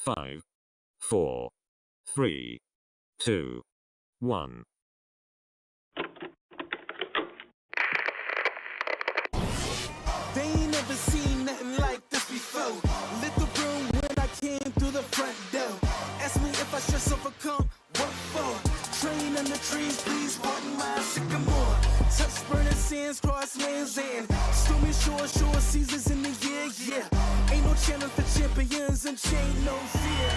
5, 4, 3, 2, 1. They ain't never seen nothing like this before. Lit the room when I came through the front door. Ask me if I should overcome, what for? Train in the trees, please pardon my sycamore. Touch burning sands, cross lands, and stormy shore seasons in the year, yeah. Ain't no challenge for champions and chain no fear.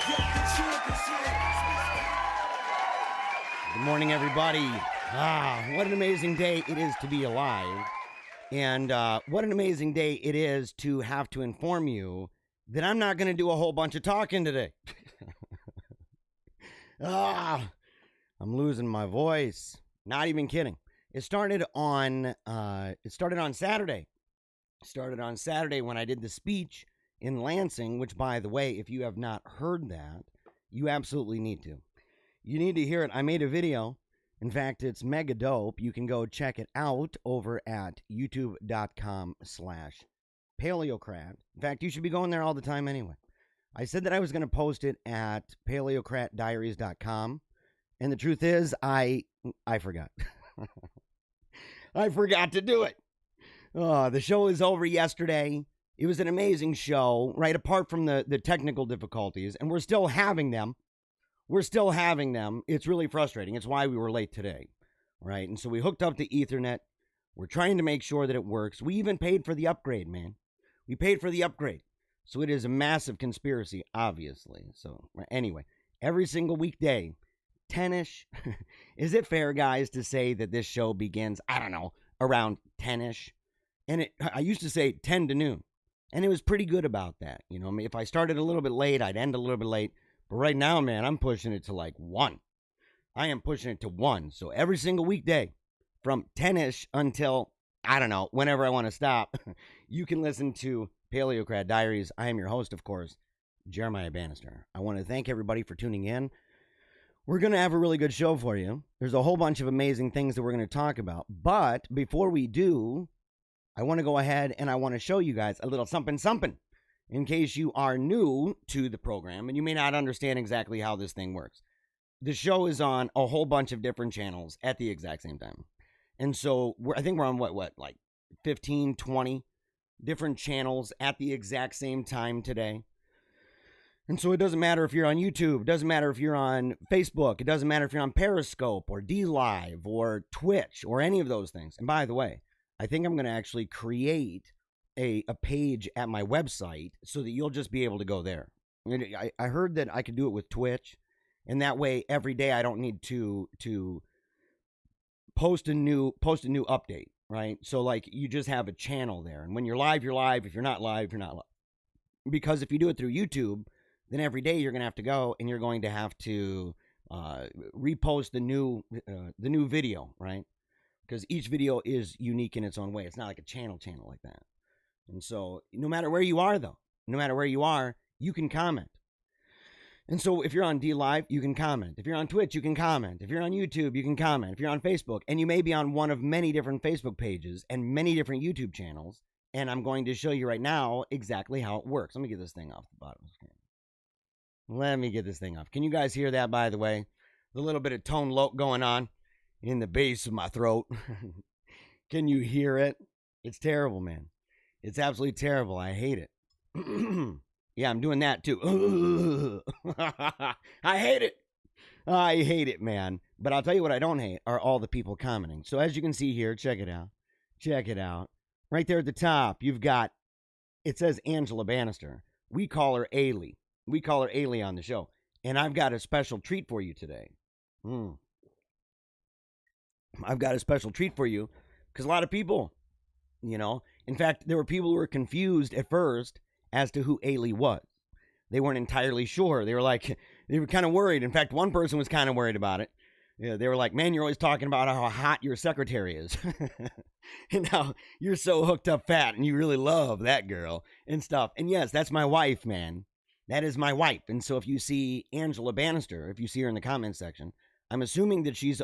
Yeah, the champions here. Good morning, everybody. What an amazing day it is to be alive. And what an amazing day it is to have to inform you that I'm not going to do a whole bunch of talking today. I'm losing my voice. Not even kidding. It started on Saturday. It started on Saturday when I did the speech in Lansing, which, by the way, if you have not heard that, you absolutely need to. You need to hear it. I made a video. In fact, it's mega dope. You can go check it out over at youtube.com/paleocrat. In fact, you should be going there all the time anyway. I said that I was going to post it at paleocratdiaries.com. And the truth is, I forgot. I forgot to do it. The show is over yesterday. It was an amazing show, right? Apart from the technical difficulties, and we're still having them. It's really frustrating. It's why we were late today, right? And so we hooked up to Ethernet. We're trying to make sure that it works. We even paid for the upgrade, man. We paid for the upgrade. So it is a massive conspiracy, obviously. So anyway, every single weekday, 10-ish. Is it fair, guys, to say that this show begins, I don't know, around 10-ish? And I used to say 10 to noon. And it was pretty good about that. You know, I mean, if I started a little bit late, I'd end a little bit late. But right now, man, I'm pushing it to like 1. I am pushing it to 1. So every single weekday from 10-ish until, I don't know, whenever I want to stop, you can listen to Paleocrat Diaries. I am your host, of course, Jeremiah Bannister. I want to thank everybody for tuning in. We're going to have a really good show for you. There's a whole bunch of amazing things that we're going to talk about. But before we do, I want to go ahead and I want to show you guys a little something. In case you are new to the program and you may not understand exactly how this thing works. The show is on a whole bunch of different channels at the exact same time. And so I think we're on like 15, 20 different channels at the exact same time today. And so it doesn't matter if you're on YouTube, it doesn't matter if you're on Facebook, it doesn't matter if you're on Periscope or DLive or Twitch or any of those things. And by the way, I think I'm going to actually create a page at my website so that you'll just be able to go there. I heard that I could do it with Twitch, and that way every day I don't need to post a new update, right? So like you just have a channel there, and when you're live, you're live. If you're not live, you're not live. Because if you do it through YouTube, then every day you're going to have to go and you're going to have to repost the new video, right? Because each video is unique in its own way. It's not like a channel like that. And so no matter where you are, you can comment. And so if you're on DLive, you can comment. If you're on Twitch, you can comment. If you're on YouTube, you can comment. If you're on Facebook, and you may be on one of many different Facebook pages and many different YouTube channels, and I'm going to show you right now exactly how it works. Let me get this thing off the bottom of the screen. Let me get this thing off. Can you guys hear that, by the way? The little bit of tone loc going on in the base of my throat. Can you hear it? It's terrible, man. It's absolutely terrible. I hate it. Yeah, I'm doing that too. I hate it. I hate it, man. But I'll tell you what I don't hate are all the people commenting. So as you can see here, check it out. Check it out. Right there at the top, you've got, it says Angela Bannister. We call her Ailey. We call her Ailey on the show. And I've got a special treat for you today. I've got a special treat for you because a lot of people, you know, in fact, there were people who were confused at first as to who Ailey was. They weren't entirely sure. They were kind of worried. In fact, one person was kind of worried about it. Yeah, they were like, man, you're always talking about how hot your secretary is. And how you're so hooked up fat and you really love that girl and stuff. And yes, that's my wife, man. That is my wife. And so if you see Angela Bannister, if you see her in the comments section, I'm assuming that she's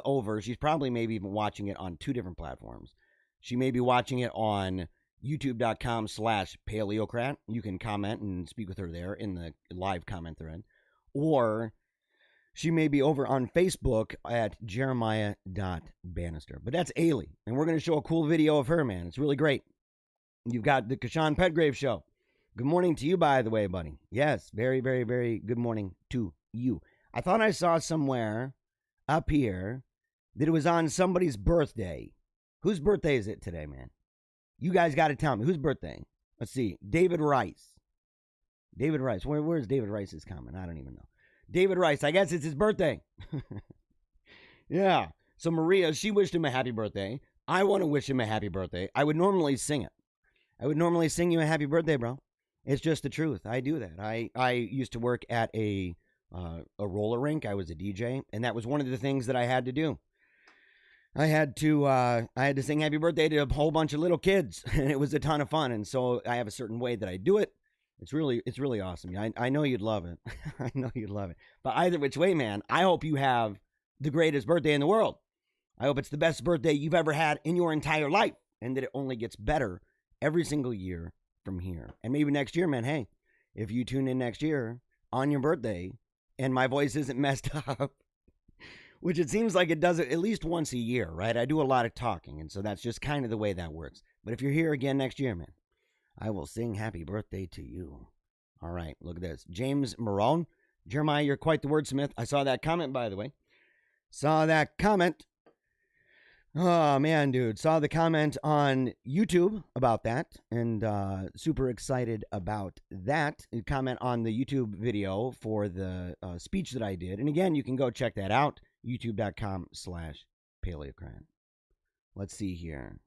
probably maybe even watching it on 2 different platforms. She may be watching it on youtube.com/paleocrat. You can comment and speak with her there in the live comment thread. Or she may be over on Facebook at jeremiah.bannister. But that's Ailey. And we're going to show a cool video of her, man. It's really great. You've got the Kashan Petgrave Show. Good morning to you, by the way, buddy. Yes, very, very, very good morning to you. I thought I saw somewhere up here that it was on somebody's birthday. Whose birthday is it today, man? You guys got to tell me. Whose birthday? Let's see. David Rice. David Rice. Where's David Rice's comment? I don't even know. David Rice. I guess it's his birthday. Yeah. So Maria, she wished him a happy birthday. I want to wish him a happy birthday. I would normally sing it. I would normally sing you a happy birthday, bro. It's just the truth. I do that. I used to work at a roller rink. I was a DJ, and that was one of the things that I had to do. I had to sing happy birthday to a whole bunch of little kids, and it was a ton of fun. And so I have a certain way that I do it. It's really awesome. I know you'd love it. I know you'd love it. But either which way, man, I hope you have the greatest birthday in the world. I hope it's the best birthday you've ever had in your entire life, and that it only gets better every single year from here. And maybe next year, man, hey, if you tune in next year on your birthday and my voice isn't messed up, which it seems like it does it at least once a year, right? I do a lot of talking, and so that's just kind of the way that works. But if you're here again next year, man, I will sing happy birthday to you. All right, look at this. James Marone. Jeremiah, you're quite the wordsmith. I saw that comment, by the way. Saw that comment. Oh, man, dude. Saw the comment on YouTube about that, and super excited about that. Comment on the YouTube video for the speech that I did. And again, you can go check that out. youtube.com/paleocrat. Let's see here.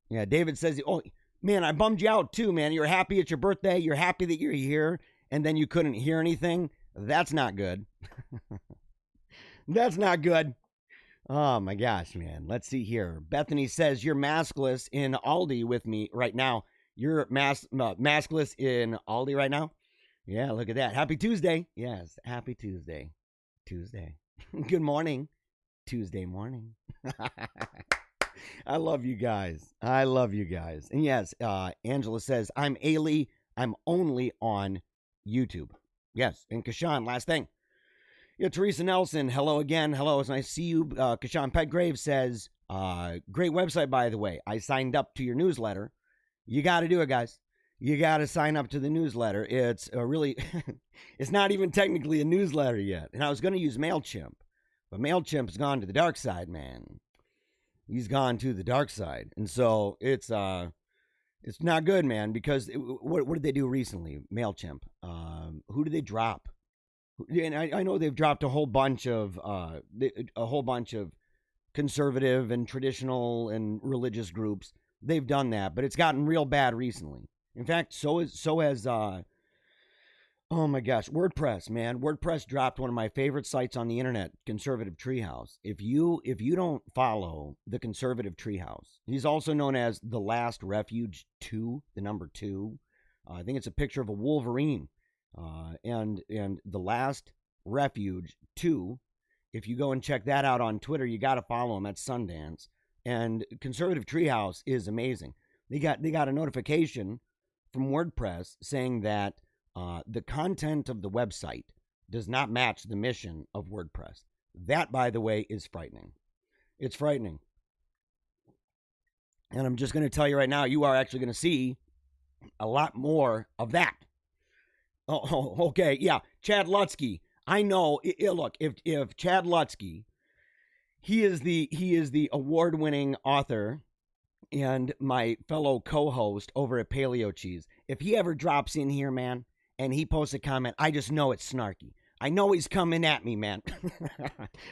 Yeah, David says, oh, man, I bummed you out too, man. You're happy it's your birthday. You're happy that you're here, and then you couldn't hear anything. That's not good. That's not good. Oh, my gosh, man. Let's see here. Bethany says, you're maskless in Aldi with me right now. You're maskless in Aldi right now? Yeah, look at that. Happy Tuesday. Yes, happy Tuesday. Good morning. Tuesday morning. I love you guys. And yes, Angela says, I'm Ailey. I'm only on YouTube. Yes, and Kashan, last thing. Yeah, Teresa Nelson, hello again. Hello, it's nice to see you. Kashan Petgrave says, great website, by the way. I signed up to your newsletter. You got to do it, guys. You got to sign up to the newsletter. It's really, it's not even technically a newsletter yet. And I was going to use MailChimp, but MailChimp's gone to the dark side, man. He's gone to the dark side. And so it's not good, man, because what did they do recently? MailChimp. Who did they drop? And I know they've dropped a whole bunch of conservative and traditional and religious groups. They've done that, but it's gotten real bad recently. In fact, so has oh my gosh, WordPress, man. WordPress dropped one of my favorite sites on the internet, Conservative Treehouse. If you don't follow the Conservative Treehouse, he's also known as The Last Refuge 2, the number 2. I think it's a picture of a Wolverine. And The Last Refuge 2, if you go and check that out on Twitter, you got to follow him at Sundance. And Conservative Treehouse is amazing. They got a notification from WordPress saying that the content of the website does not match the mission of WordPress. That, by the way, is frightening. It's frightening. And I'm just going to tell you right now, you are actually going to see a lot more of that. Oh, okay. Yeah. Chad Lutsky. I know. Look, if Chad Lutsky, he is the award-winning author and my fellow co-host over at Paleo Cheese. If he ever drops in here, man, and he posts a comment, I just know it's snarky. I know he's coming at me, man.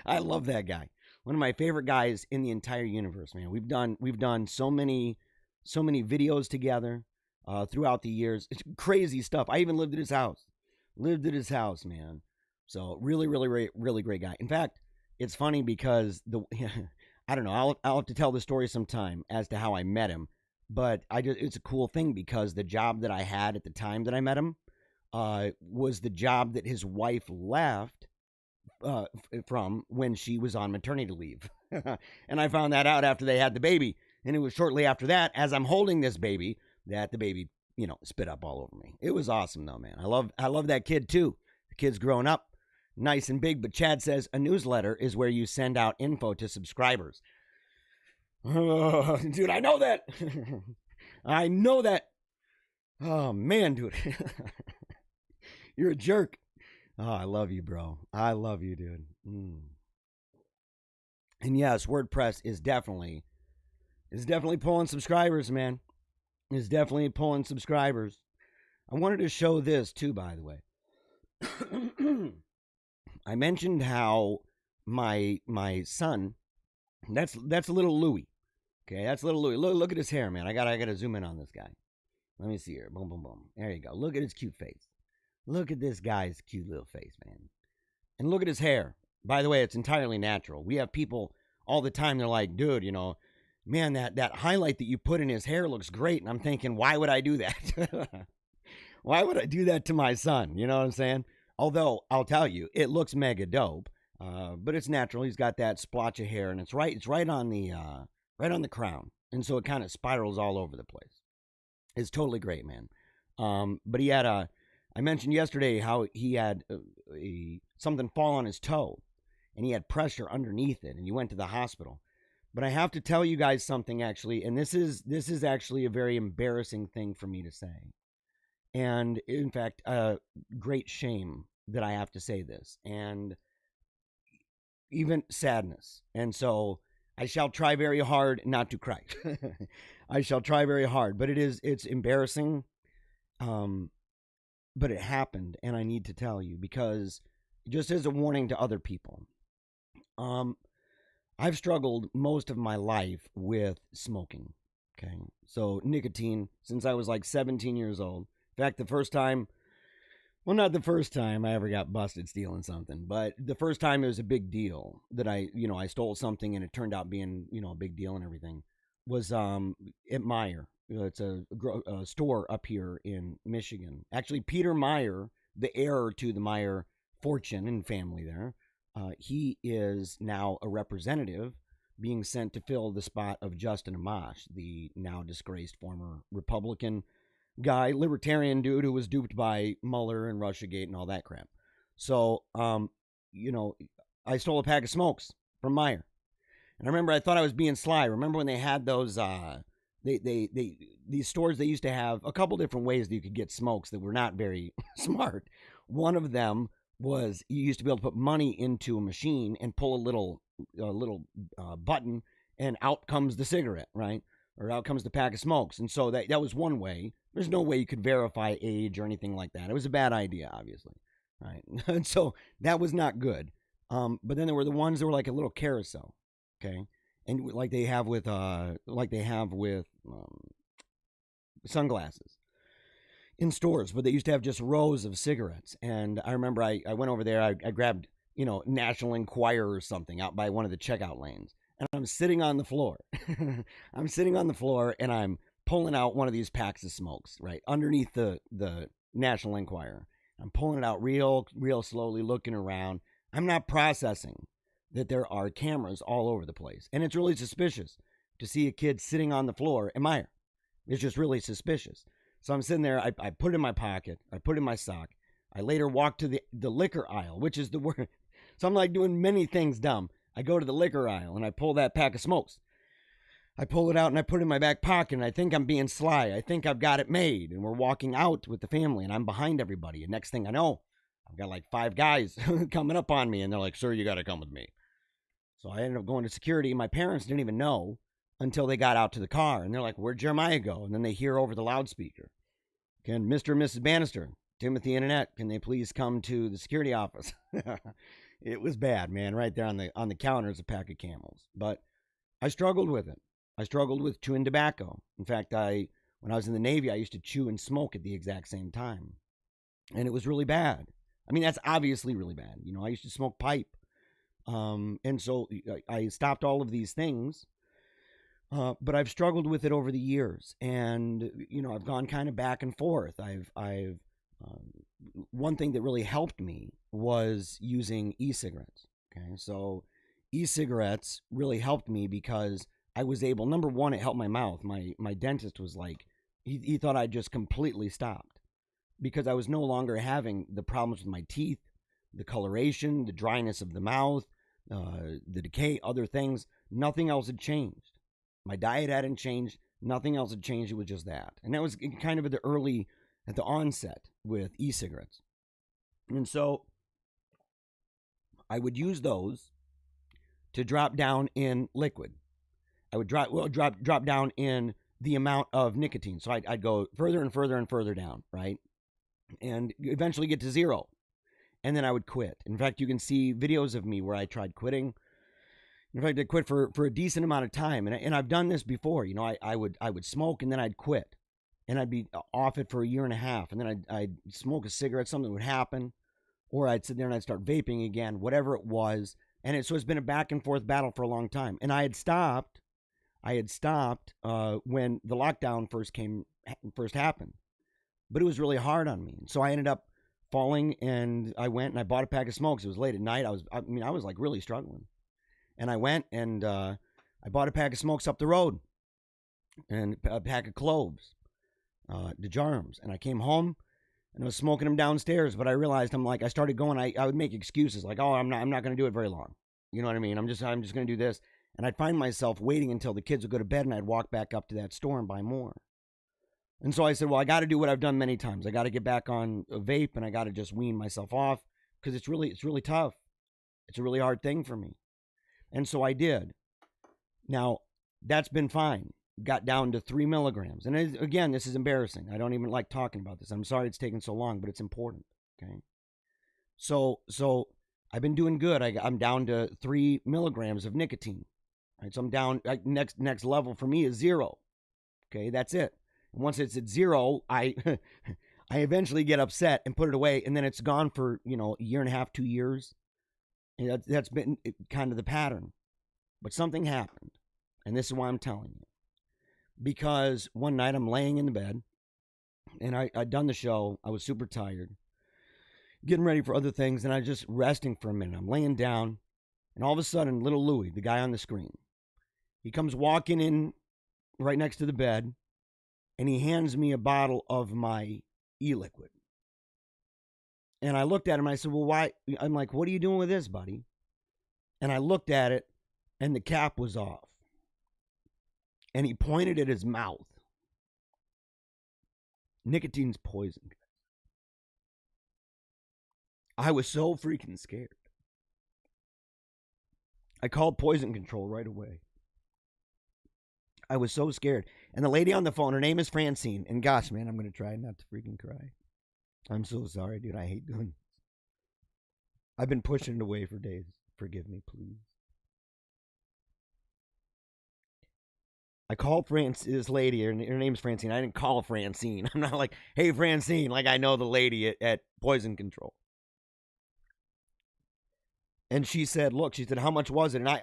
I love that guy. One of my favorite guys in the entire universe, man. We've done so many videos together. Throughout the years. It's crazy stuff. I even lived at his house. Man. So really, really, really great guy. In fact, it's funny because I don't know. I'll have to tell the story sometime as to how I met him. But it's a cool thing because the job that I had at the time that I met him was the job that his wife left from when she was on maternity leave. And I found that out after they had the baby. And it was shortly after that, as I'm holding this baby, that the baby, spit up all over me. It was awesome though, man. I love that kid too. The kid's growing up nice and big, but Chad says a newsletter is where you send out info to subscribers. Oh, dude, I know that. I know that. Oh, man, dude. You're a jerk. Oh, I love you, bro. I love you, dude. And yes, WordPress is definitely pulling subscribers, man. Is definitely pulling subscribers. I wanted to show this too, by the way. I mentioned how my son, that's little Louie. Okay, that's little Louie. Look at his hair, man. I gotta zoom in on this guy. Let me see here. Boom, boom, boom. There you go. Look at his cute face. Look at this guy's cute little face, man. And look at his hair. By the way, it's entirely natural. We have people all the time, they're like, dude, man, that highlight that you put in his hair looks great. And I'm thinking, why would I do that? Why would I do that to my son? You know what I'm saying? Although, I'll tell you, it looks mega dope. But it's natural. He's got that splotch of hair, and it's right on the crown. And so it kind of spirals all over the place. It's totally great, man. But he had I mentioned yesterday how he had something fall on his toe, and he had pressure underneath it, and he went to the hospital. But I have to tell you guys something, actually, and this is actually a very embarrassing thing for me to say. And in fact, great shame that I have to say this, and even sadness. And so I shall try very hard not to cry. I shall try very hard, but it's embarrassing. But it happened, and I need to tell you, because just as a warning to other people, I've struggled most of my life with smoking. Okay. So nicotine since I was like 17 years old. In fact, not the first time I ever got busted stealing something, but the first time it was a big deal that I stole something and it turned out being, a big deal and everything, was at Meijer. It's a store up here in Michigan. Actually, Peter Meijer, the heir to the Meijer fortune and family there, he is now a representative being sent to fill the spot of Justin Amash, the now disgraced former Republican guy, libertarian dude who was duped by Mueller and Russiagate and all that crap. So, I stole a pack of smokes from Meijer. And I remember I thought I was being sly. Remember when they had those, these stores, they used to have a couple different ways that you could get smokes that were not very smart. One of them was you used to be able to put money into a machine and pull a little button, and out comes the cigarette, right? Or out comes the pack of smokes. And so that was one way. There's no way you could verify age or anything like that. It was a bad idea, obviously, right? And so that was not good. But then there were the ones that were like a little carousel, okay? And like they have with sunglasses in stores, but they used to have just rows of cigarettes. And I remember I went over there, I grabbed, National Enquirer or something out by one of the checkout lanes. And I'm sitting on the floor. I'm sitting on the floor, and I'm pulling out one of these packs of smokes, right, underneath the National Enquirer. I'm pulling it out real slowly, looking around. I'm not processing that there are cameras all over the place. And it's really suspicious to see a kid sitting on the floor at Meijer. It's just really suspicious. So I'm sitting there. I put it in my pocket. I put it in my sock. I later walk to the liquor aisle, which is the word. So I'm like doing many things dumb. I go to the liquor aisle, and I pull that pack of smokes. I pull it out, and I put it in my back pocket, and I think I'm being sly. I think I've got it made, and we're walking out with the family, and I'm behind everybody. And next thing I know, I've got like 5 guys coming up on me, and they're like, "Sir, you got to come with me." So I ended up going to security. My parents didn't even know until they got out to the car, and they're like, "Where'd Jeremiah go?" And then they hear over the loudspeaker, "Can Mr. and Mrs. Bannister, Timothy and Annette, can they please come to the security office?" It was bad, man. Right there on the counter is a pack of Camels. But I struggled with it. I struggled with chewing tobacco. In fact, when I was in the Navy, I used to chew and smoke at the exact same time. And it was really bad. I mean, that's obviously really bad. I used to smoke pipe. And so I stopped all of these things. But I've struggled with it over the years. And, I've gone kind of back and forth. I've one thing that really helped me was using e-cigarettes. Okay, so e-cigarettes really helped me because I was able, number one, it helped my mouth. My dentist was like, he thought I'd just completely stopped because I was no longer having the problems with my teeth, the coloration, the dryness of the mouth, the decay, other things. Nothing else had changed. My diet hadn't changed. Nothing else had changed. It was just that. And that was kind of at the onset with e-cigarettes. And so I would use those to drop down in liquid. I would drop down in the amount of nicotine. So I'd go further and further and further down, right? And eventually get to zero. And then I would quit. In fact, you can see videos of me where I tried quitting. In fact, I quit for a decent amount of time. And I've done this before. You know, I would smoke and then I'd quit. And I'd be off it for a year and a half. And then I'd smoke a cigarette, something would happen. Or I'd sit there and I'd start vaping again, whatever it was. And so it's been a back and forth battle for a long time. And I had stopped when the lockdown first happened. But it was really hard on me. So I ended up falling, and I went and I bought a pack of smokes. It was late at night. I was like really struggling. And I went and I bought a pack of smokes up the road and a pack of cloves, DeJarms. And I came home and I was smoking them downstairs. But I realized I started going, I would make excuses like, oh, I'm not going to do it very long. You know what I mean? I'm just going to do this. And I'd find myself waiting until the kids would go to bed, and I'd walk back up to that store and buy more. And so I said, well, I got to do what I've done many times. I got to get back on a vape, and I got to just wean myself off because it's really tough. It's a really hard thing for me. And so I did. Now, that's been fine. Got down to 3 milligrams. And again, this is embarrassing. I don't even like talking about this. I'm sorry it's taken so long, but it's important. Okay. So I've been doing good. I'm down to 3 milligrams of nicotine. Right, so I'm down. Next level for me is 0. Okay, that's it. And once it's at 0, I eventually get upset and put it away, and then it's gone for a year and a half, 2 years. And that's been kind of the pattern. But something happened, and this is why I'm telling you. Because one night I'm laying in the bed, and I'd done the show. I was super tired, getting ready for other things, and I was just resting for a minute. I'm laying down, and all of a sudden, little Louie, the guy on the screen, he comes walking in right next to the bed, and he hands me a bottle of my e-liquid. And I looked at him, and I said, well, why? I'm like, what are you doing with this, buddy? And I looked at it, and the cap was off. And he pointed at his mouth. Nicotine's poison. I was so freaking scared. I called poison control right away. I was so scared. And the lady on the phone, her name is Francine. And gosh, man, I'm going to try not to freaking cry. I'm so sorry, dude. I hate doing this. I've been pushing it away for days. Forgive me, please. I called this lady, her name's Francine. I didn't call Francine. I'm not like, hey, Francine, like I know the lady at Poison Control. And she said, look, how much was it? And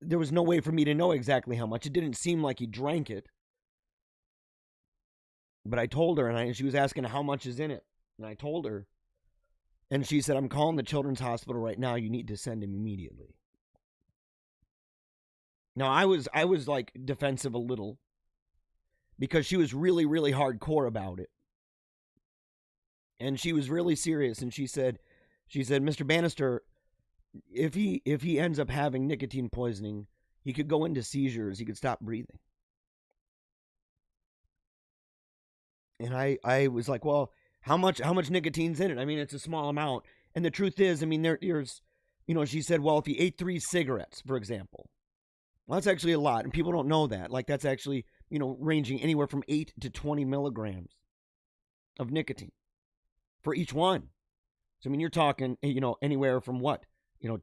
there was no way for me to know exactly how much. It didn't seem like he drank it. But I told her, and she was asking how much is in it. And I told her. And she said, I'm calling the children's hospital right now. You need to send him immediately. Now, I was like defensive a little. Because she was really, really hardcore about it. And she was really serious. And she said, Mr. Bannister, if he ends up having nicotine poisoning, he could go into seizures. He could stop breathing. And I was like, well, how much nicotine's in it? I mean, it's a small amount. And the truth is, I mean, there's, she said, well, if he ate 3 cigarettes, for example, well, that's actually a lot. And people don't know that. Like, that's actually, ranging anywhere from 8 to 20 milligrams of nicotine for each one. So, I mean, you're talking, anywhere from what?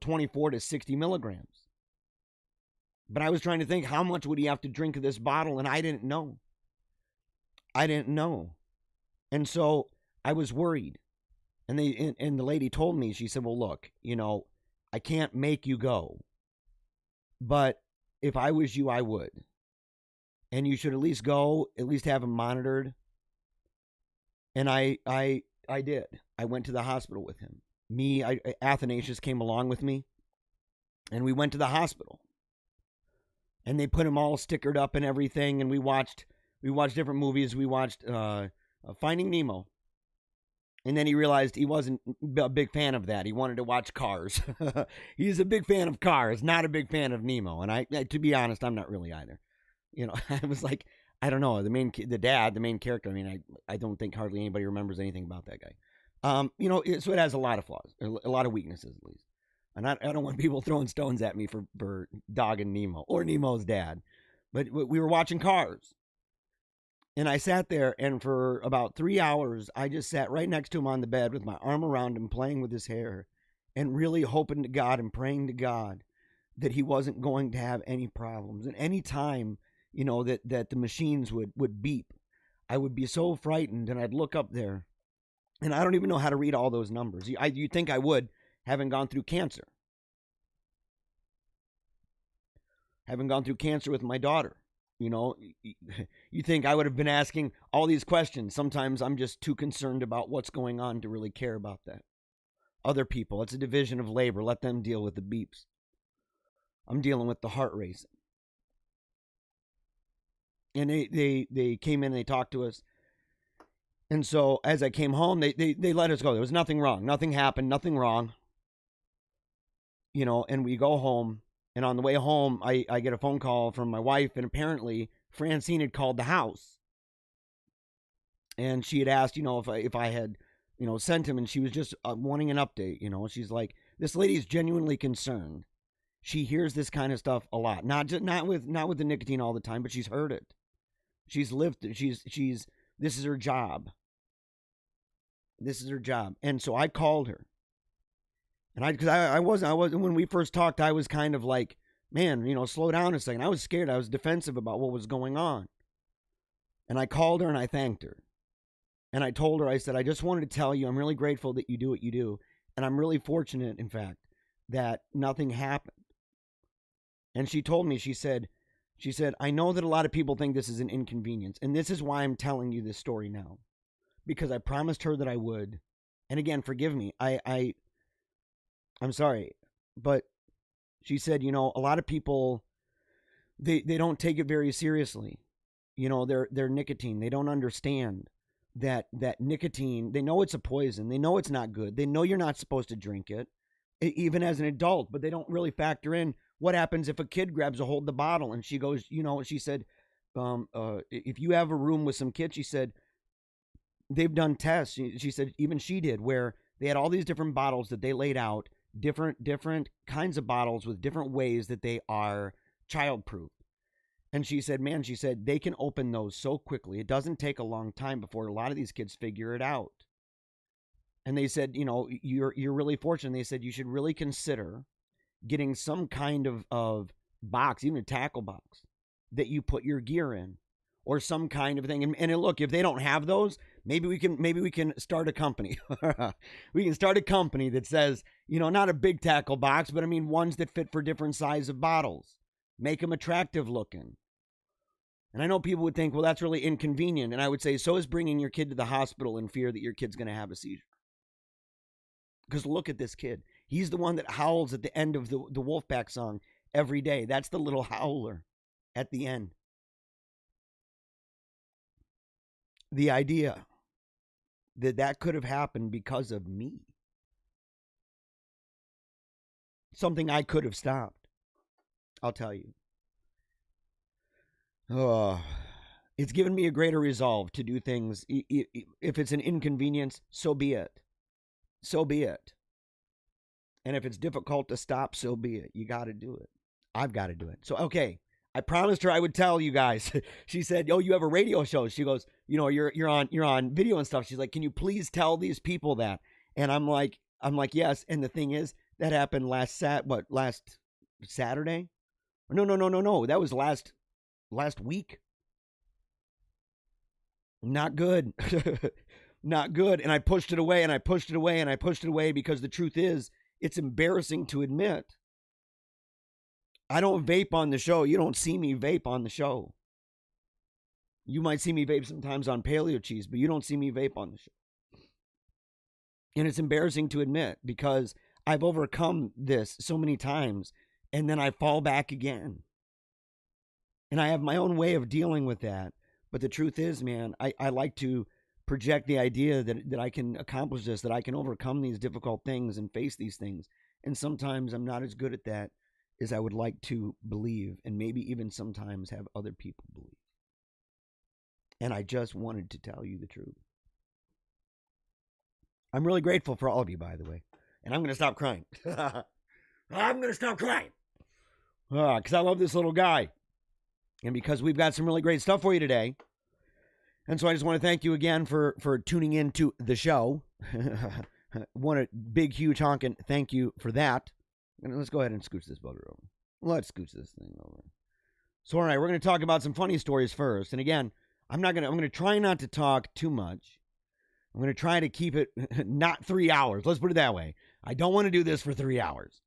24 to 60 milligrams. But I was trying to think, how much would he have to drink of this bottle? And I didn't know. And so I was worried. And the lady told me, she said, well, look, I can't make you go. But if I was you, I would. And you should at least go, at least have him monitored. And I I did. I went to the hospital with him. Athanasius came along with me, and we went to the hospital. And they put him all stickered up and everything, and we watched different movies. We watched Finding Nemo. And then he realized he wasn't a big fan of that. He wanted to watch Cars. He's a big fan of Cars, not a big fan of Nemo. And I, to be honest, I'm not really either. You know, I was like, I don't know, the main character. I mean, I don't think hardly anybody remembers anything about that guy. You know, so it has a lot of flaws, a lot of weaknesses at least. And I don't want people throwing stones at me for dogging Nemo or Nemo's dad. But we were watching Cars. And I sat there, and for about 3 hours, I just sat right next to him on the bed with my arm around him, playing with his hair, and really hoping to God and praying to God that he wasn't going to have any problems. And any time, you know, that the machines would beep, I would be so frightened, and I'd look up there, and I don't even know how to read all those numbers. You'd think I would, having gone through cancer. Having gone through cancer with my daughter. You know, you think I would have been asking all these questions. Sometimes I'm just too concerned about what's going on to really care about that. Other people, it's a division of labor. Let them deal with the beeps. I'm dealing with the heart racing. And they came in and they talked to us. And so as I came home, they let us go. There was nothing wrong. Nothing happened. Nothing wrong. You know, and we go home. And on the way home, I get a phone call from my wife, and apparently Francine had called the house. And she had asked, you know, if I had, you know, sent him, and she was just wanting an update, you know. She's like, this lady is genuinely concerned. She hears this kind of stuff a lot. Not with the nicotine all the time, but she's heard it. She's lived it. This is her job. This is her job. And so I called her. And because I wasn't, when we first talked, I was kind of like, man, you know, slow down a second. I was scared. I was defensive about what was going on. And I called her and I thanked her. And I told her, I said, I just wanted to tell you, I'm really grateful that you do what you do. And I'm really fortunate, in fact, that nothing happened. And she told me, she said, I know that a lot of people think this is an inconvenience. And this is why I'm telling you this story now. Because I promised her that I would. And again, forgive me. I'm sorry, but she said, you know, a lot of people, they don't take it very seriously. You know, their nicotine. They don't understand that nicotine, they know it's a poison. They know it's not good. They know you're not supposed to drink it, even as an adult, but they don't really factor in what happens if a kid grabs a hold of the bottle. And she goes, you know, she said, if you have a room with some kids, she said, they've done tests. She said, even she did, where they had all these different bottles that they laid out, different kinds of bottles with different ways that they are childproof. And she said, man, she said, they can open those so quickly. It doesn't take a long time before a lot of these kids figure it out. And they said, you know, you're really fortunate. They said, you should really consider getting some kind of box, even a tackle box, that you put your gear in, or some kind of thing. And look, if they don't have those, maybe we can start a company. We can start a company that says, you know, not a big tackle box, but I mean ones that fit for different size of bottles. Make them attractive looking. And I know people would think, well, that's really inconvenient. And I would say, so is bringing your kid to the hospital in fear that your kid's going to have a seizure. Because look at this kid. He's the one that howls at the end of the Wolfpack song every day. That's the little howler at the end. The idea that could have happened because of me. Something I could have stopped. I'll tell you. Oh, it's given me a greater resolve to do things. If it's an inconvenience, so be it. So be it. And if it's difficult to stop, so be it. You got to do it. I've got to do it. So, okay. I promised her I would tell you guys. She said, "Oh, you have a radio show." She goes, "You know, you're on video and stuff." She's like, "Can you please tell these people that?" And I'm like, "Yes." And the thing is, that happened last Saturday? No. That was last week. Not good. Not good. And I pushed it away, and I pushed it away, and I pushed it away, because the truth is, it's embarrassing to admit. I don't vape on the show. You don't see me vape on the show. You might see me vape sometimes on Paleo Cheese, but you don't see me vape on the show. And it's embarrassing to admit because I've overcome this so many times and then I fall back again. And I have my own way of dealing with that. But the truth is, man, I like to project the idea that I can accomplish this, that I can overcome these difficult things and face these things. And sometimes I'm not as good at that as I would like to believe, and maybe even sometimes have other people believe. And I just wanted to tell you the truth. I'm really grateful for all of you, by the way. And I'm going to stop crying. I'm going to stop crying. Because I love this little guy. And because we've got some really great stuff for you today. And so I just want to thank you again for tuning in to the show. Want a big, huge honking thank you for that. And let's go ahead and scooch this bugger over. Let's scooch this thing over. So, all right, we're going to talk about some funny stories first. And again, I'm going to try not to talk too much. I'm going to try to keep it not 3 hours. Let's put it that way. I don't want to do this for 3 hours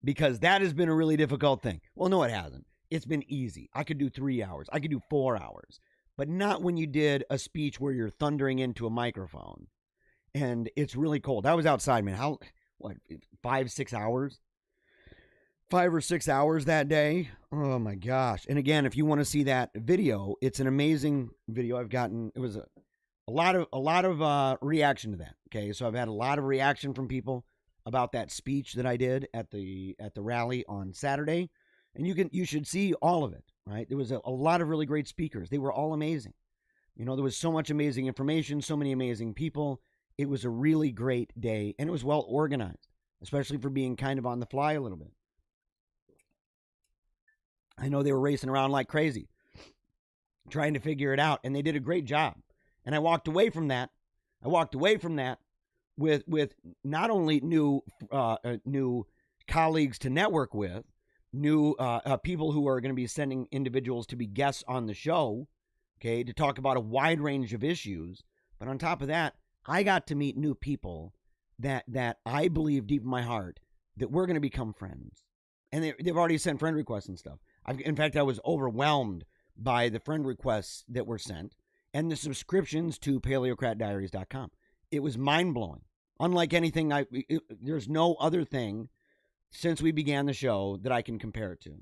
because that has been a really difficult thing. Well, no, it hasn't. It's been easy. I could do 3 hours. I could do 4 hours, but not when you did a speech where you're thundering into a microphone and it's really cold. I was outside, man. 5, 6 hours? 5 or 6 hours that day. Oh my gosh. And again, if you want to see that video, it's an amazing video. I've gotten, it was a lot of reaction to that. Okay. So I've had a lot of reaction from people about that speech that I did at the rally on Saturday. And you should see all of it, right? There was a lot of really great speakers. They were all amazing. You know, there was so much amazing information, so many amazing people. It was a really great day and it was well organized, especially for being kind of on the fly a little bit. I know they were racing around like crazy, trying to figure it out, and they did a great job. And I walked away from that. With not only new colleagues to network with, new people who are going to be sending individuals to be guests on the show, okay, to talk about a wide range of issues. But on top of that, I got to meet new people that I believe deep in my heart that we're going to become friends. And they've already sent friend requests and stuff. In fact, I was overwhelmed by the friend requests that were sent and the subscriptions to PaleocratDiaries.com. It was mind-blowing. Unlike anything, there's no other thing since we began the show that I can compare it to.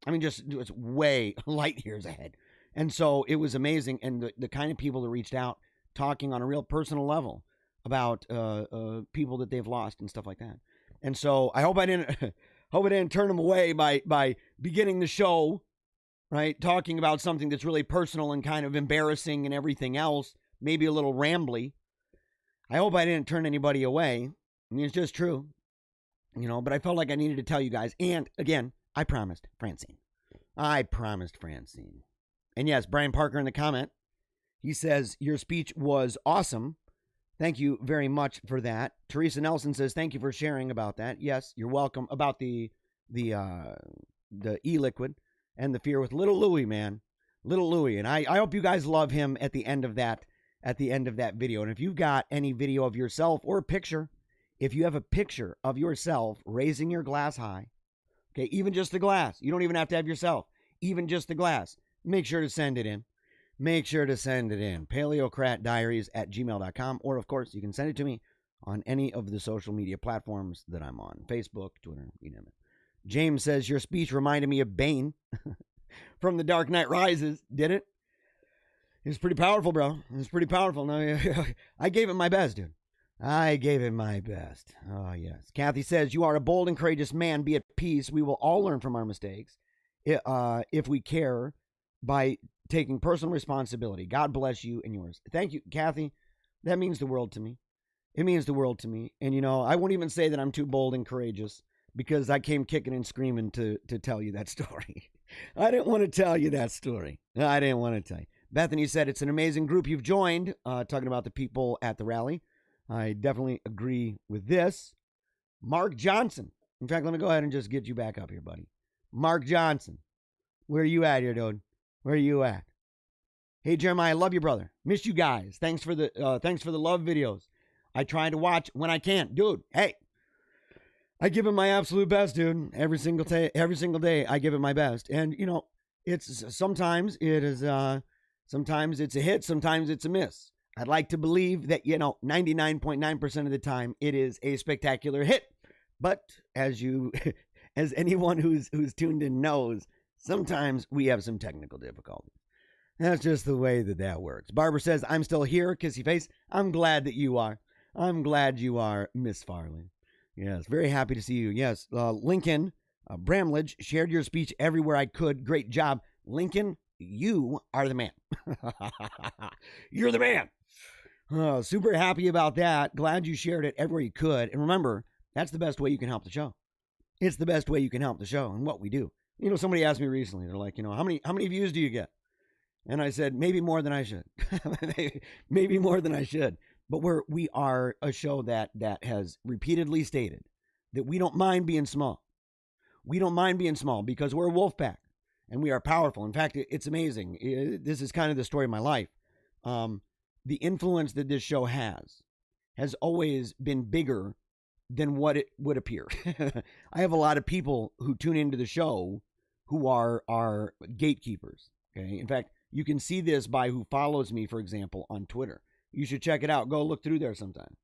I mean, just it's way light years ahead. And so it was amazing. And the kind of people that reached out talking on a real personal level about people that they've lost and stuff like that. And so I hope I didn't turn them away by beginning the show, right, talking about something that's really personal and kind of embarrassing and everything else, maybe a little rambly. I hope I didn't turn anybody away. I mean, it's just true, you know, but I felt like I needed to tell you guys. And again, I promised Francine. And yes, Brian Parker in the comment, he says, your speech was awesome. Thank you very much for that. Teresa Nelson says, thank you for sharing about that. Yes, you're welcome. About the e-liquid and the fear with Little Louie, man. Little Louie. And I hope you guys love him at the end of that video. And if you've got any video of yourself or a picture, if you have a picture of yourself raising your glass high, okay, even just the glass, you don't even have to have yourself, even just the glass, make sure to send it in. PaleocratDiaries@gmail.com. Or, of course, you can send it to me on any of the social media platforms that I'm on. Facebook, Twitter, you name it. James says, your speech reminded me of Bane from The Dark Knight Rises. Did it? It was pretty powerful, bro. It was pretty powerful. No, I gave it my best, dude. I gave it my best. Oh, yes. Kathy says, you are a bold and courageous man. Be at peace. We will all learn from our mistakes if we care by taking personal responsibility. God bless you and yours. Thank you, Kathy. That means the world to me. It means the world to me. And, you know, I won't even say that I'm too bold and courageous because I came kicking and screaming to tell you that story. I didn't want to tell you that story. I didn't want to tell you. Bethany said, it's an amazing group you've joined, talking about the people at the rally. I definitely agree with this. Mark Johnson. In fact, let me go ahead and just get you back up here, buddy. Mark Johnson. Where are you at here, dude? Where are you at? Hey, Jeremiah, I love you, brother. Miss you guys. Thanks for the love videos. I try to watch when I can. Dude, hey. I give it my absolute best, dude. Every single day, I give it my best. And, you know, sometimes it's a hit, sometimes it's a miss. I'd like to believe that, 99.9% of the time it is a spectacular hit. But as as anyone who's tuned in knows, sometimes we have some technical difficulties. That's just the way that works. Barbara says, I'm still here, kissy face. I'm glad that you are. I'm glad you are, Miss Farley. Yes, very happy to see you. Yes, Lincoln Bramlage shared your speech everywhere I could. Great job. Lincoln, you are the man. You're the man. Super happy about that. Glad you shared it everywhere you could. And remember, that's the best way you can help the show. It's the best way you can help the show and what we do. Somebody asked me recently, they're like, how many views do you get? And I said, maybe more than I should. Maybe more than I should. But we are a show that has repeatedly stated that we don't mind being small. We don't mind being small because we're a wolf pack and we are powerful. In fact, it's amazing. This is kind of the story of my life. The influence that this show has always been bigger than what it would appear. I have a lot of people who tune into the show who are gatekeepers. Okay. In fact, you can see this by who follows me, for example, on Twitter. You should check it out. Go look through there sometime.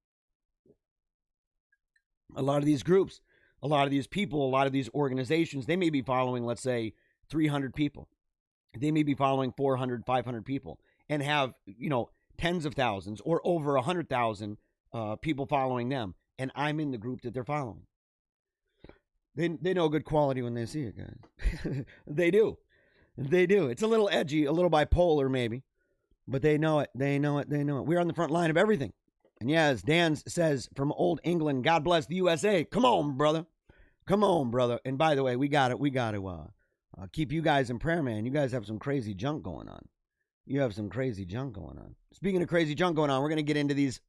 A lot of these groups, a lot of these people, a lot of these organizations, they may be following, let's say, 300 people. They may be following 400, 500 people and have, tens of thousands or over 100,000 people following them. And I'm in the group that they're following. They know good quality when they see it, guys. They do. They do. It's a little edgy, a little bipolar maybe, but they know it. They know it. They know it. We're on the front line of everything. And yes, Dan says from old England, God bless the USA. Come on, brother. Come on, brother. And by the way, we got to keep you guys in prayer, man. You guys have some crazy junk going on. You have some crazy junk going on. Speaking of crazy junk going on, we're going to get into these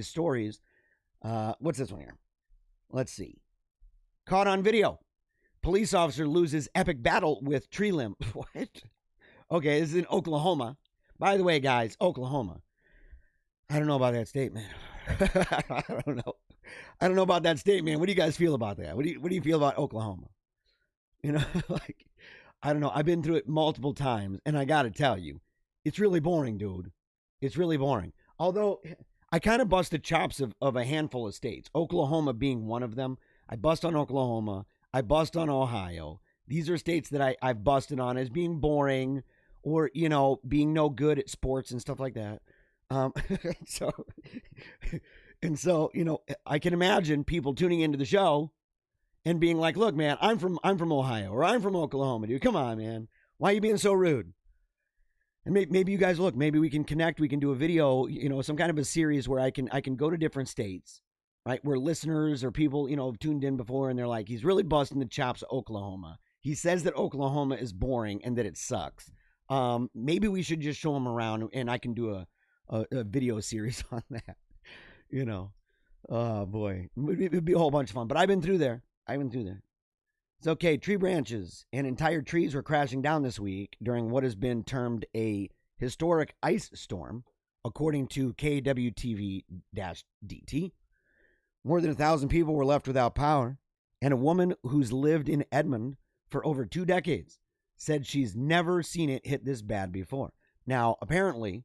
stories. What's this one here? Let's see. Caught on video. Police officer loses epic battle with tree limb. What? Okay, this is in Oklahoma. By the way, guys, Oklahoma. I don't know about that state, man. I don't know. I don't know about that state, man. What do you guys feel about that? What do you feel about Oklahoma? I don't know. I've been through it multiple times, and I got to tell you, it's really boring, dude. It's really boring. Although I kind of busted chops of a handful of states, Oklahoma being one of them. I bust on Oklahoma. I bust on Ohio. These are states that I've busted on as being boring or, being no good at sports and stuff like that. So, I can imagine people tuning into the show and being like, look, man, I'm from Ohio or I'm from Oklahoma, dude. Come on, man. Why are you being so rude? And maybe you guys, look, maybe we can connect. We can do a video, some kind of a series where I can go to different states, right? Where listeners or people, have tuned in before and they're like, he's really busting the chops of Oklahoma. He says that Oklahoma is boring and that it sucks. Maybe we should just show him around and I can do a video series on that, Oh boy, it'd be a whole bunch of fun, but I've been through there. It's okay. Tree branches and entire trees were crashing down this week during what has been termed a historic ice storm, according to KWTV-DT. More than 1,000 people were left without power, and a woman who's lived in Edmond for over 2 decades said she's never seen it hit this bad before. Now, apparently,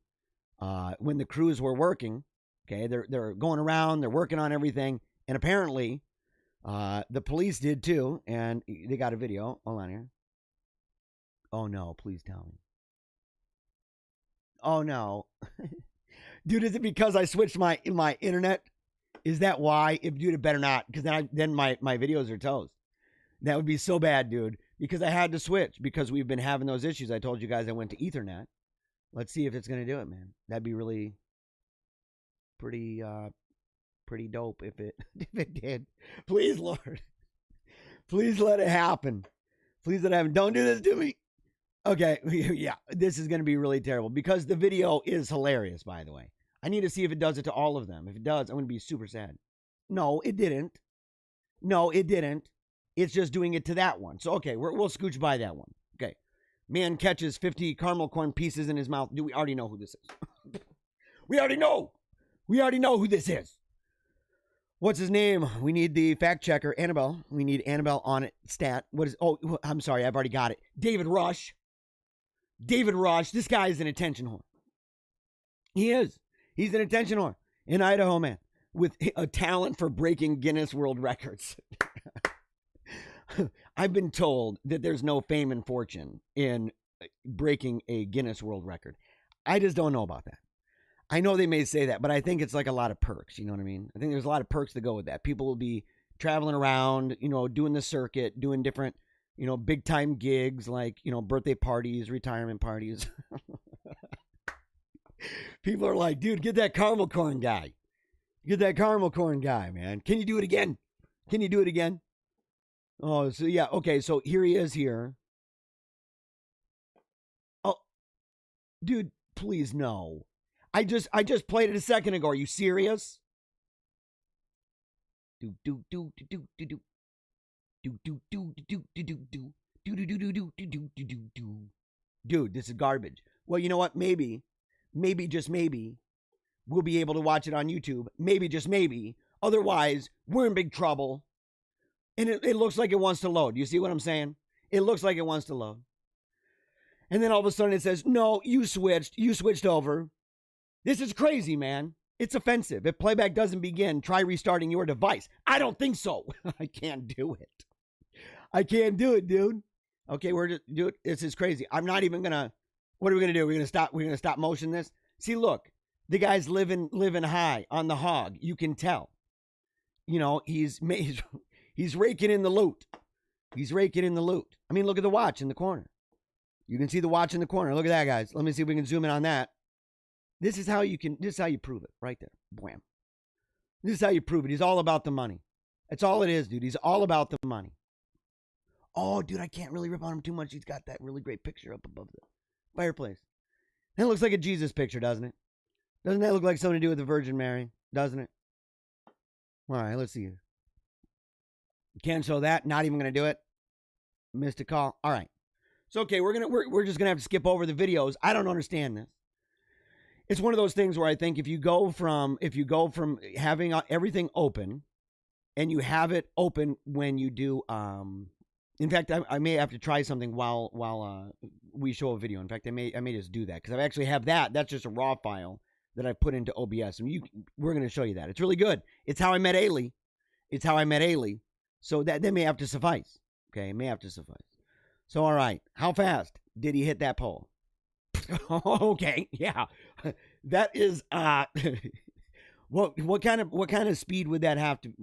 when the crews were working, okay, they're going around, they're working on everything, and apparently the police did too, and they got a video. Hold on here. Oh no, please tell me. Oh no. Dude, is it because I switched my internet? Is that why? Dude, it better not, because then my videos are toast. That would be so bad, dude, because I had to switch because we've been having those issues. I told you guys I went to Ethernet. Let's see if it's going to do it, man. That'd be really pretty dope if it did. Please, Lord. Please let it happen. Please let it happen. Don't do this to me. Okay, yeah, this is going to be really terrible because the video is hilarious, by the way. I need to see if it does it to all of them. If it does, I'm going to be super sad. No, it didn't. No, it didn't. It's just doing it to that one. So, okay, we'll scooch by that one. Okay. Man catches 50 caramel corn pieces in his mouth. Do we already know who this is? We already know. We already know who this is. What's his name? We need the fact checker, Annabelle. We need Annabelle on it. Stat. What is? Oh, I'm sorry. I've already got it. David Rush. David Rush. This guy is an attention whore. He is. He's an attention whore in Idaho, man, with a talent for breaking Guinness World Records. I've been told that there's no fame and fortune in breaking a Guinness World Record. I just don't know about that. I know they may say that, but I think it's like a lot of perks. You know what I mean? I think there's a lot of perks that go with that. People will be traveling around, doing the circuit, doing different, big time gigs like, birthday parties, retirement parties. People are like, dude, get that caramel corn guy. Get that caramel corn guy, man. Can you do it again? Can you do it again? Oh, so yeah. Okay. So here he is here. Oh, dude, please no. I just played it a second ago. Are you serious? Do do do do do do do do do do do do do do do do do do do. Dude, this is garbage. Well, you know what? Maybe, just maybe, we'll be able to watch it on YouTube. Maybe, just maybe. Otherwise, we're in big trouble. And it looks like it wants to load. You see what I'm saying? It looks like it wants to load. And then all of a sudden it says, no, you switched over. This is crazy, man. It's offensive. If playback doesn't begin, try restarting your device. I don't think so. I can't do it. I can't do it, dude. Okay, dude, this is crazy. I'm not even gonna, what are we gonna do? We're gonna stop motion this? See, look, the guy's living high on the hog. You can tell. He's raking in the loot. He's raking in the loot. I mean, look at the watch in the corner. You can see the watch in the corner. Look at that, guys. Let me see if we can zoom in on that. This is how you prove it right there. Bwham. This is how you prove it. He's all about the money. That's all it is, dude. He's all about the money. Oh, dude, I can't really rip on him too much. He's got that really great picture up above the fireplace. That looks like a Jesus picture, doesn't it? Doesn't that look like something to do with the Virgin Mary? Doesn't it? All right, let's see. Can't show that. Not even going to do it. Missed a call. All right. So, okay, we're just going to have to skip over the videos. I don't understand this. It's one of those things where I think if you go from having everything open and you have it open when you do, in fact, I may have to try something while we show a video. In fact, I may just do that because I actually have that. That's just a raw file that I put into OBS, and we're going to show you that. It's really good. It's how I met Ailey. So that may have to suffice. Okay, it may have to suffice. So all right, how fast did he hit that pole? Okay, yeah, that is what kind of speed would that have to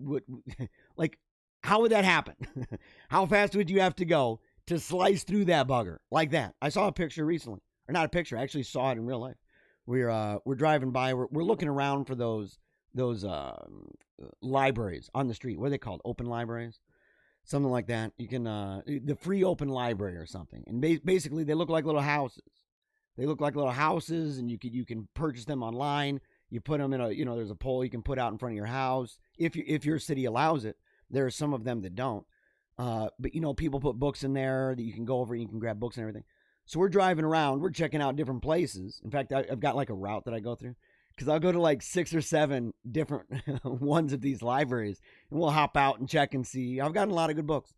like? How would that happen? How fast would you have to go to slice through that bugger like that? I saw a picture recently, or not a picture. I actually saw it in real life. We're driving by. We're looking around for those libraries on the street. What are they called? Open libraries, something like that. You can the free open library or something. And basically, they look like little houses. They look like little houses, and you can purchase them online. You put them in there's a pole you can put out in front of your house if your city allows it. There are some of them that don't. But people put books in there that you can go over and you can grab books and everything. So we're driving around. We're checking out different places. In fact, I've got like a route that I go through because I'll go to like 6 or 7 different ones of these libraries, and we'll hop out and check and see. I've gotten a lot of good books,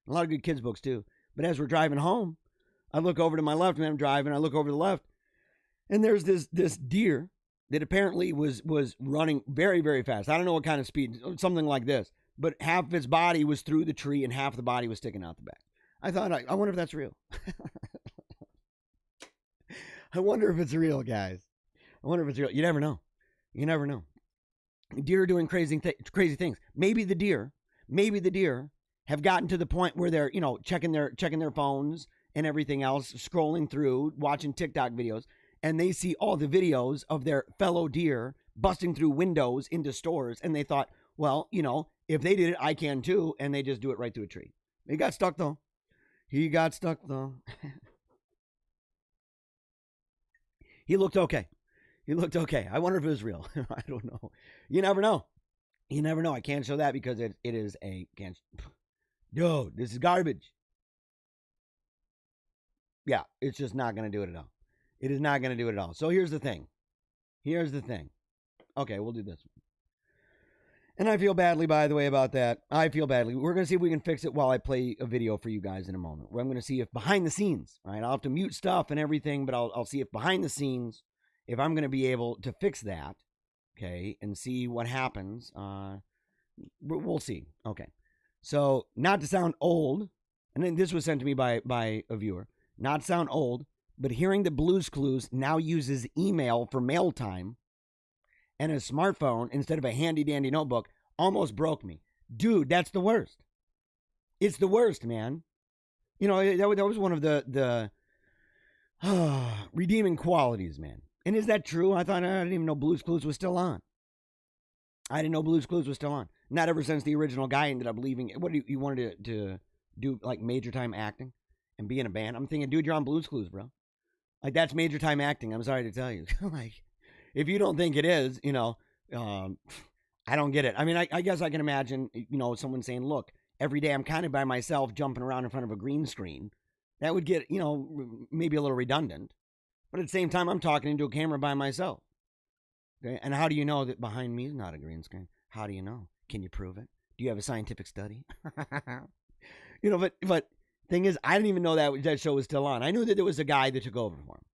a lot of good kids' books too. But as we're driving home, I look over to my left, and I'm driving. I look over to the left, and there's this deer that apparently was running very, very fast. I don't know what kind of speed, something like this. But half of its body was through the tree, and half the body was sticking out the back. I thought, I wonder if that's real. I wonder if it's real, guys. I wonder if it's real. You never know. You never know. Deer are doing crazy things. Maybe the deer have gotten to the point where they're, checking their phones and everything else, scrolling through, watching TikTok videos, and they see all the videos of their fellow deer busting through windows into stores, and they thought, well, if they did it, I can too, and they just do it right through a tree. He got stuck though. He looked okay. I wonder if it was real. I don't know. You never know. I can't show that because it is dude, this is garbage. Yeah, it's just not going to do it at all. It is not going to do it at all. So here's the thing. Okay, we'll do this one. And I feel badly, by the way, about that. I feel badly. We're going to see if we can fix it while I play a video for you guys in a moment. I'm going to see if behind the scenes, right? I'll have to mute stuff and everything, but I'll see if behind the scenes, if I'm going to be able to fix that, okay, and see what happens, we'll see. Okay. So, not to sound old, and then this was sent to me by a viewer, not to sound old, but hearing that Blue's Clues now uses email for mail time and a smartphone instead of a handy-dandy notebook almost broke me. Dude, that's the worst. It's the worst, man. You know, that was one of the redeeming qualities, man. And is that true? I didn't even know Blue's Clues was still on. I didn't know Blue's Clues was still on. Not ever since the original guy ended up leaving. What you wanted to do, like major time acting and be in a band? I'm thinking, dude, you're on Blue's Clues, bro. Like, that's major time acting. I'm sorry to tell you. Like, if you don't think it is, you know, I don't get it. I mean, I guess I can imagine, you know, someone saying, look, every day I'm kind of by myself jumping around in front of a green screen. That would get, you know, maybe a little redundant. But at the same time, I'm talking into a camera by myself. Okay? And how do you know that behind me is not a green screen? How do you know? Can you prove it? Do you have a scientific study? You know, but thing is, I didn't even know that show was still on. I knew that there was a guy that took over for him.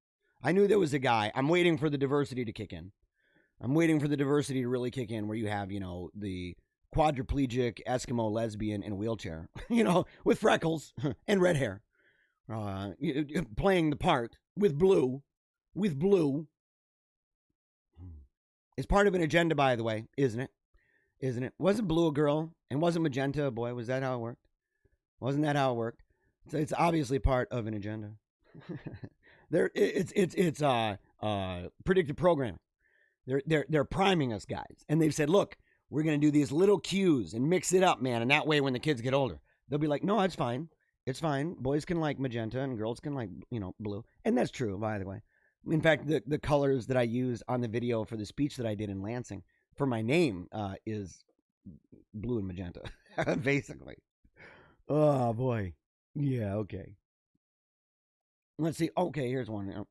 I knew there was a guy. I'm waiting for the diversity to kick in. I'm waiting for the diversity to really kick in, where you have, you know, the quadriplegic Eskimo lesbian in a wheelchair, you know, with freckles and red hair, playing the part with blue. It's part of an agenda, by the way, isn't it? Isn't it? Wasn't blue a girl and wasn't magenta a boy? Was that how it worked? Wasn't that how it worked? It's obviously part of an agenda. It's predictive programming. They're priming us, guys, and they've said, look, we're gonna do these little cues and mix it up, man, and that way when the kids get older, they'll be like, no, it's fine. It's fine. Boys can like magenta and girls can like, you know, blue. And that's true, by the way. In fact, the colors that I used on the video for the speech that I did in Lansing for my name is blue and magenta, basically. Oh, boy. Yeah, okay. Let's see. Okay, here's one.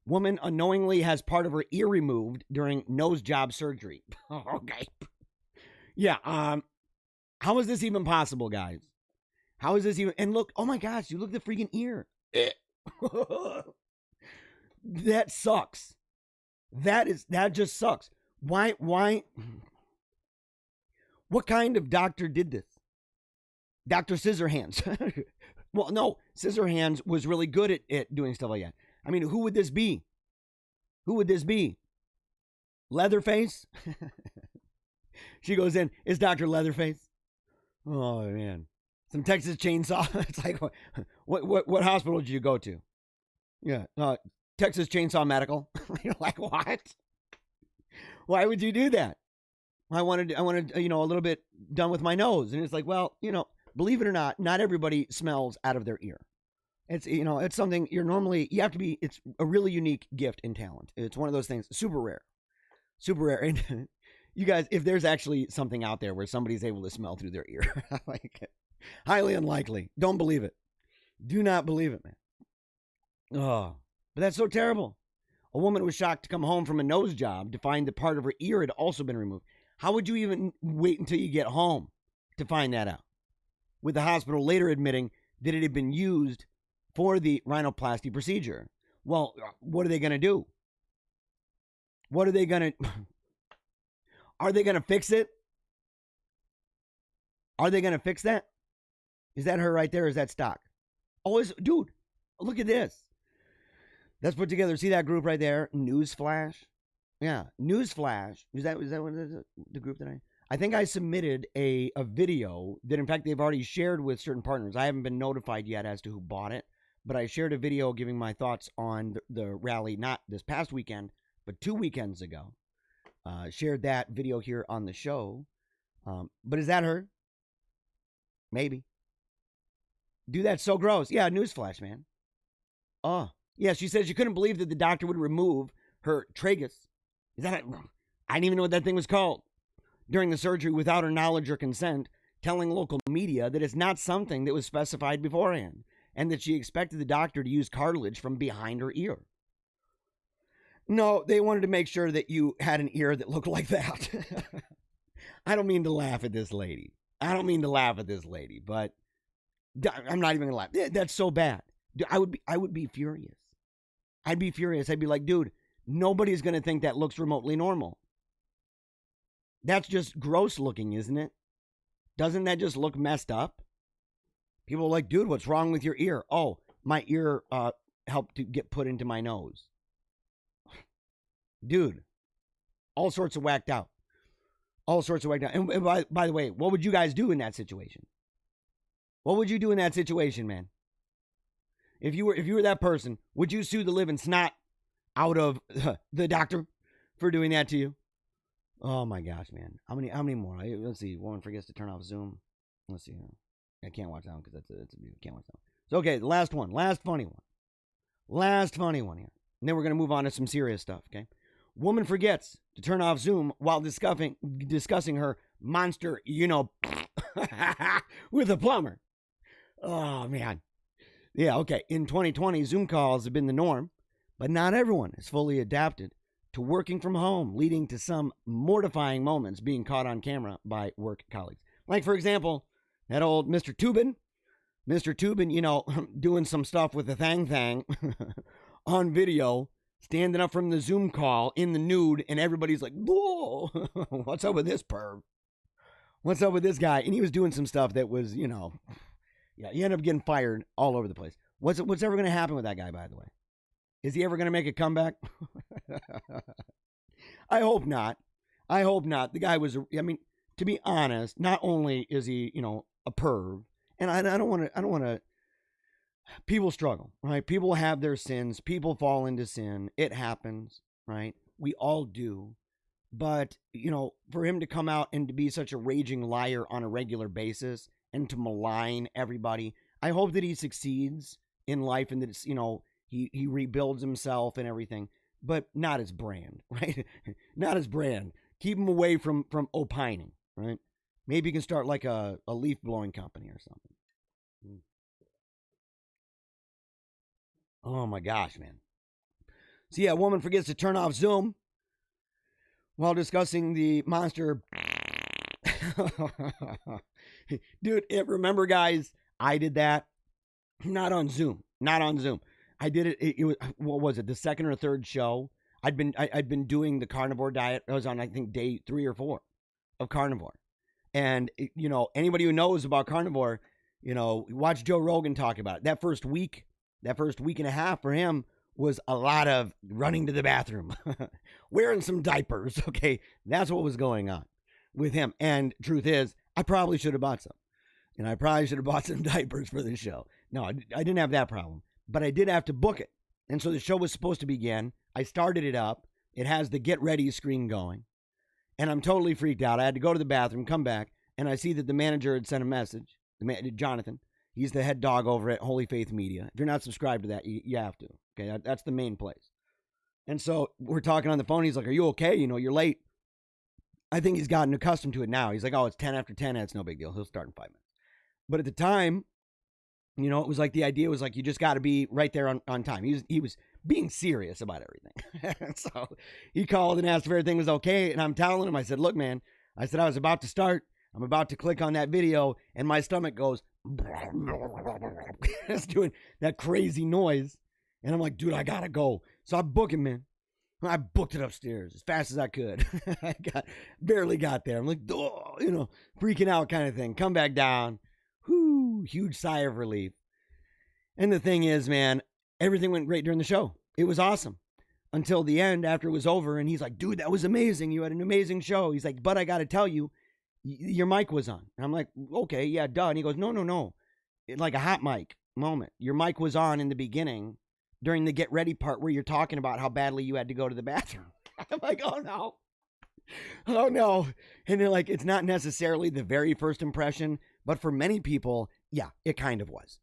Woman unknowingly has part of her ear removed during nose job surgery. Okay. Yeah, how is this even possible, guys? How is this even? And look, oh my gosh, you look at the freaking ear. That sucks. That just sucks. Why? What kind of doctor did this? Dr. Scissorhands. Well, no, Scissorhands was really good at doing stuff like that. I mean, who would this be? Who would this be? Leatherface? She goes in, it's Dr. Leatherface. Oh, man. Some Texas Chainsaw. It's like, what hospital did you go to? Yeah, Texas Chainsaw Medical. You're like, what? Why would you do that? I wanted, you know, a little bit done with my nose. And it's like, well, you know, believe it or not everybody smells out of their ear. It's, you know, it's something you have to be, it's a really unique gift and talent. It's one of those things, super rare. And you guys, if there's actually something out there where somebody's able to smell through their ear, like, highly unlikely. Don't believe it. Do not believe it, man. Oh, but that's so terrible. A woman was shocked to come home from a nose job to find that part of her ear had also been removed. How would you even wait until you get home to find that out? With the hospital later admitting that it had been used for the rhinoplasty procedure. Well, what are they going to do? What are they going to... Are they going to fix it? Are they going to fix that? Is that her right there? Or is that stock? Oh, dude, look at this. That's put together. See that group right there? Newsflash. Yeah, Newsflash. Is that what the group that I think I submitted a video that, in fact, they've already shared with certain partners. I haven't been notified yet as to who bought it, but I shared a video giving my thoughts on the rally, not this past weekend, but 2 weekends ago. Shared that video here on the show. But is that her? Maybe. Dude, that's so gross. Yeah, Newsflash, man. Oh, yeah, she said she couldn't believe that the doctor would remove her tragus. Is that I didn't even know what that thing was called. During the surgery without her knowledge or consent, telling local media that it's not something that was specified beforehand, and that she expected the doctor to use cartilage from behind her ear. No, they wanted to make sure that you had an ear that looked like that. I don't mean to laugh at this lady. but I'm not even going to laugh. That's so bad. I would be furious. I'd be furious. I'd be like, dude, nobody's going to think that looks remotely normal. That's just gross looking, isn't it? Doesn't that just look messed up? People are like, dude, what's wrong with your ear? Oh, my ear helped to get put into my nose. Dude, all sorts of whacked out. All sorts of whacked out. And by the way, what would you guys do in that situation? What would you do in that situation, man? If you were that person, would you sue the living snot out of the doctor for doing that to you? Oh my gosh, man. How many more? Let's see. Woman forgets to turn off Zoom. Let's see. I can't watch that one because that's a view. Can't watch that one. So, okay, the last one. Last funny one. Last funny one here. And then we're going to move on to some serious stuff, okay? Woman forgets to turn off Zoom while discussing her monster, with a plumber. Oh, man. Yeah, okay. In 2020, Zoom calls have been the norm, but not everyone is fully adapted to working from home, leading to some mortifying moments being caught on camera by work colleagues. Like, for example, that old Mr. Tubin. Mr. Tubin, doing some stuff with the thang on video, standing up from the Zoom call in the nude, and everybody's like, whoa, what's up with this perv? What's up with this guy? And he was doing some stuff that was, yeah, he ended up getting fired all over the place. What's ever going to happen with that guy, by the way? Is he ever going to make a comeback? I hope not. I hope not. The guy was, to be honest, not only is he, a perv, and I don't want to, people struggle, right? People have their sins. People fall into sin. It happens, right? We all do. But, for him to come out and to be such a raging liar on a regular basis and to malign everybody, I hope that he succeeds in life and that it's, he rebuilds himself and everything, but not his brand, right? Not his brand. Keep him away from opining, right? Maybe you can start like a leaf blowing company or something. Oh my gosh, man. So yeah, a woman forgets to turn off Zoom while discussing the monster. Dude, remember guys, I did that. Not on Zoom. I did it. It was, what was it? The second or third show. I'd been doing the carnivore diet. I was on, I think, day 3 or 4 of carnivore. And, anybody who knows about carnivore, watch Joe Rogan talk about it. That first week and a half for him was a lot of running to the bathroom, wearing some diapers. Okay. That's what was going on with him. And truth is, I probably should have bought some. And I probably should have bought some diapers for the show. No, I didn't have that problem. But I did have to book it. And so the show was supposed to begin. I started it up. It has the get ready screen going. And I'm totally freaked out. I had to go to the bathroom, come back, and I see that the manager had sent a message. Jonathan, he's the head dog over at Holy Faith Media. If you're not subscribed to that, you have to. Okay, that's the main place. And so we're talking on the phone. He's like, are you okay? You're late. I think he's gotten accustomed to it now. He's like, oh, it's 10 after 10. That's no big deal. He'll start in 5 minutes. But at the time, it was like the idea was like, you just got to be right there on time. He was being serious about everything. So he called and asked if everything was okay. And I'm telling him, I said, look, man, I was about to start. I'm about to click on that video and my stomach goes, it's doing that crazy noise. And I'm like, dude, I got to go. So I book him, man. I booked it upstairs as fast as I could. I barely got there. I'm like, oh, freaking out kind of thing. Come back down. Whoo, huge sigh of relief. And the thing is, man, everything went great during the show. It was awesome until the end after it was over. And he's like, dude, that was amazing. You had an amazing show. He's like, but I got to tell you, your mic was on. And I'm like, okay, yeah, duh. And he goes, no. Like a hot mic moment. Your mic was on in the beginning during the get ready part where you're talking about how badly you had to go to the bathroom. I'm like, oh no. And they're like, it's not necessarily the very first impression, but for many people, yeah, it kind of was.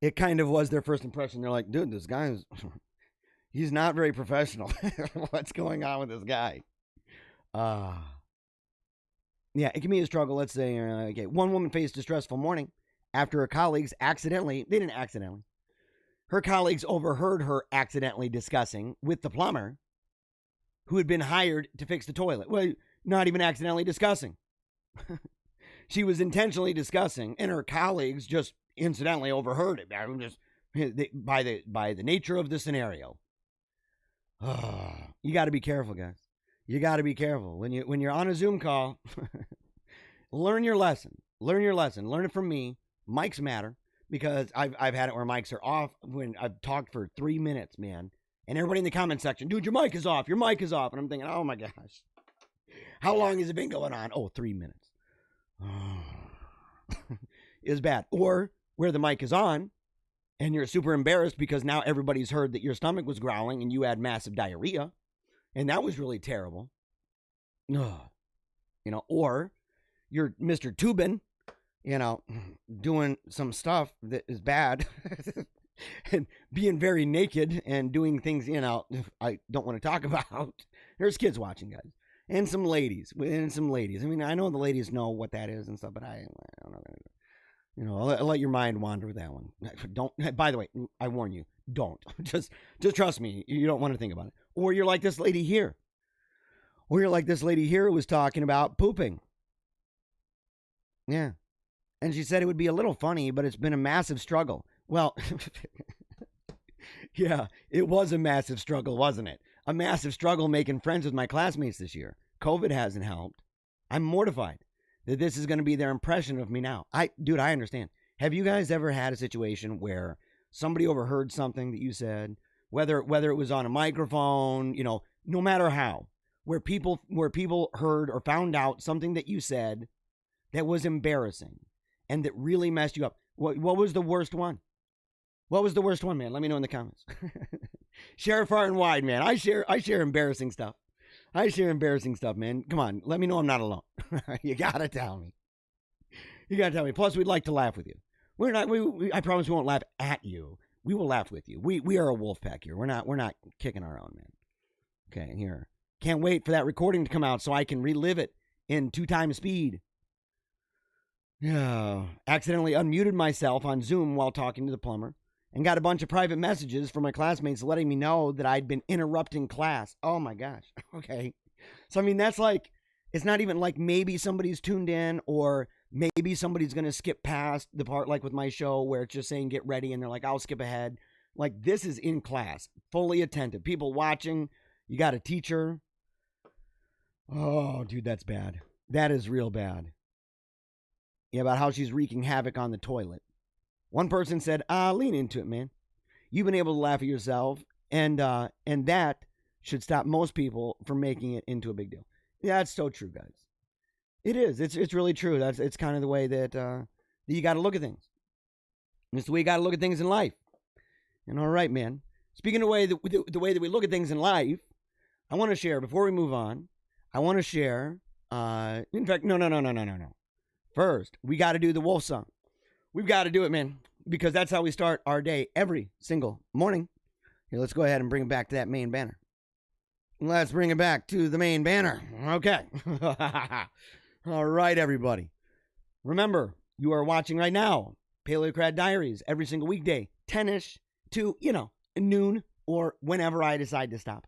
It kind of was their first impression. They're like, dude, this guy he's not very professional. What's going on with this guy? Yeah, it can be a struggle. Let's say, okay, one woman faced a stressful morning after her colleagues her colleagues overheard her accidentally discussing with the plumber who had been hired to fix the toilet. Well, not even accidentally discussing. She was intentionally discussing, and her colleagues just incidentally overheard it. Just by the nature of the scenario. You got to be careful, guys. You got to be careful when you're on a Zoom call. Learn your lesson. Learn your lesson. Learn it from me. Mics matter, because I've had it where mics are off when I've talked for 3 minutes, man. And everybody in the comment section, dude, your mic is off. Your mic is off. And I'm thinking, oh my gosh, how long has it been going on? Oh, 3 minutes. Is bad. Or where the mic is on and you're super embarrassed because now everybody's heard that your stomach was growling and you had massive diarrhea. And that was really terrible. Or you're Mr. Tubin, doing some stuff that is bad and being very naked and doing things, I don't want to talk about. There's kids watching, guys. And some ladies. I mean, I know the ladies know what that is and stuff, but I don't know. I'll let your mind wander with that one. Don't, by the way, I warn you, don't. Just trust me. You don't want to think about it. Or you're like this lady here. Or you're like this lady here who was talking about pooping. Yeah. And she said it would be a little funny, but it's been a massive struggle. Well, yeah, it was a massive struggle, wasn't it? A massive struggle making friends with my classmates this year. COVID hasn't helped. I'm mortified that this is going to be their impression of me now. I understand. Have you guys ever had a situation where somebody overheard something that you said, whether it was on a microphone, no matter how, where people heard or found out something that you said that was embarrassing and that really messed you up? What was the worst one? What was the worst one, man? Let me know in the comments. Share far and wide, man. I share embarrassing stuff. I share embarrassing stuff, man. Come on, let me know I'm not alone. You gotta tell me. Plus, we'd like to laugh with you. We're not. I promise we won't laugh at you. We will laugh with you. We are a wolf pack here. We're not kicking our own, man. Okay, and here. Can't wait for that recording to come out so I can relive it in 2 times speed. Yeah. Accidentally unmuted myself on Zoom while talking to the plumber and got a bunch of private messages from my classmates letting me know that I'd been interrupting class. Oh my gosh. Okay. So, I mean, that's like, it's not even like maybe somebody's tuned in or maybe somebody's going to skip past the part like with my show where it's just saying get ready and they're like, I'll skip ahead. Like, this is in class, fully attentive. People watching. You got a teacher. Oh, dude, that's bad. That is real bad. Yeah, about how she's wreaking havoc on the toilet. One person said, lean into it, man. You've been able to laugh at yourself, and that should stop most people from making it into a big deal. Yeah, that's so true, guys. It is. It's really true. It's kind of the way that you got to look at things. It's the way you got to look at things in life. And all right, man. Speaking of the way that we look at things in life, I want to share, before we move on, I want to share, in fact, no. First, we got to do the wolf song. We've got to do it, man, because that's how we start our day every single morning. Here, let's go ahead and bring it back to that main banner. Let's bring it back to the main banner. Okay. All right, everybody. Remember, you are watching right now Paleocrat Diaries every single weekday, 10-ish to, noon, or whenever I decide to stop.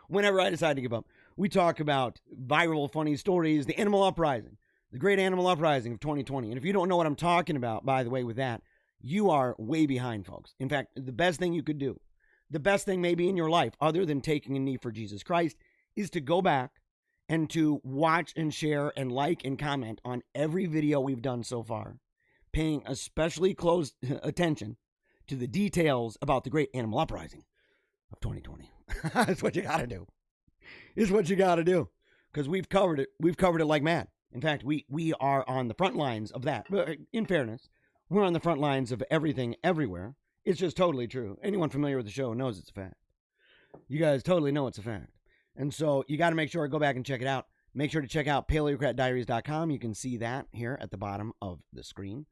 Whenever I decide to give up. We talk about viral, funny stories, the animal uprising. The great animal uprising of 2020. And if you don't know what I'm talking about, by the way, with that, you are way behind, folks. In fact, the best thing you could do, the best thing maybe in your life, other than taking a knee for Jesus Christ, is to go back and to watch and share and like and comment on every video we've done so far, paying especially close attention to the details about the great animal uprising of 2020. That's what you got to do. It's what you got to do. Because we've covered it. We've covered it like mad. In fact, we are on the front lines of that. But in fairness, we're on the front lines of everything, everywhere. It's just totally true. Anyone familiar with the show knows it's a fact. You guys totally know it's a fact. And so you got to make sure to go back and check it out. Make sure to check out paleocratdiaries.com. You can see that here at the bottom of the screen.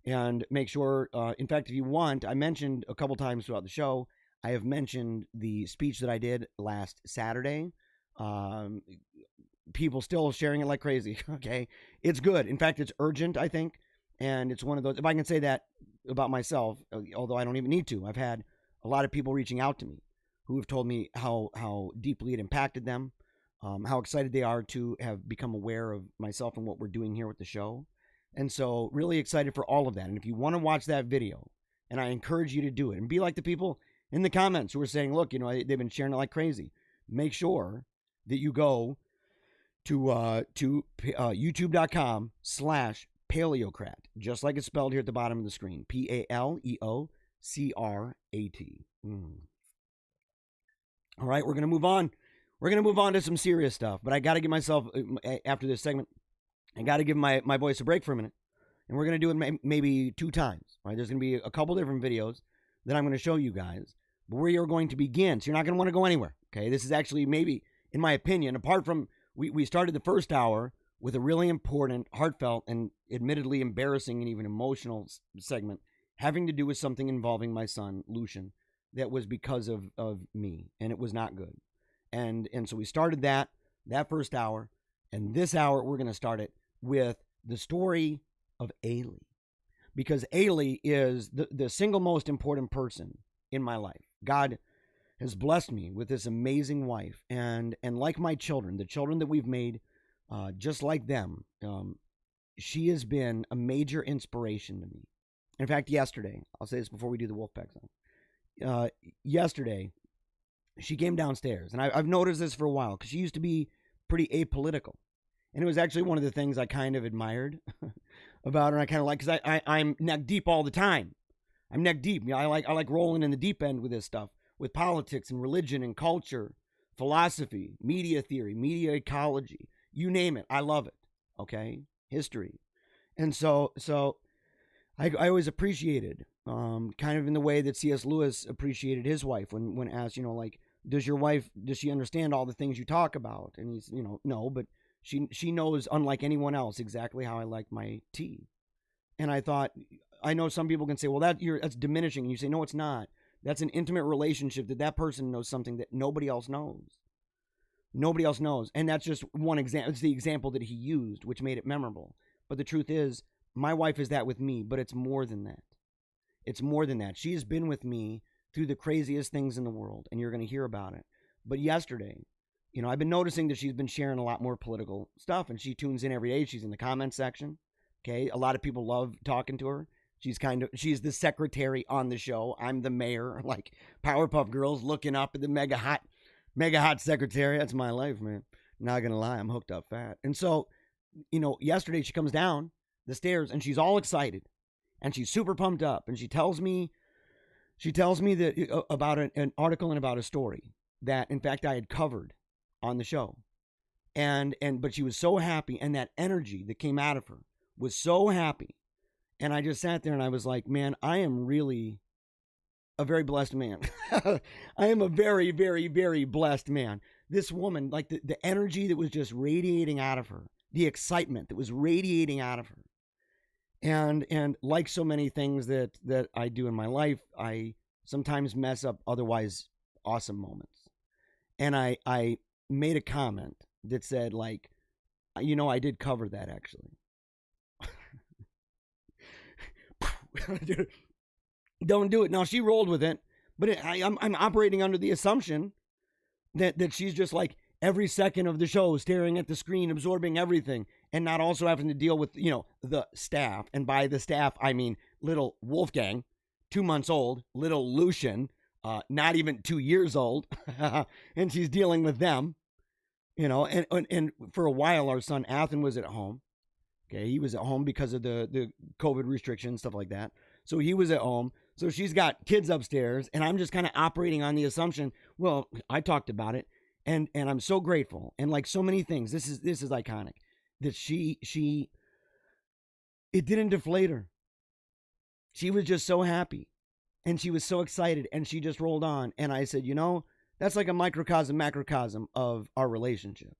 And make sure, in fact, if you want, I mentioned a couple times throughout the show, I have mentioned the speech that I did last Saturday. People still sharing it like crazy. Okay. It's good. In fact, it's urgent, I think. And it's one of those, if I can say that about myself, although I don't even need to, I've had a lot of people reaching out to me who have told me how deeply it impacted them, how excited they are to have become aware of myself and what we're doing here with the show. And so really excited for all of that. And if you want to watch that video, and I encourage you to do it and be like the people, in the comments who are saying, look, they've been sharing it like crazy. Make sure that you go to youtube.com/paleocrat, just like it's spelled here at the bottom of the screen. Paleocrat. All right, we're going to move on. We're going to move on to some serious stuff, but I got to give myself, after this segment, I got to give my voice a break for a minute. And we're going to do it maybe 2 times, right? There's going to be a couple different videos that I'm going to show you guys. But where you're going to begin, so you're not going to want to go anywhere, okay? This is actually maybe, in my opinion, apart from, we started the first hour with a really important, heartfelt, and admittedly embarrassing and even emotional segment having to do with something involving my son, Lucian, that was because of me, and it was not good. And so we started that first hour, and this hour we're going to start it with the story of Ailey, because Ailey is the single most important person in my life. God has blessed me with this amazing wife, and like my children, the children that we've made, just like them, she has been a major inspiration to me. In fact, yesterday, I'll say this before we do the Wolfpack song. Yesterday, she came downstairs, and I've noticed this for a while, because she used to be pretty apolitical. And it was actually one of the things I kind of admired about her. And I kind of like, because I'm neck deep all the time. I'm neck deep. I like rolling in the deep end with this stuff, with politics and religion and culture, philosophy, media theory, media ecology, you name it. I love it. Okay, history, and so I always appreciated, kind of in the way that C.S. Lewis appreciated his wife when asked, does your wife, does she understand all the things you talk about? And he's, no, but she knows, unlike anyone else, exactly how I like my tea. And I thought, I know some people can say, well, that's diminishing. And you say, no, it's not. That's an intimate relationship that person knows something that nobody else knows. Nobody else knows. And that's just one example. It's the example that he used, which made it memorable. But the truth is, my wife is that with me, but it's more than that. It's more than that. She's been with me through the craziest things in the world, and you're going to hear about it. But yesterday, I've been noticing that she's been sharing a lot more political stuff, and she tunes in every day. She's in the comment section. Okay, a lot of people love talking to her. She's the secretary on the show. I'm the mayor, like Powerpuff Girls, looking up at the mega hot secretary. That's my life, man. Not gonna lie, I'm hooked up fat. And so, yesterday she comes down the stairs and she's all excited, and she's super pumped up, and she tells me that about an article and about a story that, in fact, I had covered on the show, but she was so happy, and that energy that came out of her was so happy. And I just sat there and I was like, man, I am really a very blessed man. I am a very, very, very blessed man. This woman, like the energy that was just radiating out of her, the excitement that was radiating out of her. And like so many things that I do in my life, I sometimes mess up otherwise awesome moments. And I made a comment that said, like, I did cover that actually. Don't do it. Now, she rolled with it, but I'm operating under the assumption that she's just like every second of the show staring at the screen, absorbing everything, and not also having to deal with, the staff. And by the staff, I mean little Wolfgang, 2 months old, little Lucian, not even 2 years old, and she's dealing with them, and for a while, our son Athen was at home. Okay, he was at home because of the COVID restrictions, stuff like that. So he was at home. So she's got kids upstairs, and I'm just kind of operating on the assumption, well, I talked about it, and I'm so grateful. And like so many things, this is iconic, that it didn't deflate her. She was just so happy, and she was so excited, and she just rolled on. And I said, that's like a microcosm, macrocosm of our relationship.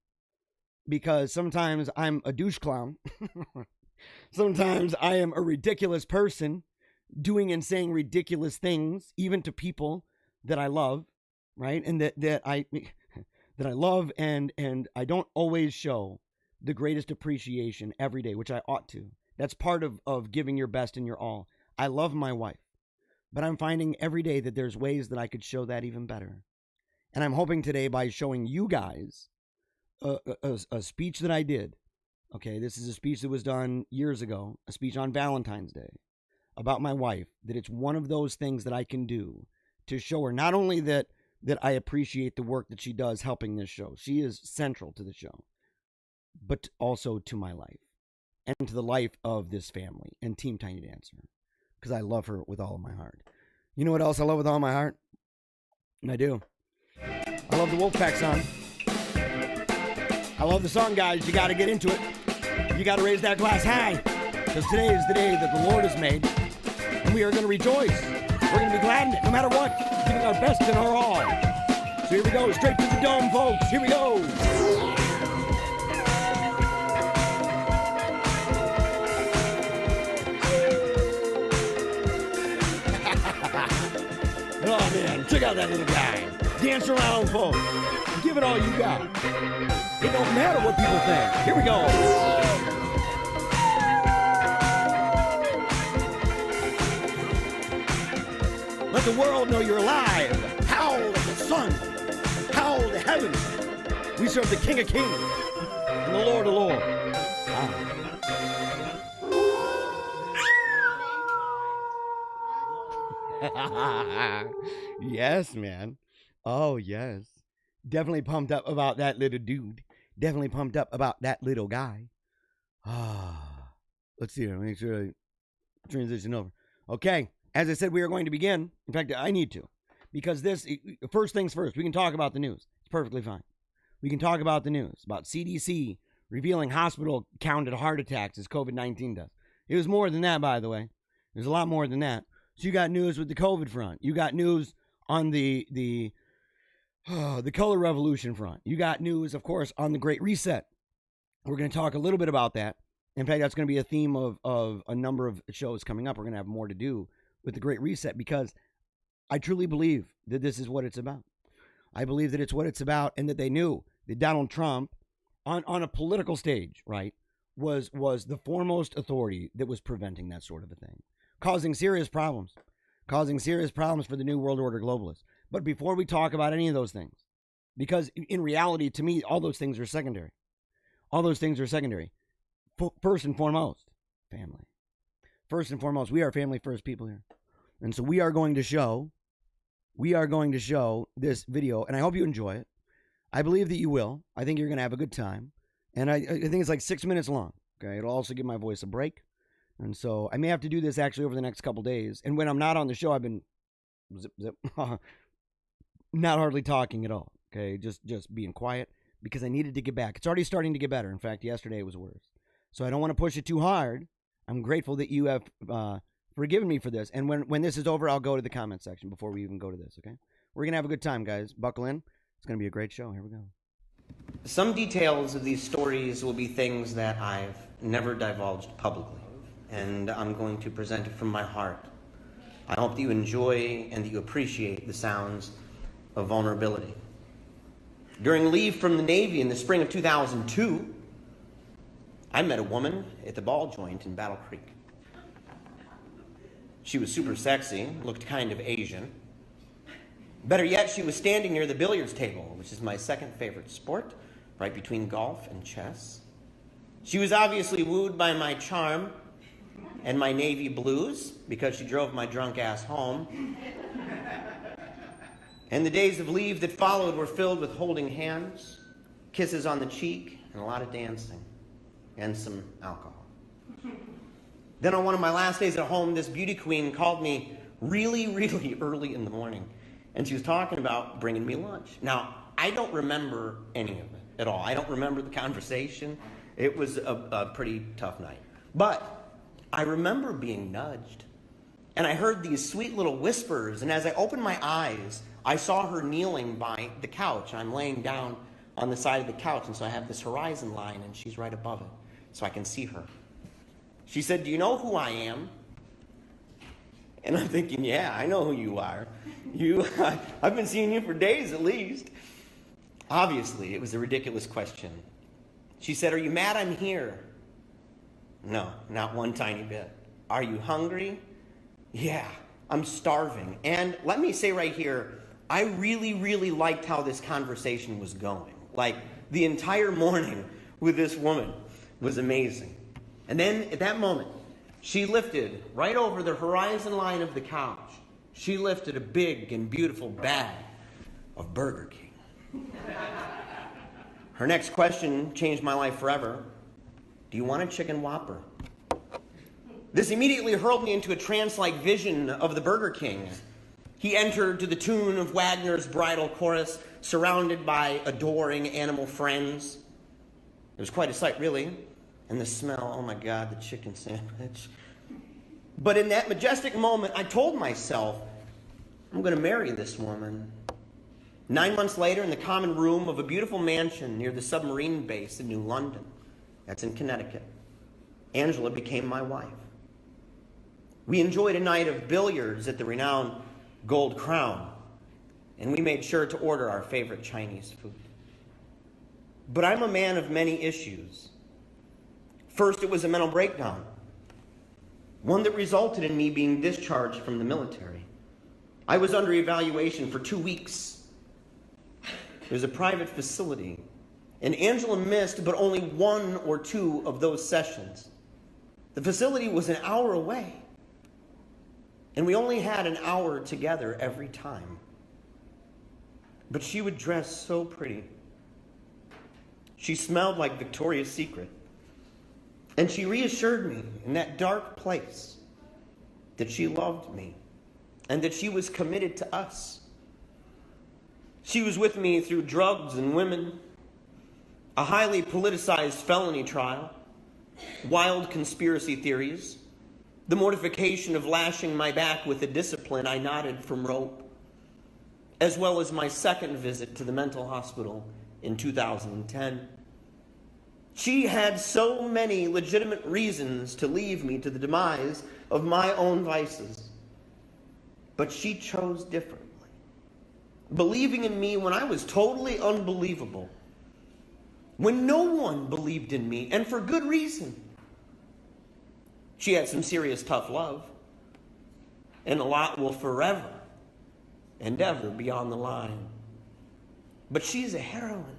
Because sometimes I'm a douche clown. Sometimes I am a ridiculous person doing and saying ridiculous things, even to people that I love, right? And that I love, and I don't always show the greatest appreciation every day, which I ought to. That's part of giving your best and your all. I love my wife, but I'm finding every day that there's ways that I could show that even better. And I'm hoping today, by showing you guys a speech that I did. Okay, this is a speech that was done years ago, a speech on Valentine's Day about my wife, that it's one of those things that I can do to show her not only that I appreciate the work that she does helping this show. She is central to the show, but also to my life and to the life of this family and Team Tiny Dancer, because I love her with all of my heart. You know what else I love with all my heart? And I do. I love the Wolfpack song. I love the song, guys. You got to get into it. You got to raise that glass high, because today is the day that the Lord has made, and we are going to rejoice. We're going to be glad in it, no matter what, giving our best and our all. So here we go, straight to the dome, folks. Here we go. Oh, man, check out that little guy. Dance around, folks. Give it all you got. It don't matter what people think. Here we go. Let the world know you're alive. Howl at the sun. Howl to heaven. We serve the King of Kings and the Lord of Lords. Yes, man. Oh, yes. Definitely pumped up about that little dude. Definitely pumped up about that little guy. Let's see. Make sure I transition over. Okay. As I said, we are going to begin. In fact, I need to. Because first things first, we can talk about the news. It's perfectly fine. We can talk about the news, about CDC revealing hospital-counted heart attacks as COVID-19 does. It was more than that, by the way. There's a lot more than that. So you got news with the COVID front. You got news on the color revolution front. You got news, of course, on the Great Reset. We're going to talk a little bit about that. In fact, that's going to be a theme of a number of shows coming up. We're going to have more to do with the Great Reset, because I truly believe that this is what it's about. I believe that it's what it's about, and that they knew that Donald Trump, on a political stage, right, was the foremost authority that was preventing that sort of a thing, causing serious problems for the New World Order globalists. But before we talk about any of those things, because in reality, to me, all those things are secondary. First and foremost, family. First and foremost, we are family first people here. And so we are going to show this video, and I hope you enjoy it. I believe that you will. I think you're going to have a good time. And I think it's like 6 minutes long. Okay. It'll also give my voice a break. And so I may have to do this actually over the next couple days. And when I'm not on the show, I've been not hardly talking at all. Okay. Just being quiet, because I needed to get back. It's already starting to get better. In fact, yesterday it was worse. So I don't want to push it too hard. I'm grateful that you have forgiven me for this. And when this is over, I'll go to the comment section before we even go to this, okay? We're going to have a good time, guys. Buckle in. It's going to be a great show. Here we go. Some details of these stories will be things that I've never divulged publicly, and I'm going to present it from my heart. I hope that you enjoy and that you appreciate the sounds of vulnerability. During leave from the Navy in the spring of 2002, I met a woman at the ball joint in Battle Creek. She was super sexy, looked kind of Asian. Better yet, she was standing near the billiards table, which is my second favorite sport, right between golf and chess. She was obviously wooed by my charm and my navy blues, because she drove my drunk ass home. And the days of leave that followed were filled with holding hands, kisses on the cheek, and a lot of dancing, and some alcohol. Then on one of my last days at home, this beauty queen called me really, really early in the morning, and she was talking about bringing me lunch. Now, I don't remember any of it at all. I don't remember the conversation. It was a pretty tough night. But I remember being nudged, and I heard these sweet little whispers, and as I opened my eyes, I saw her kneeling by the couch. I'm laying down on the side of the couch, and so I have this horizon line, and she's right above it, so I can see her. She said, "Do you know who I am?" And I'm thinking, yeah, I know who you are. I've been seeing you for days at least. Obviously, it was a ridiculous question. She said, "Are you mad I'm here?" No, not one tiny bit. "Are you hungry?" "Yeah, I'm starving." And let me say right here, I really, really liked how this conversation was going. Like, the entire morning with this woman was amazing. And then at that moment, she lifted right over the horizon line of the couch she lifted a big and beautiful bag of Burger King. Her next question changed my life forever. Do you want a chicken Whopper? This immediately hurled me into a trance-like vision of the Burger King. He entered to the tune of Wagner's Bridal Chorus, surrounded by adoring animal friends. It was quite a sight, really. And the smell, oh my God, the chicken sandwich. But in that majestic moment, I told myself, I'm going to marry this woman. 9 months later, in the common room of a beautiful mansion near the submarine base in New London, that's in Connecticut, Angela became my wife. We enjoyed a night of billiards at the renowned Gold Crown, and we made sure to order our favorite Chinese food. But I'm a man of many issues. First, it was a mental breakdown, one that resulted in me being discharged from the military. I was under evaluation for 2 weeks. It was a private facility, and Angela missed but only 1 or 2 of those sessions. The facility was an hour away, and we only had an hour together every time. But she would dress so pretty. She smelled like Victoria's Secret. And she reassured me in that dark place that she loved me and that she was committed to us. She was with me through drugs and women, a highly politicized felony trial, wild conspiracy theories, the mortification of lashing my back with a discipline I knotted from rope, as well as my second visit to the mental hospital in 2010. She had so many legitimate reasons to leave me to the demise of my own vices. But she chose differently, believing in me when I was totally unbelievable, when no one believed in me, and for good reason. She had some serious tough love, and a lot will forever and ever be on the line. But she's a heroine,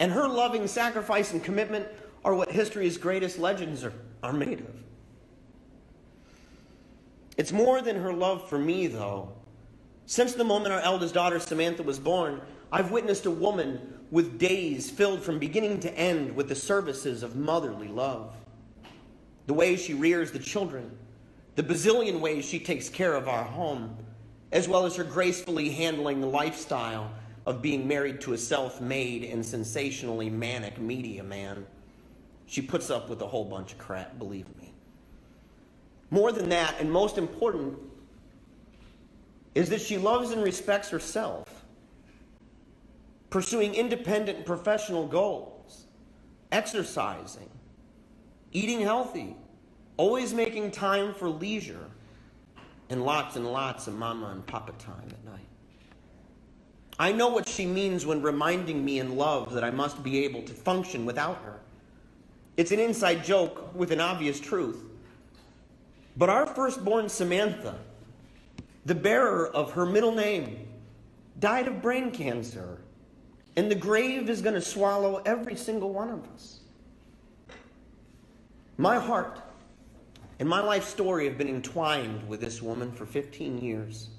and her loving sacrifice and commitment are what history's greatest legends are made of. It's more than her love for me, though. Since the moment our eldest daughter, Samantha, was born, I've witnessed a woman with days filled from beginning to end with the services of motherly love. The way she rears the children, the bazillion ways she takes care of our home, as well as her gracefully handling the lifestyle of being married to a self-made and sensationally manic media man. She puts up with a whole bunch of crap, believe me. More than that, and most important, is that she loves and respects herself, pursuing independent professional goals, exercising, eating healthy, always making time for leisure, and lots of mama and papa time at night. I know what she means when reminding me in love that I must be able to function without her. It's an inside joke with an obvious truth. But our firstborn Samantha, the bearer of her middle name, died of brain cancer, and the grave is going to swallow every single one of us. My heart and my life story have been entwined with this woman for 15 years,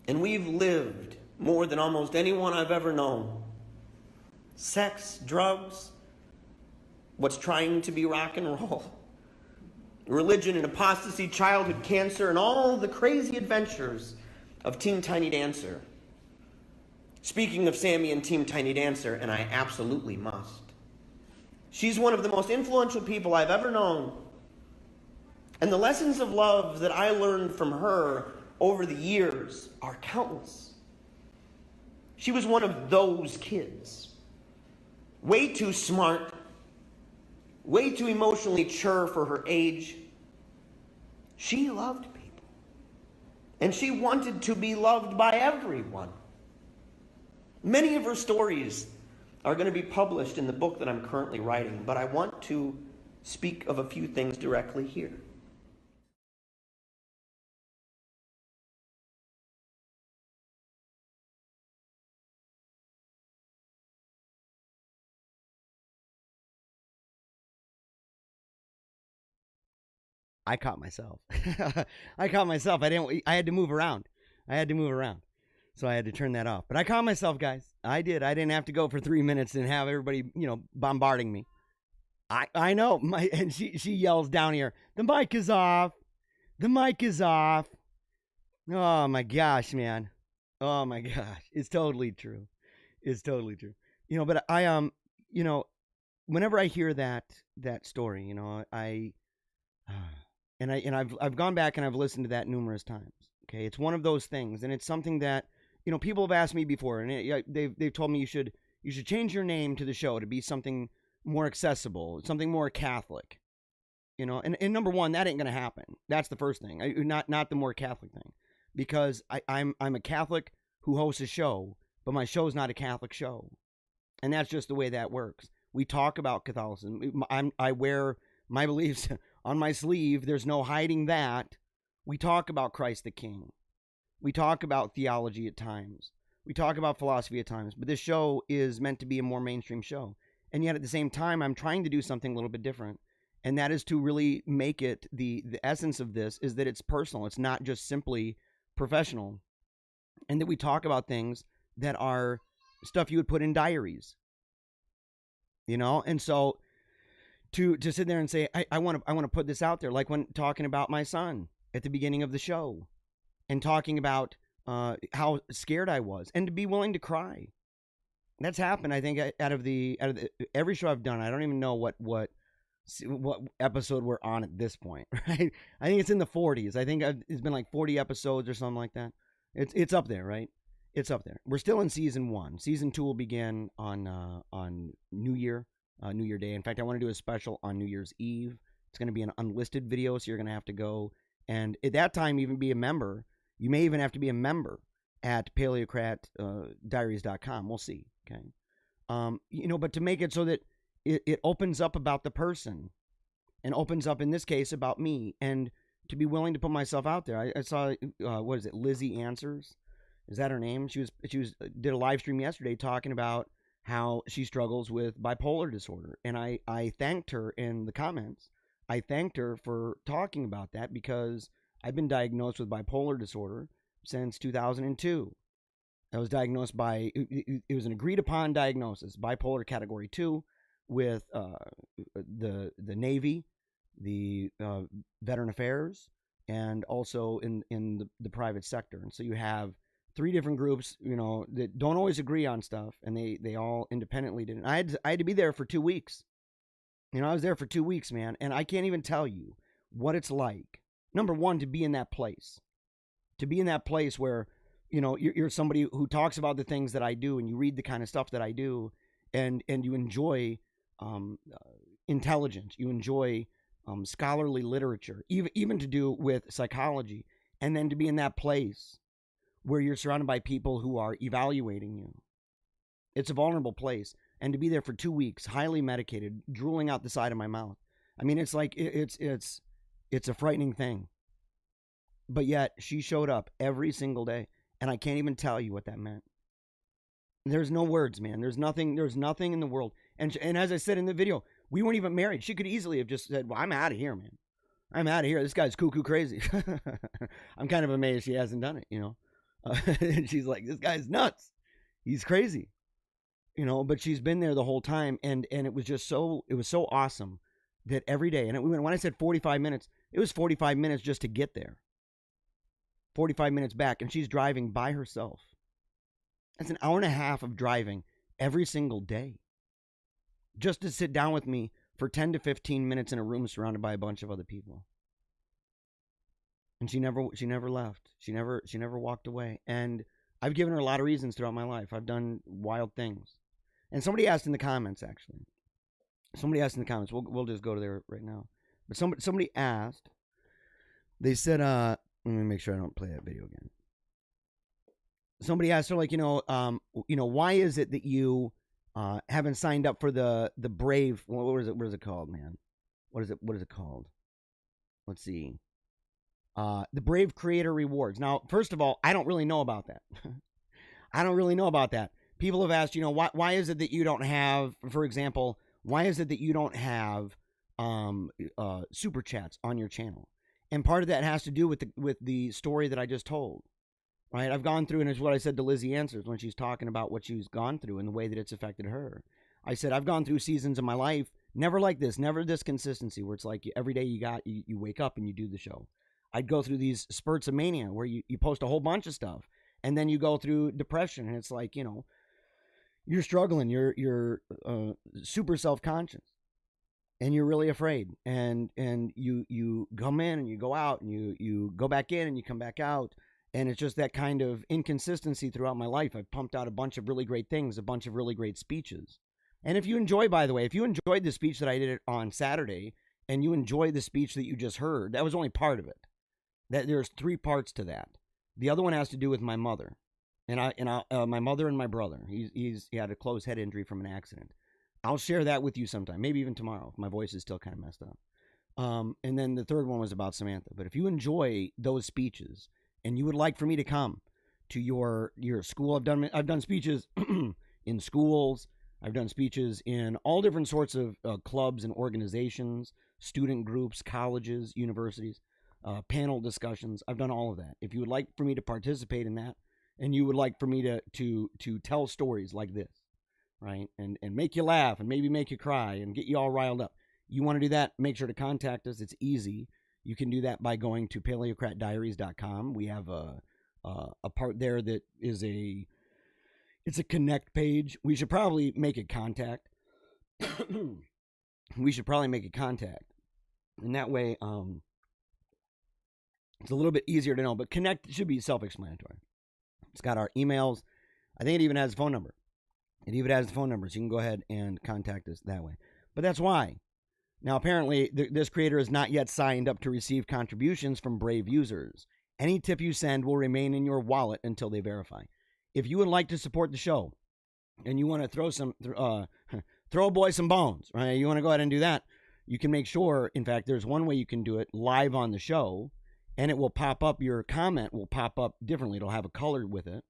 and we've lived more than almost anyone I've ever known. Sex, drugs, what's trying to be rock and roll, religion and apostasy, childhood cancer, and all the crazy adventures of Team Tiny Dancer. Speaking of Sammy and Team Tiny Dancer, and I absolutely must, she's one of the most influential people I've ever known. And the lessons of love that I learned from her over the years are countless. She was one of those kids. Way too smart, way too emotionally mature for her age. She loved people. And she wanted to be loved by everyone. Many of her stories are going to be published in the book that I'm currently writing, but I want to speak of a few things directly here. I caught myself. I caught myself. I had to move around. So I had to turn that off. But I caught myself, guys. I did. I didn't have to go for 3 minutes and have everybody, bombarding me. I know. And she yells down here, the mic is off. The mic is off. Oh my gosh, man. Oh my gosh. It's totally true. But I whenever I hear that story, I've gone back and I've listened to that numerous times. Okay, it's one of those things, and it's something that people have asked me before, and they've told me you should change your name to the show to be something more accessible, something more Catholic. And number one, that ain't gonna happen. That's the first thing. Not the more Catholic thing, because I'm a Catholic who hosts a show, but my show's not a Catholic show, and that's just the way that works. We talk about Catholicism. I wear my beliefs on my sleeve. There's no hiding that. We talk about Christ the King. We talk about theology at times. We talk about philosophy at times. But this show is meant to be a more mainstream show. And yet at the same time, I'm trying to do something a little bit different. And that is to really make it, the essence of this is that it's personal. It's not just simply professional. And that we talk about things that are stuff you would put in diaries. And so to sit there and say, I want to put this out there, like when talking about my son at the beginning of the show and talking about how scared I was, and to be willing to cry. That's happened, I think, out of the every show I've done. I don't even know what episode we're on at this point, right? I think it's in the 40s. I think it's been like 40 episodes or something like that. It's up there, right? It's up there. We're still in season 1. Season 2 will begin on New Year Day. In fact, I want to do a special on New Year's Eve. It's going to be an unlisted video, so you're going to have to go and at that time even be a member. You may even have to be a member at paleocratdiaries.com. We'll see. Okay. But to make it so that it opens up about the person and opens up, in this case, about me, and to be willing to put myself out there. I saw, what is it? Lizzie Answers. Is that her name? She did a live stream yesterday talking about how she struggles with bipolar disorder. And I thanked her in the comments. I thanked her for talking about that, because I've been diagnosed with bipolar disorder since 2002. I was diagnosed by, it was an agreed upon diagnosis, bipolar category 2, with the Navy, the Veteran Affairs, and also in the private sector. And so you have 3 different groups, that don't always agree on stuff, and they all independently did it. I had to be there for 2 weeks. I was there for 2 weeks, man, and I can't even tell you what it's like. Number one, to be in that place. To be in that place where, you're somebody who talks about the things that I do, and you read the kind of stuff that I do, and you enjoy intelligence. You enjoy scholarly literature, even to do with psychology, and then to be in that place where you're surrounded by people who are evaluating you. It's a vulnerable place. And to be there for 2 weeks, highly medicated, drooling out the side of my mouth. I mean, it's like, it's a frightening thing. But yet, she showed up every single day. And I can't even tell you what that meant. There's no words, man. There's nothing in the world. And as I said in the video, we weren't even married. She could easily have just said, well, I'm out of here, man. I'm out of here. This guy's cuckoo crazy. I'm kind of amazed she hasn't done it, and she's like, this guy's nuts. He's crazy. But she's been there the whole time, and it was so awesome that every day, and when I said 45 minutes, it was 45 minutes just to get there. 45 minutes back, and she's driving by herself. That's an hour and a half of driving every single day. Just to sit down with me for 10 to 15 minutes in a room surrounded by a bunch of other people. And she never left. She never walked away. And I've given her a lot of reasons throughout my life. I've done wild things. And somebody asked in the comments, actually. We'll just go to there right now. But somebody asked. They said, let me make sure I don't play that video again. Somebody asked her, like, why is it that you haven't signed up for the Brave? What is it called, man? What is it called? Let's see. The Brave Creator Rewards. Now, first of all, I don't really know about that. People have asked, why is it that you don't have, for example, why is it that you don't have super chats on your channel? And part of that has to do with the story that I just told. Right? I've gone through, and it's what I said to Lizzie Answers when she's talking about what she's gone through and the way that it's affected her. I said, I've gone through seasons of my life, never like this, never this consistency, where it's like every day you wake up and you do the show. I'd go through these spurts of mania where you post a whole bunch of stuff, and then you go through depression, and it's like, you're struggling, you're super self-conscious, and you're really afraid, and you come in and you go out, and you go back in and you come back out. And it's just that kind of inconsistency throughout my life. I've pumped out a bunch of really great things, a bunch of really great speeches. And if you enjoyed the speech that I did on Saturday, and you enjoyed the speech that you just heard, that was only part of it. That there's 3 parts to that. The other one has to do with my mother, my mother and my brother. He had a closed head injury from an accident. I'll share that with you sometime, maybe even tomorrow, if my voice is still kind of messed up. And then the third one was about Samantha. But if you enjoy those speeches, and you would like for me to come to your school, I've done speeches in schools. I've done speeches in all different sorts of clubs and organizations, student groups, colleges, universities, panel discussions. I've done all of that. If you would like for me to participate in that, and you would like for me to tell stories like this, right, and make you laugh and maybe make you cry and get you all riled up, you want to do that, make sure to contact us. It's easy. You can do that by going to paleocratdiaries.com. We have a part there that is it's a connect page. We should probably make a contact. We should probably make a contact. And that way, it's a little bit easier to know. But connect should be self-explanatory. It's got our emails. I think it even has a phone number. It even has the phone number, so you can go ahead and contact us that way. But that's why. Now, apparently, this creator is not yet signed up to receive contributions from Brave users. Any tip you send will remain in your wallet until they verify. If you would like to support the show, and you want to throw a boy some bones, right? You want to go ahead and do that, you can make sure, in fact, there's one way you can do it live on the show, and it will pop up, your comment will pop up differently. It'll have a color with it.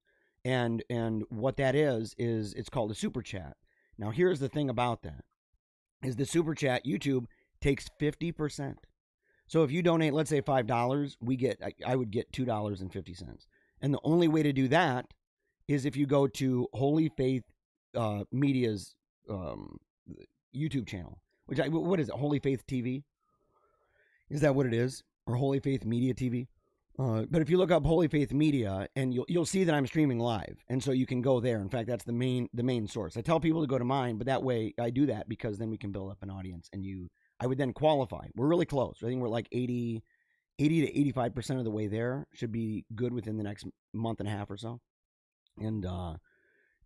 And what that is it's called a super chat. Now, here's the thing about that. Is the super chat, YouTube takes 50%. So if you donate, let's say $5, I would get $2.50. And the only way to do that is if you go to Holy Faith Media's YouTube channel, what is it? Holy Faith TV? Is that what it is? Or Holy Faith Media TV? But if you look up Holy Faith Media, and you'll see that I'm streaming live, and so you can go there. In fact, that's the main source. I tell people to go to mine, but that way I do that because then we can build up an audience, and I would then qualify. We're really close. I think we're like 80 to 85% of the way there. Should be good within the next month and a half or so, and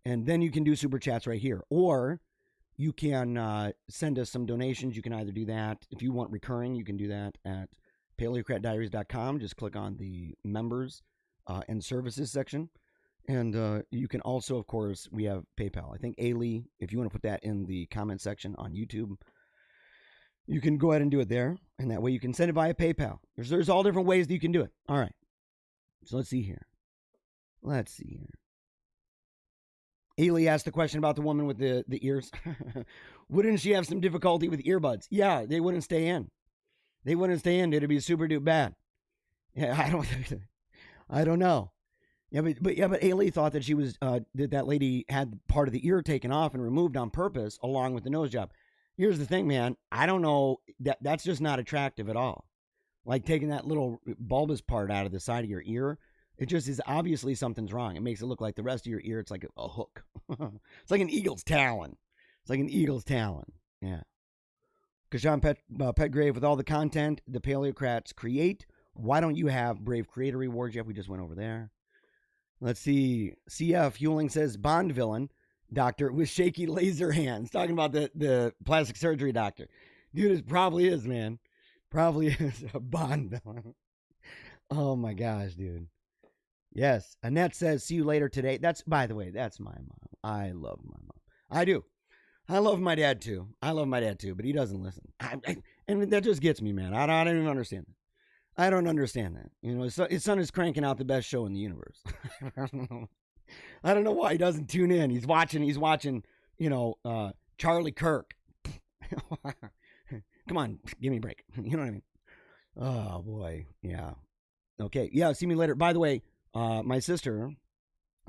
then you can do super chats right here, or you can send us some donations. You can either do that if you want recurring. You can do that at paleocratdiaries.com. Just click on the members and services section. And you can also, of course, we have PayPal. I think Ailey, if you want to put that in the comment section on YouTube, you can go ahead and do it there. And that way you can send it via PayPal. There's all different ways that you can do it. All right. So let's see here. Ailey asked the question about the woman with the ears. Wouldn't she have some difficulty with earbuds? Yeah, they wouldn't stay in. It'd be super duper bad. Yeah, I don't know. Yeah, but Ailey thought that she was that lady had part of the ear taken off and removed on purpose, along with the nose job. Here's the thing, man. I don't know, that's just not attractive at all. Like taking that little bulbous part out of the side of your ear, it just is obviously something's wrong. It makes it look like the rest of your ear, it's like a hook. It's like an eagle's talon. Yeah. Kashan Petgrave, with all the content the Paleocrats create, why don't you have Brave Creator Rewards? Jeff, we just went over there. Let's see. CF Hewling says Bond villain doctor with shaky laser hands. Talking about the plastic surgery doctor. Dude, it probably is, man. Probably is a Bond villain. Oh my gosh, dude. Yes. Annette says, see you later today. By the way, that's my mom. I love my mom. I do. I love my dad too. But he doesn't listen. And that just gets me, man. I don't even understand that. I don't understand that. You know, his son is cranking out the best show in the universe. I don't know why he doesn't tune in. He's watching, you know, Charlie Kirk. Come on, give me a break. You know what I mean? Oh boy, yeah. Okay, yeah. See me later. By the way, my sister.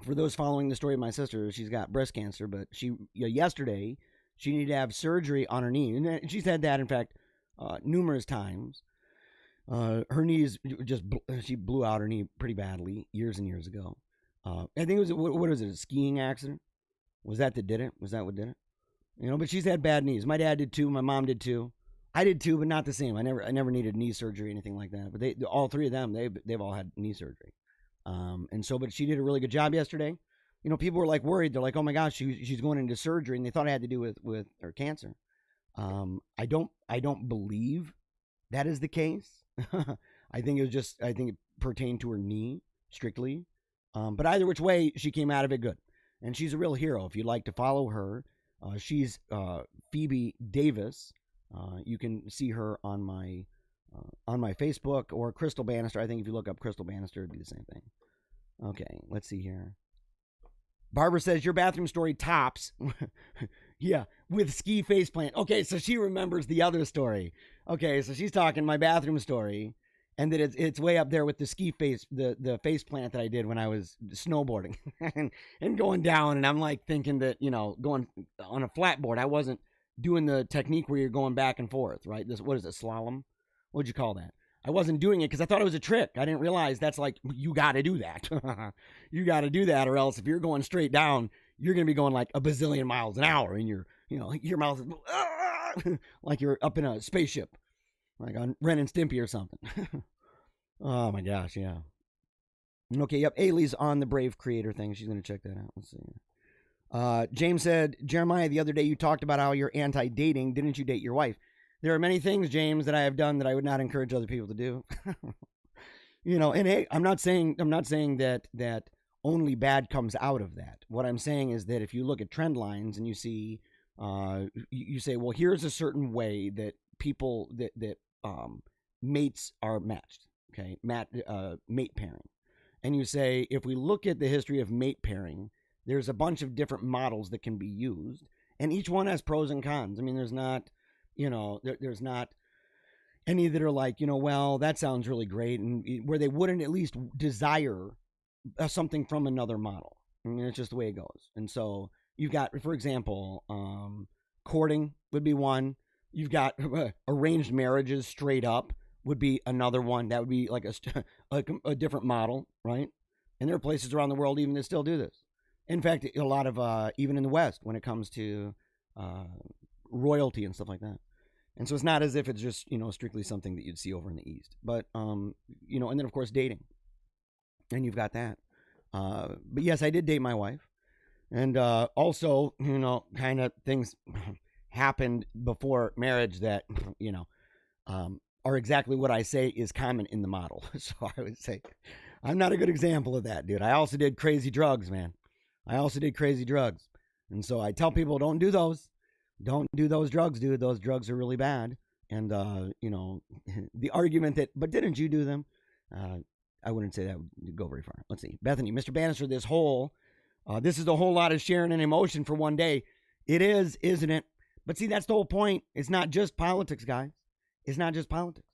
For those following the story of my sister, she's got breast cancer, but yesterday she needed to have surgery on her knee, and she's had that in fact numerous times. Her knees she blew out her knee pretty badly years and years ago. I think it was what was it, a skiing accident? Was that did it? Was that what did it? But she's had bad knees. My dad did too. My mom did too. I did too, but not the same. I never needed knee surgery or anything like that. But all three of them, they've all had knee surgery. But she did a really good job yesterday. People were like worried. They're like, oh my gosh, she's going into surgery, and they thought it had to do with her cancer. I don't believe that is the case. I think it pertained to her knee strictly. But either which way, she came out of it good, and she's a real hero. If you'd like to follow her, she's Phoebe Davis. You can see her on my Facebook, or Crystal Bannister. I think if you look up Crystal Bannister, it'd be the same thing. Okay, let's see here. Barbara says, your bathroom story tops. Yeah, with ski face plant. Okay, so she remembers the other story. Okay, so she's talking my bathroom story, and that it's way up there with the ski face, the face plant that I did when I was snowboarding and going down. And I'm like thinking that, going on a flat board, I wasn't doing the technique where you're going back and forth, right? What is it, slalom? What'd you call that? I wasn't doing it because I thought it was a trick. I didn't realize that's like, you got to do that. You got to do that, or else if you're going straight down, you're going to be going like a bazillion miles an hour, and your mouth is like you're up in a spaceship, like on Ren and Stimpy or something. Oh my gosh, yeah. Okay, yep. Ailey's on the Brave Creator thing. She's going to check that out. Let's see. James said, Jeremiah, the other day you talked about how you're anti-dating. Didn't you date your wife? There are many things, James, that I have done that I would not encourage other people to do. And hey, I'm not saying that only bad comes out of that. What I'm saying is that if you look at trend lines and you see, you say, well, here's a certain way that people that mates are matched. Okay, mate pairing, and you say, if we look at the history of mate pairing, there's a bunch of different models that can be used, and each one has pros and cons. I mean, there's not. There's not any that are like, well, that sounds really great, and where they wouldn't at least desire something from another model. I mean, it's just the way it goes. And so you've got, for example, courting would be one. You've got arranged marriages straight up would be another one. That would be like a different model, right? And there are places around the world even that still do this. In fact, a lot of, even in the West, when it comes to royalty and stuff like that. And so it's not as if it's just, strictly something that you'd see over in the East. But, and then, of course, dating. And you've got that. But, yes, I did date my wife. And also, kind of things happened before marriage that, are exactly what I say is common in the model. So I would say I'm not a good example of that, dude. I also did crazy drugs, man. And so I tell people, don't do those. Don't do those drugs, dude. Those drugs are really bad. And, the argument that, but didn't you do them? I wouldn't say that would go very far. Let's see. Bethany, Mr. Bannister, this is a whole lot of sharing an emotion for one day. It is, isn't it? But see, that's the whole point. It's not just politics, guys. It's not just politics.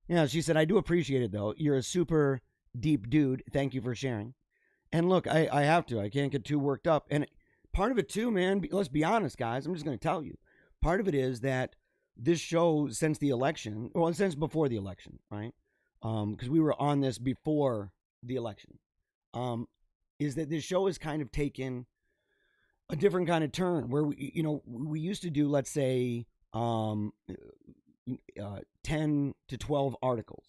Yeah, she said, I do appreciate it, though. You're a super deep dude. Thank you for sharing. And look, I have to. I can't get too worked up. And part of it too, man, let's be honest, guys. I'm just going to tell you. Part of it is that this show, since the election, well, since before the election, right? Because we were on this before the election, is that this show has kind of taken a different kind of turn where we used to do, let's say, 10 to 12 articles,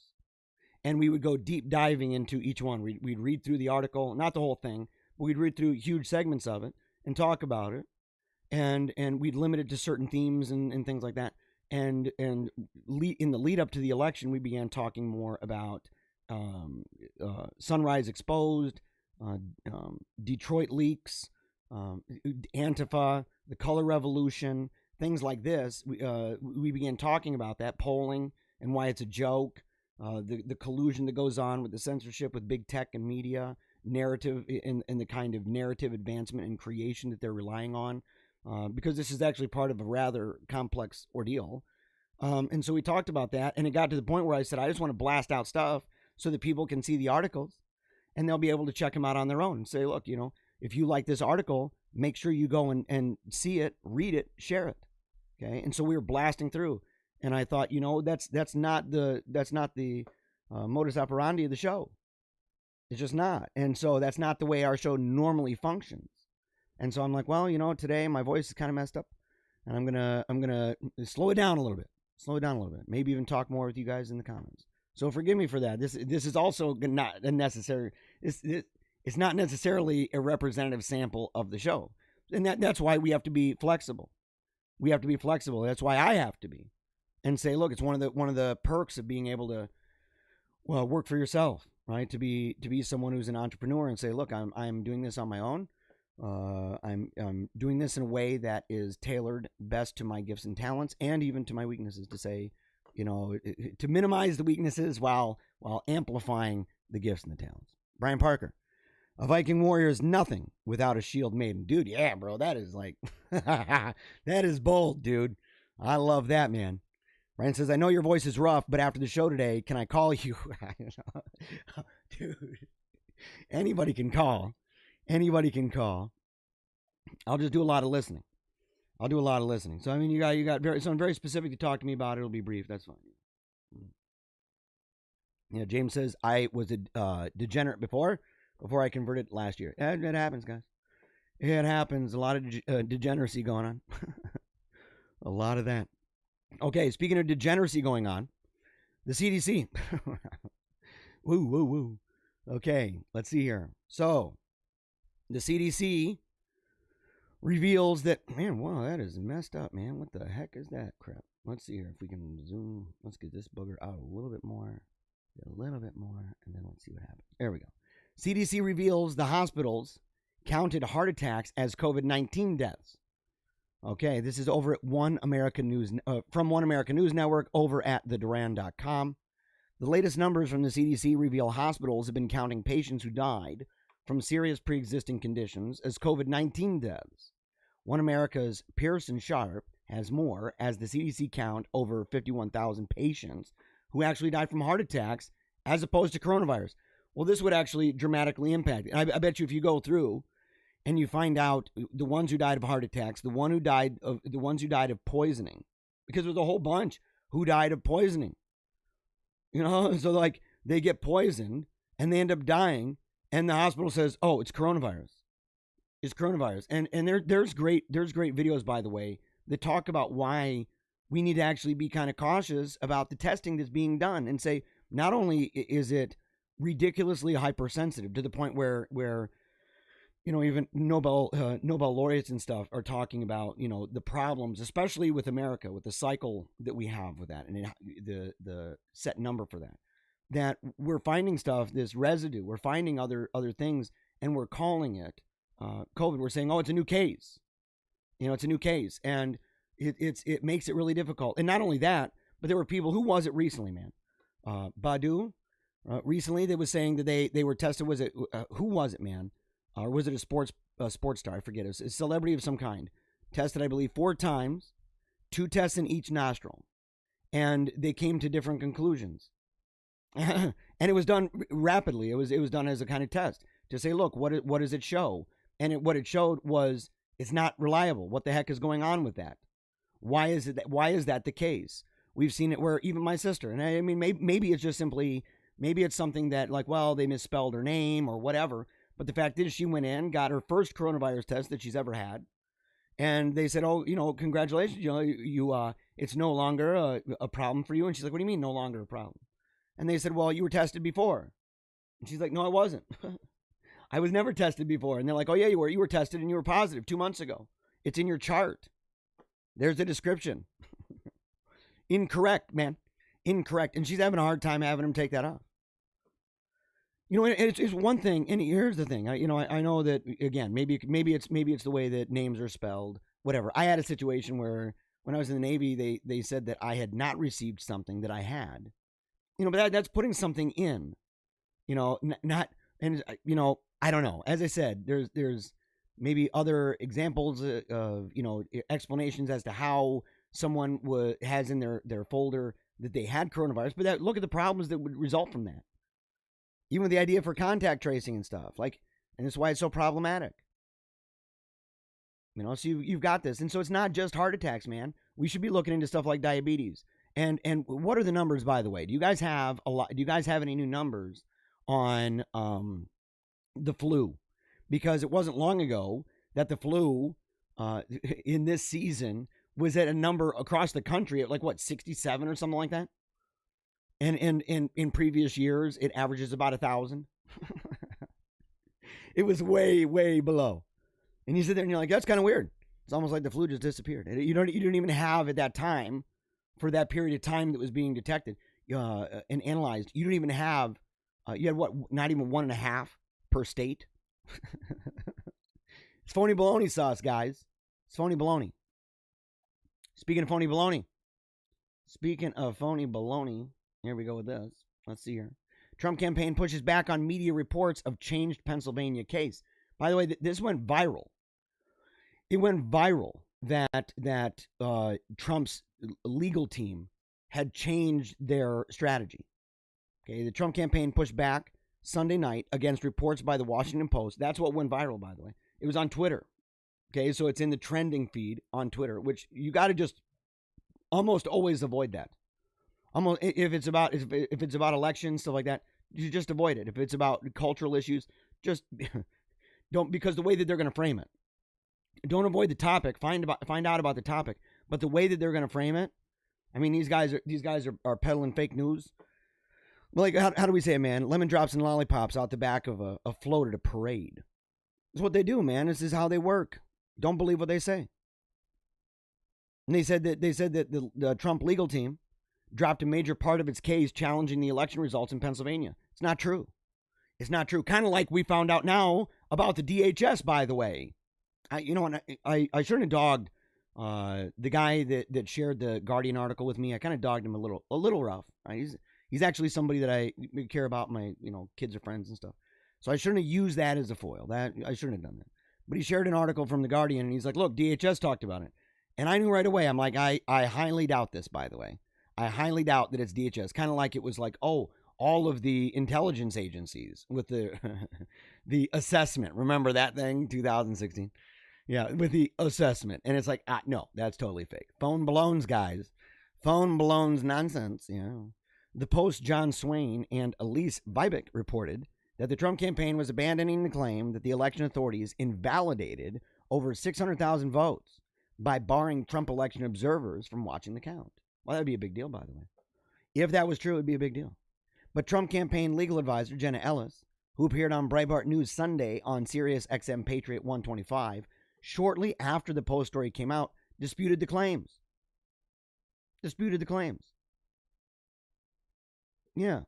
and we would go deep diving into each one. We'd read through the article, not the whole thing, but we'd read through huge segments of it and talk about it, and we'd limit it to certain themes and things like that. And in the lead up to the election, we began talking more about Sunrise Exposed, Detroit leaks, Antifa, the Color Revolution, things like this. We began talking about that, polling and why it's a joke, the collusion that goes on with the censorship, with big tech and media, narrative, and the kind of narrative advancement and creation that they're relying on, because this is actually part of a rather complex ordeal. And so we talked about that, and it got to the point where I said, I just want to blast out stuff so that people can see the articles and they'll be able to check them out on their own and say, look, if you like this article, make sure you go and see it, read it, share it. Okay. And so we were blasting through, and I thought, that's not the modus operandi of the show. It's just not. And so that's not the way our show normally functions. And so I'm like, well, today my voice is kind of messed up, and I'm gonna slow it down a little bit. Maybe even talk more with you guys in the comments. So forgive me for that. This is also not a necessary. It's not necessarily a representative sample of the show, and that's why we have to be flexible. That's why I have to be, and say, look, it's one of the perks of being able to, work for yourself, right? To be someone who's an entrepreneur and say, look, I'm doing this on my own. I'm doing this in a way that is tailored best to my gifts and talents, and even to my weaknesses, to say, to minimize the weaknesses while amplifying the gifts and the talents. Brian Parker, a Viking warrior is nothing without a shield maiden. Dude, yeah, bro, that is like, that is bold, dude. I love that, man. Brian says, I know your voice is rough, but after the show today, can I call you? Dude, anybody can call. I'll just do a lot of listening. So, I mean, you got something very specific to talk to me about. It'll be brief. That's fine. Yeah, James says, I was a degenerate before I converted last year. It happens, guys. It happens. A lot of degeneracy going on. A lot of that. Okay, speaking of degeneracy going on, the CDC. Woo. Okay, let's see here. So, the CDC reveals that, man, wow, that is messed up, man. What the heck is that crap? Let's see here if we can zoom. Let's get this booger out a little bit more, and then let's see what happens. There we go. CDC reveals the hospitals counted heart attacks as COVID-19 deaths. Okay, this is over at One American News, from One American News Network over at theduran.com. The latest numbers from the CDC reveal hospitals have been counting patients who died from serious pre-existing conditions as COVID-19 deaths. One America's Pearson Sharp has more, as the CDC count over 51,000 patients who actually died from heart attacks as opposed to coronavirus. Well, this would actually dramatically impact it. I bet you if you go through and you find out the ones who died of heart attacks, the ones who died of poisoning, because there's a whole bunch who died of poisoning. So like they get poisoned and they end up dying, and the hospital says, "Oh, it's coronavirus." And there's great videos, by the way, that talk about why we need to actually be kind of cautious about the testing that's being done, and say not only is it ridiculously hypersensitive to the point where even Nobel laureates and stuff are talking about the problems, especially with America, with the cycle that we have with that, and the set number for that we're finding stuff, this residue, we're finding other things, and we're calling it COVID. We're saying, oh, it's a new case. It's a new case, and it makes it really difficult. And not only that, but there were people, who was it recently, man? Badu. Recently, they was saying that they were tested. Was it who was it, man? Or was it a sports star? I forget. It was a celebrity of some kind. Tested, I believe, 4 times, 2 tests in each nostril, and they came to different conclusions. And it was done rapidly. It was done as a kind of test to say, look, what does it show? And what it showed was it's not reliable. What the heck is going on with that? Why is that the case? We've seen it where even my sister, and I mean, maybe it's just simply, maybe it's something that like, well, they misspelled her name or whatever. But the fact is, she went in, got her first coronavirus test that she's ever had, and they said, "Oh, congratulations, it's no longer a problem for you." And she's like, "What do you mean, no longer a problem?" And they said, "Well, you were tested before." And she's like, "No, I wasn't. I was never tested before." And they're like, "Oh yeah, you were. You were tested and you were positive 2 months ago. It's in your chart. There's the description." Incorrect, man. Incorrect. And she's having a hard time having him take that off. It's one thing, and here's the thing. I know that, again, maybe it's the way that names are spelled, whatever. I had a situation where when I was in the Navy, they said that I had not received something that I had, but that's putting something in, not, and I don't know. As I said, there's maybe other examples of explanations as to how someone has in their folder that they had coronavirus, but look at the problems that would result from that. Even with the idea for contact tracing and stuff, and that's why it's so problematic. So you've got this. And so it's not just heart attacks, man. We should be looking into stuff like diabetes. And what are the numbers, by the way? Do you guys have any new numbers on the flu? Because it wasn't long ago that the flu in this season was at a number across the country at 67 or something like that. And in previous years, it averages about 1,000. It was way, way below. And you sit there and you're like, that's kind of weird. It's almost like the flu just disappeared. You didn't even have at that time, for that period of time that was being detected and analyzed, you don't even have, you had not even 1.5 per state. It's phony baloney sauce, guys. It's phony baloney. Speaking of phony baloney, here we go with this. Let's see here. Trump campaign pushes back on media reports of changed Pennsylvania case. By the way, this went viral. It went viral that Trump's legal team had changed their strategy. Okay, the Trump campaign pushed back Sunday night against reports by the Washington Post. That's what went viral, by the way. It was on Twitter. Okay, so it's in the trending feed on Twitter, which you got to just almost always avoid that. Almost, if it's about elections, stuff like that, you just avoid it. If it's about cultural issues, just don't, because the way that they're going to frame it. Don't avoid the topic. Find out about the topic, but the way that they're going to frame it. I mean, these guys are peddling fake news. Well, how do we say it, man? Lemon drops and lollipops out the back of a float at a parade. That's what they do, man. This is how they work. Don't believe what they say. And they said that the Trump legal team dropped a major part of its case challenging the election results in Pennsylvania. It's not true. It's not true. Kind of like we found out now about the DHS, by the way. I shouldn't have dogged the guy that shared the Guardian article with me. I kind of dogged him a little rough. Right? He's actually somebody that I care about. My kids or friends and stuff. So I shouldn't have used that as a foil. That I shouldn't have done that. But he shared an article from the Guardian, and he's like, "Look, DHS talked about it," and I knew right away. I'm like, I highly doubt this. By the way, I highly doubt that it's DHS. Kind of like it was like, oh, all of the intelligence agencies with the the assessment. Remember that thing, 2016. Yeah, with the assessment. And it's like, no, that's totally fake. Phone ballones, guys. Phone ballones nonsense. The Post, John Swain and Elise Vibic reported that the Trump campaign was abandoning the claim that the election authorities invalidated over 600,000 votes by barring Trump election observers from watching the count. Well, that would be a big deal, by the way. If that was true, it would be a big deal. But Trump campaign legal advisor Jenna Ellis, who appeared on Breitbart News Sunday on Sirius XM Patriot 125, shortly after the Post story came out, disputed the claims. Yeah.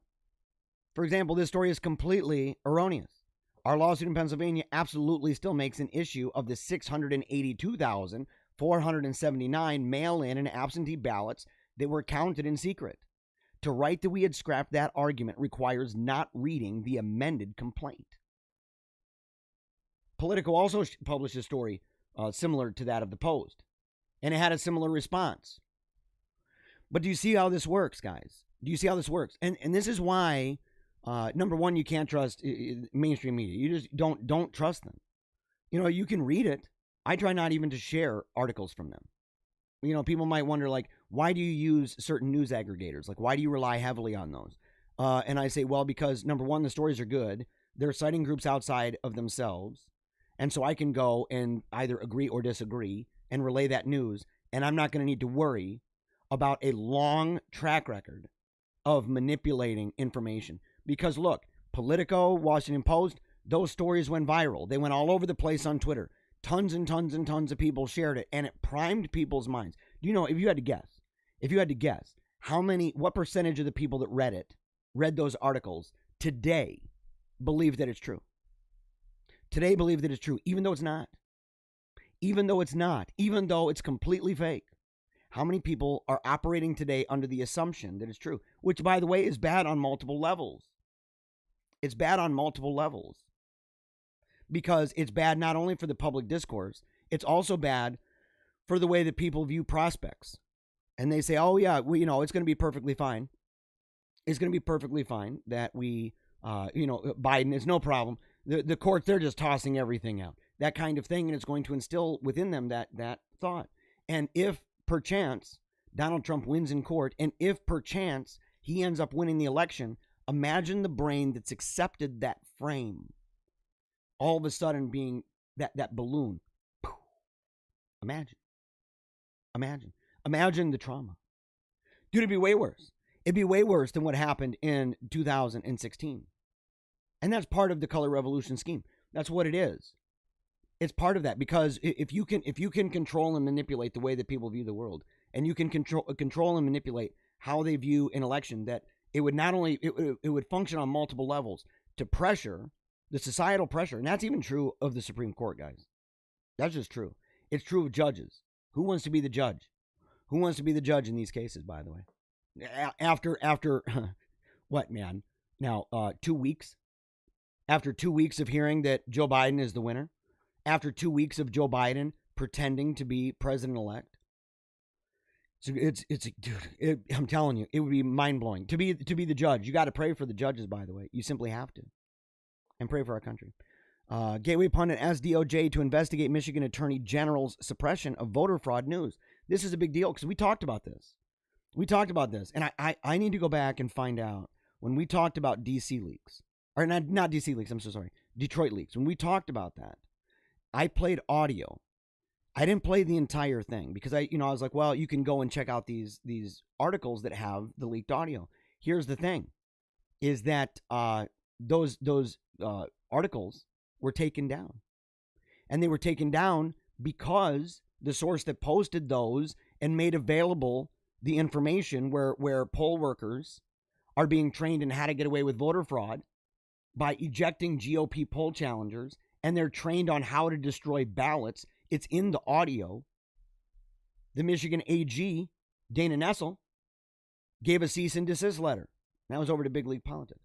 For example, this story is completely erroneous. Our lawsuit in Pennsylvania absolutely still makes an issue of the 682,479 mail-in and absentee ballots that were counted in secret. To write that we had scrapped that argument requires not reading the amended complaint. Politico also published a story similar to that of the Post, and it had a similar response. But do you see how this works, guys? Do you see how this works? And this is why, number one, you can't trust mainstream media. You just don't trust them. You can read it. I try not even to share articles from them. People might wonder, like, why do you use certain news aggregators? Like, why do you rely heavily on those? And I say, well, because number one, the stories are good. They're citing groups outside of themselves. And so I can go and either agree or disagree and relay that news. And I'm not going to need to worry about a long track record of manipulating information. Because look, Politico, Washington Post, those stories went viral. They went all over the place on Twitter. Tons and tons and tons of people shared it, and it primed people's minds. Do you know, if you had to guess, what percentage of the people that read those articles today believe that it's true? Today believe that it's true, even though it's not. Even though it's completely fake. How many people are operating today under the assumption that it's true? Which, by the way, is bad on multiple levels. It's bad on multiple levels. Because it's bad not only for the public discourse, it's also bad for the way that people view prospects. And they say, oh, yeah, it's going to be perfectly fine. It's going to be perfectly fine that we, Biden is no problem. The courts, they're just tossing everything out. That kind of thing, and it's going to instill within them that thought. And if, perchance, Donald Trump wins in court, and if, perchance, he ends up winning the election, imagine the brain that's accepted that frame all of a sudden being that balloon. Imagine the trauma. Dude, it'd be way worse. It'd be way worse than what happened in 2016. And that's part of the color revolution scheme. That's what it is. It's part of that, because if you can control and manipulate the way that people view the world, and you can control and manipulate how they view an election, that it would not only it would function on multiple levels to pressure the societal pressure, and that's even true of the Supreme Court, guys. That's just true. It's true of judges. Who wants to be the judge? Who wants to be the judge in these cases, by the way? After what, man? Now, 2 weeks? After 2 weeks of hearing that Joe Biden is the winner? After 2 weeks of Joe Biden pretending to be president-elect? So dude, I'm telling you, it would be mind-blowing. To be the judge, you got to pray for the judges, by the way. You simply have to. And pray for our country. Gateway Pundit asks DOJ to investigate Michigan Attorney General's suppression of voter fraud news. This is a big deal because we talked about this. And I need to go back and find out when we talked about DC leaks. Or not DC leaks, I'm so sorry. Detroit leaks. When we talked about that, I played audio. I didn't play the entire thing because I was like, well, you can go and check out these articles that have the leaked audio. Here's the thing, is that those articles were taken down. And they were taken down because the source that posted those and made available the information where poll workers are being trained in how to get away with voter fraud by ejecting GOP poll challengers, and they're trained on how to destroy ballots. It's in the audio. The Michigan AG, Dana Nessel, gave a cease and desist letter. That was over to Big League Politics.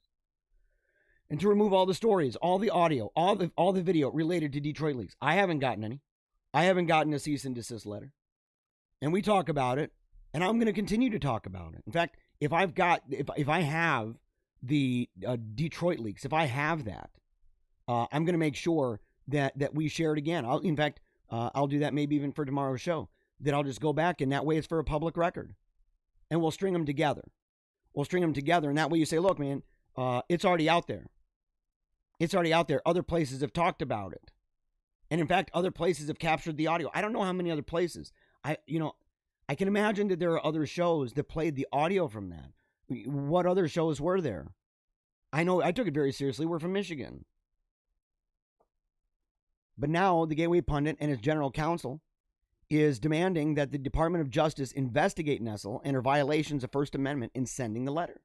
And to remove all the stories, all the audio, all the video related to Detroit leaks. I haven't gotten any. I haven't gotten a cease and desist letter. And we talk about it, and I'm going to continue to talk about it. In fact, if I have the Detroit leaks, if I have that, I'm going to make sure that we share it again. I'll do that maybe even for tomorrow's show, that I'll just go back, and that way it's for a public record. And we'll string them together. And that way you say, look, man, it's already out there. It's already out there. Other places have talked about it. And in fact, other places have captured the audio. I don't know how many other places. I can imagine that there are other shows that played the audio from that. What other shows were there? I know I took it very seriously. We're from Michigan. But now the Gateway Pundit and its general counsel is demanding that the Department of Justice investigate Nessel and her violations of First Amendment in sending the letter.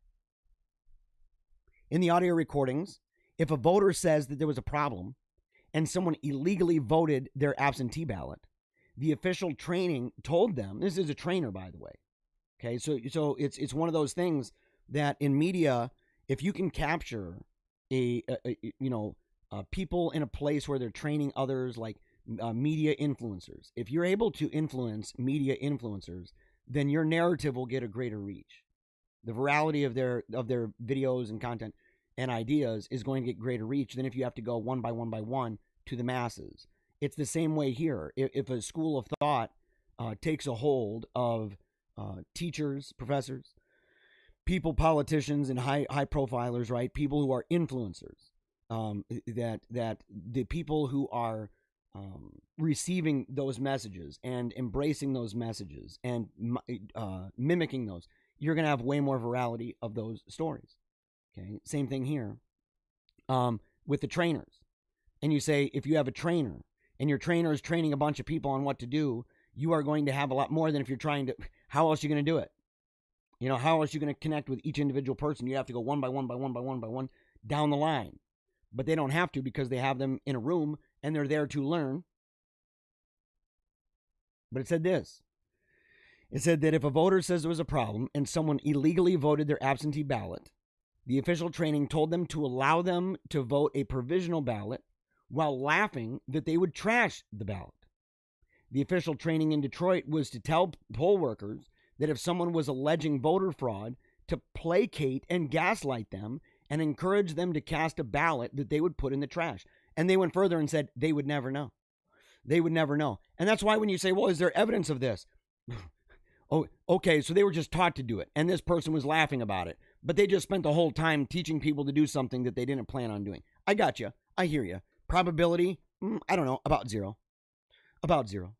In the audio recordings, if a voter says that there was a problem and someone illegally voted their absentee ballot, the official training told them, this is a trainer, by the way. Okay, so it's one of those things that in media, if you can capture people in a place where they're training others, like media influencers, if you're able to influence media influencers, then your narrative will get a greater reach. The virality of their videos and content and ideas is going to get greater reach than if you have to go one by one to the masses. It's the same way here. If a school of thought takes a hold of teachers, professors, people, politicians, and high profilers, right? People who are influencers, that the people who are receiving those messages and embracing those messages and mimicking those, you're going to have way more virality of those stories. Okay, same thing here with the trainers. And you say, if you have a trainer and your trainer is training a bunch of people on what to do, you are going to have a lot more than if you're trying to. How else are you going to do it? How else are you going to connect with each individual person? You have to go one by one down the line. But they don't have to, because they have them in a room and they're there to learn. But it said this. It said that if a voter says there was a problem and someone illegally voted their absentee ballot, the official training told them to allow them to vote a provisional ballot while laughing that they would trash the ballot. The official training in Detroit was to tell poll workers that if someone was alleging voter fraud, to placate and gaslight them and encourage them to cast a ballot that they would put in the trash. And they went further and said they would never know. They would never know. And that's why when you say, well, is there evidence of this? Oh, okay, so they were just taught to do it. And this person was laughing about it. But they just spent the whole time teaching people to do something that they didn't plan on doing. I got you. I hear you. Probability? I don't know. About zero. About zero.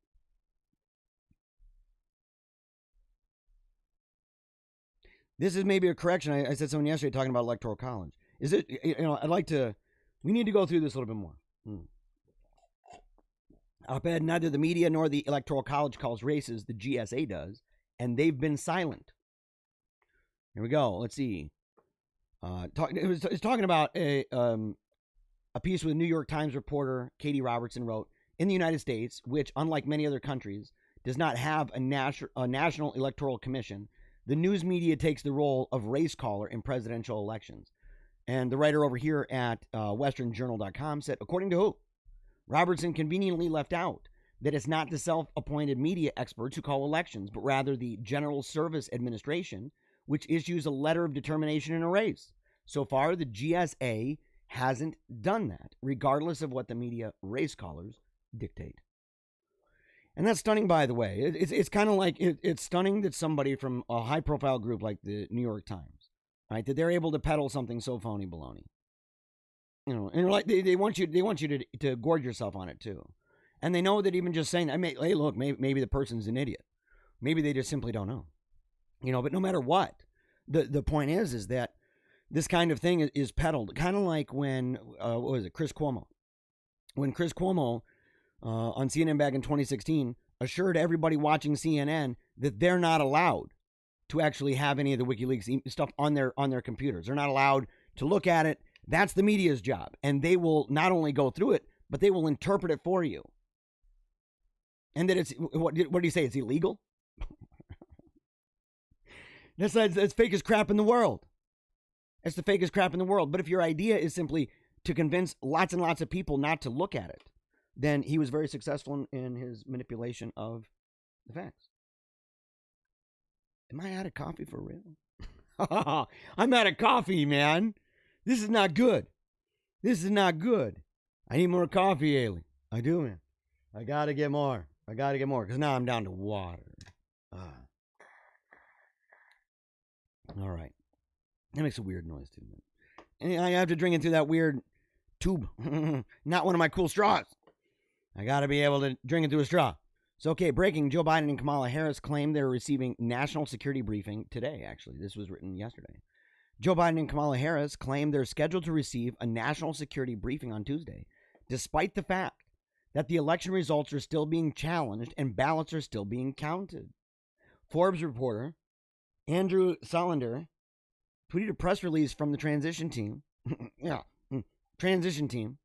This is maybe a correction. I said something yesterday talking about Electoral College. Is it, I'd like to, we need to go through this a little bit more. Op-ed, neither the media nor the Electoral College calls races, the GSA does, and they've been silent. Here we go. Let's see. It's talking about a piece with New York Times reporter Katie Robertson wrote, in the United States, which, unlike many other countries, does not have a national electoral commission, the news media takes the role of race caller in presidential elections. And the writer over here at westernjournal.com said, according to who? Robertson conveniently left out that it's not the self-appointed media experts who call elections, but rather the General Service Administration, which issues a letter of determination in a race. So far, the GSA hasn't done that, regardless of what the media race callers dictate. And that's stunning, by the way. It's kind of like, it's stunning that somebody from a high-profile group like the New York Times, right, that they're able to peddle something so phony baloney. And like they want you to gorge yourself on it too. And they know that even just saying, hey, look, maybe the person's an idiot. Maybe they just simply don't know. But no matter what, the point is that this kind of thing is peddled. Kind of like when, what was it, Chris Cuomo. When Chris Cuomo on CNN back in 2016 assured everybody watching CNN that they're not allowed to actually have any of the WikiLeaks stuff on their computers. They're not allowed to look at it. That's the media's job. And they will not only go through it, but they will interpret it for you. And that it's, what do you say? It's illegal? That's fake as crap in the world. It's the fakest crap in the world. But if your idea is simply to convince lots and lots of people not to look at it, then he was very successful in his manipulation of the facts. Am I out of coffee for real? I'm out of coffee, man. This is not good. This is not good. I need more coffee, Ailey. I do, man. I got to get more. Because now I'm down to water. All right. That makes a weird noise, too, man. And I have to drink it through that weird tube. Not one of my cool straws. I got to be able to drink it through a straw. So, okay, breaking. Joe Biden and Kamala Harris claim they're receiving national security briefing today, actually. This was written yesterday. Joe Biden and Kamala Harris claim they're scheduled to receive a national security briefing on Tuesday, despite the fact that the election results are still being challenged and ballots are still being counted. Forbes reporter Andrew Solinder tweeted a press release from the transition team, transition team,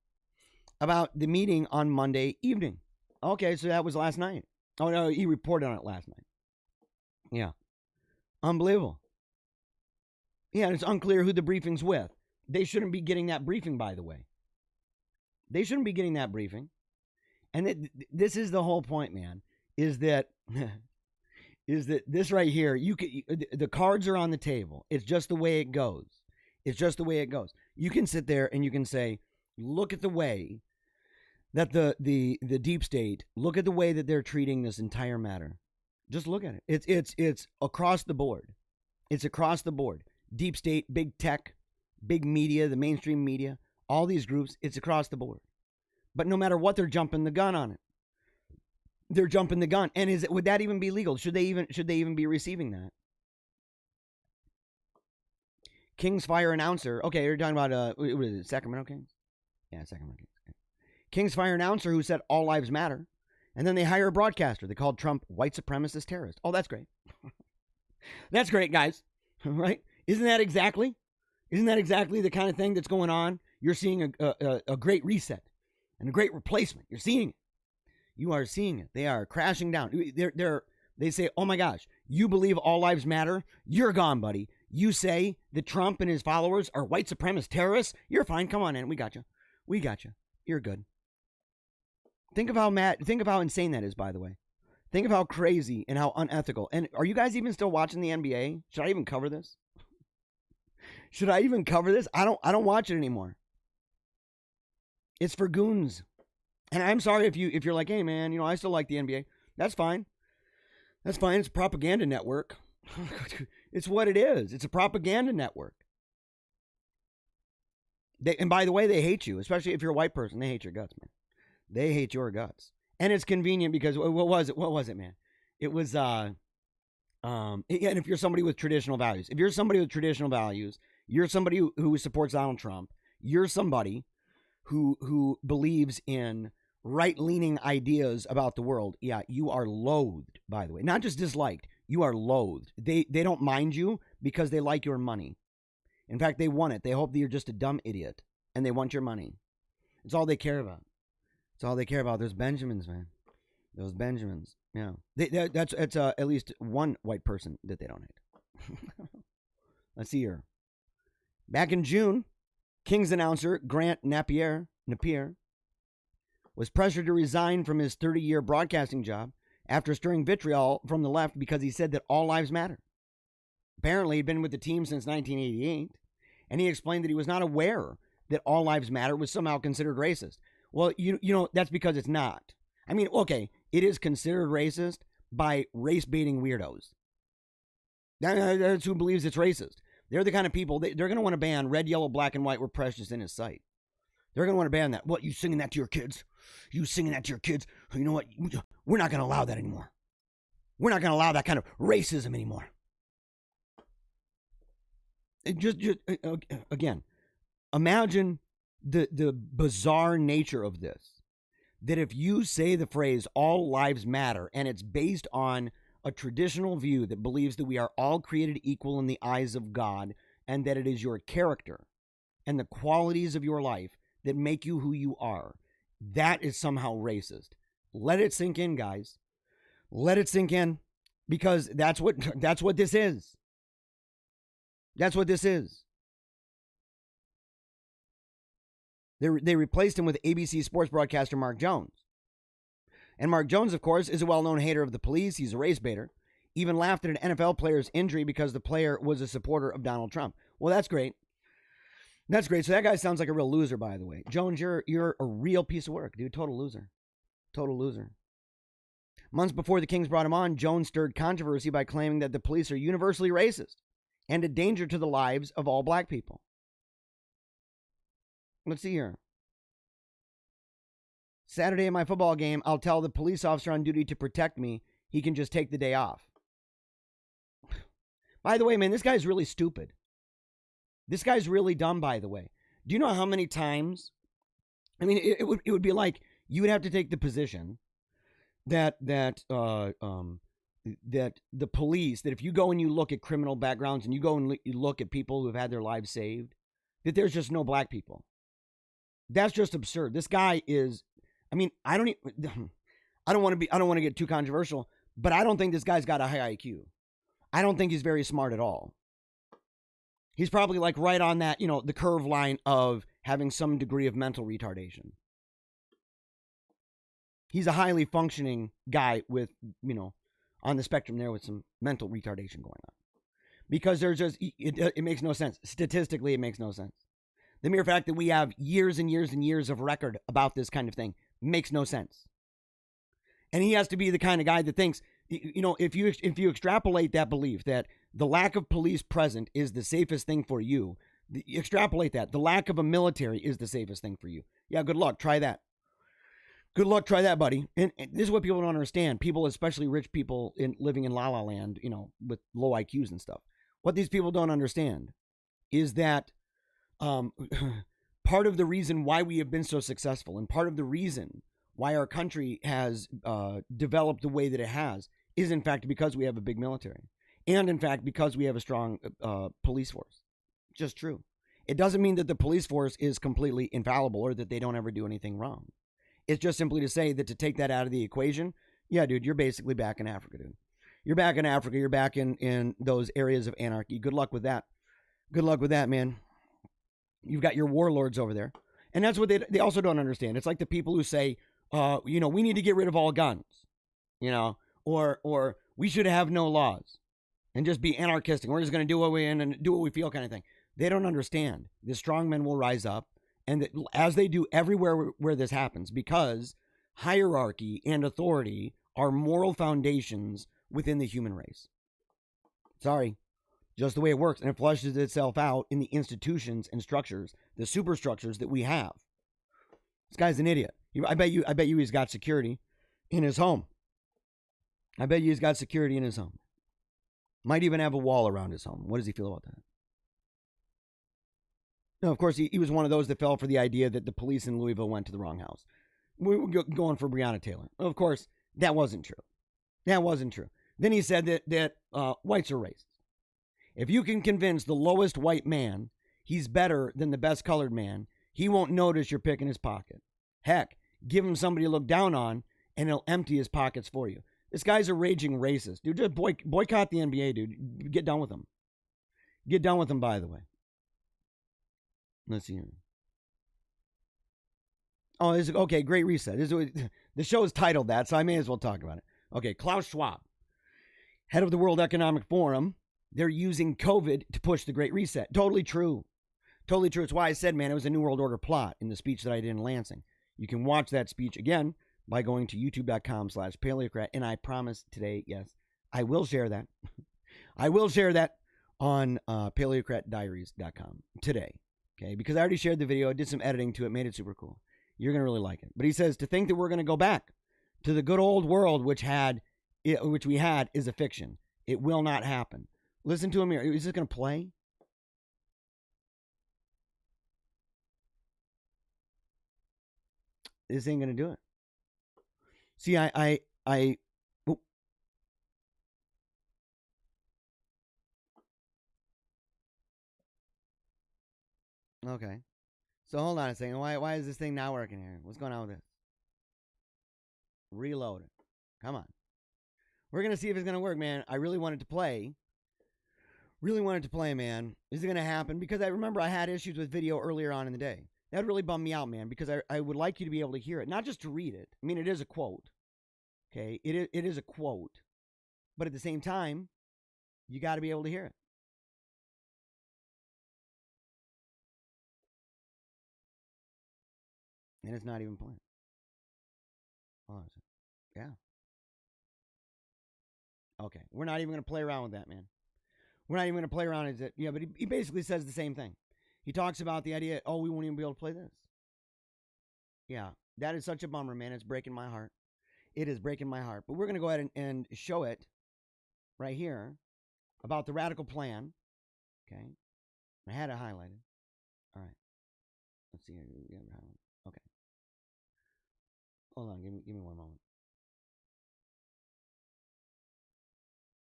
about the meeting on Monday evening. Okay, so that was last night. Oh, no, he reported on it last night. Yeah. Unbelievable. Yeah, and it's unclear who the briefing's with. They shouldn't be getting that briefing, by the way. They shouldn't be getting that briefing. And this is the whole point, man, is that this right here, the cards are on the table. It's just the way it goes. It's just the way it goes. You can sit there and you can say, look at the way that the deep state, look at the way that they're treating this entire matter. Just look at it. It's across the board. It's across the board. Deep state, big tech, big media, the mainstream media, all these groups, it's across the board. But no matter what, they're jumping the gun on it. They're jumping the gun. And would that even be legal? Should they even be receiving that? Kings Fire announcer. Okay, you're talking about what is it, Sacramento Kings? Yeah, Sacramento Kings. Okay. Kings Fire announcer who said all lives matter. And then they hire a broadcaster. They called Trump white supremacist terrorist. Oh, that's great. That's great, guys. Right? Isn't that exactly the kind of thing that's going on? You're seeing a great reset and a great replacement. You're seeing it. You are seeing it. They are crashing down. They say, oh my gosh, you believe all lives matter? You're gone, buddy. You say that Trump and his followers are white supremacist terrorists? You're fine. Come on in. We got you. You're good. Think of how insane that is, by the way. Think of how crazy and how unethical. And are you guys even still watching the NBA? Should I even cover this? Should I even cover this? I don't watch it anymore. It's for goons. And I'm sorry if you're like, hey man, you know, I still like the NBA. That's fine. That's fine. It's a propaganda network. It's what it is. It's a propaganda network. And by the way, they hate you, especially if you're a white person. They hate your guts, man. They hate your guts. And it's convenient because what was it? What was it, man? It was and if you're somebody with traditional values, you're somebody who supports Donald Trump. You're somebody who believes in right-leaning ideas about the world. Yeah, you are loathed, by the way. Not just disliked. You are loathed. They don't mind you because they like your money. In fact, they want it. They hope that you're just a dumb idiot, and they want your money. It's all they care about. It's all they care about. Those Benjamins, man. Those Benjamins. Yeah. That's at least one white person that they don't hate. Let's see here. Back in June, Kings announcer Grant Napier was pressured to resign from his 30-year broadcasting job after stirring vitriol from the left because he said that all lives matter. Apparently, he'd been with the team since 1988, and he explained that he was not aware that all lives matter was somehow considered racist. Well, you know, that's because it's not. I mean, okay, it is considered racist by race-baiting weirdos. That's who believes it's racist. They're the kind of people, they're going to want to ban red, yellow, black, and white were precious in his sight. They're going to want to ban that. What, you singing that to your kids? You singing that to your kids? You know what? We're not going to allow that anymore. We're not going to allow that kind of racism anymore. Again, imagine the bizarre nature of this. That if you say the phrase all lives matter and it's based on a traditional view that believes that we are all created equal in the eyes of God and that it is your character and the qualities of your life that make you who you are, that is somehow racist. Let it sink in, guys. Let it sink in, because that's what this is. That's what this is. They replaced him with ABC sports broadcaster Mark Jones. And Mark Jones, of course, is a well-known hater of the police. He's a race baiter. Even laughed at an NFL player's injury because the player was a supporter of Donald Trump. Well, that's great. That's great. So that guy sounds like a real loser, by the way. Jones, you're a real piece of work, dude. Total loser. Total loser. Months before the Kings brought him on, Jones stirred controversy by claiming that the police are universally racist and a danger to the lives of all black people. Let's see here. Saturday at my football game, I'll tell the police officer on duty to protect me. He can just take the day off. By the way, man, this guy's really stupid. This guy's really dumb, by the way. Do you know how many times? I mean, it would be like you would have to take the position that the police, that if you go and you look at criminal backgrounds and you go and you look at people who have had their lives saved, that there's just no black people. That's just absurd. This guy is, I mean, I don't want to get too controversial, but I don't think this guy's got a high IQ. I don't think he's very smart at all. He's probably like right on that, you know, the curve line of having some degree of mental retardation. He's a highly functioning guy with, you know, on the spectrum there with some mental retardation going on. Because there's just, it makes no sense. Statistically, it makes no sense. The mere fact that we have years and years and years of record about this kind of thing makes no sense. And he has to be the kind of guy that thinks, you know, if you extrapolate that belief that the lack of police present is the safest thing for you, extrapolate that. The lack of a military is the safest thing for you. Yeah, good luck. Try that. Good luck. Try that, buddy. And this is what people don't understand. People, especially rich people living in La La Land, you know, with low IQs and stuff. What these people don't understand is that part of the reason why we have been so successful and part of the reason why our country has developed the way that it has is, in fact, because we have a big military. And, in fact, because we have a strong police force. Just true. It doesn't mean that the police force is completely infallible or that they don't ever do anything wrong. It's just simply to say that to take that out of the equation, yeah, dude, you're basically back in Africa, dude. You're back in Africa. You're back in those areas of anarchy. Good luck with that. Good luck with that, man. You've got your warlords over there. And that's what they also don't understand. It's like the people who say, you know, we need to get rid of all guns, you know, or we should have no laws and just be anarchistic. We're just going to do what we and do what we feel kind of thing. They don't understand. The strong men will rise up, and as they do everywhere where this happens, because hierarchy and authority are moral foundations within the human race. Sorry, just the way it works, and it flushes itself out in the institutions and structures, the superstructures that we have. This guy's an idiot. I bet you he's got security in his home. I bet you he's got security in his home. Might even have a wall around his home. What does he feel about that? No, of course, he was one of those that fell for the idea that the police in Louisville went to the wrong house. We were going for Breonna Taylor. Of course, that wasn't true. That wasn't true. Then he said that whites are racist. If you can convince the lowest white man he's better than the best colored man, he won't notice you're picking his pocket. Heck, give him somebody to look down on, and he'll empty his pockets for you. This guy's a raging racist. Dude, just boycott the NBA, dude. Get done with him. Get done with him, by the way. Let's see here. Oh, okay, Great Reset. The show is titled that, so I may as well talk about it. Okay, Klaus Schwab, head of the World Economic Forum. They're using COVID to push the Great Reset. Totally true. Totally true. It's why I said, man, it was a New World Order plot in the speech that I did in Lansing. You can watch that speech again by going to youtube.com/paleocrat. And I promise today, yes, I will share that. I will share that on paleocratdiaries.com today. Okay, because I already shared the video. I did some editing to it, made it super cool. You're going to really like it. But he says, to think that we're going to go back to the good old world which we had is a fiction. It will not happen. Listen to him here. Is this going to play? This ain't going to do it. See, oh. Okay. So hold on a second. Why is this thing not working here? What's going on with this? Reload it. Come on. We're going to see if it's going to work, man. I really wanted to play. Really wanted to play, man. Is it going to happen? Because I remember I had issues with video earlier on in the day. That really bummed me out, man, because I would like you to be able to hear it. Not just to read it. I mean, it is a quote. Okay? It is a quote. But at the same time, you got to be able to hear it. And it's not even playing. Oh, is it? Yeah. Okay. We're not even going to play around with that, man. We're not even going to play around with it. Yeah, but he basically says the same thing. He talks about the idea, oh, we won't even be able to play this. Yeah, that is such a bummer, man. It's breaking my heart. It is breaking my heart. But we're going to go ahead and show it right here about the radical plan. Okay. I had it highlighted. All right. Let's see here. Okay. Hold on. Give me one moment.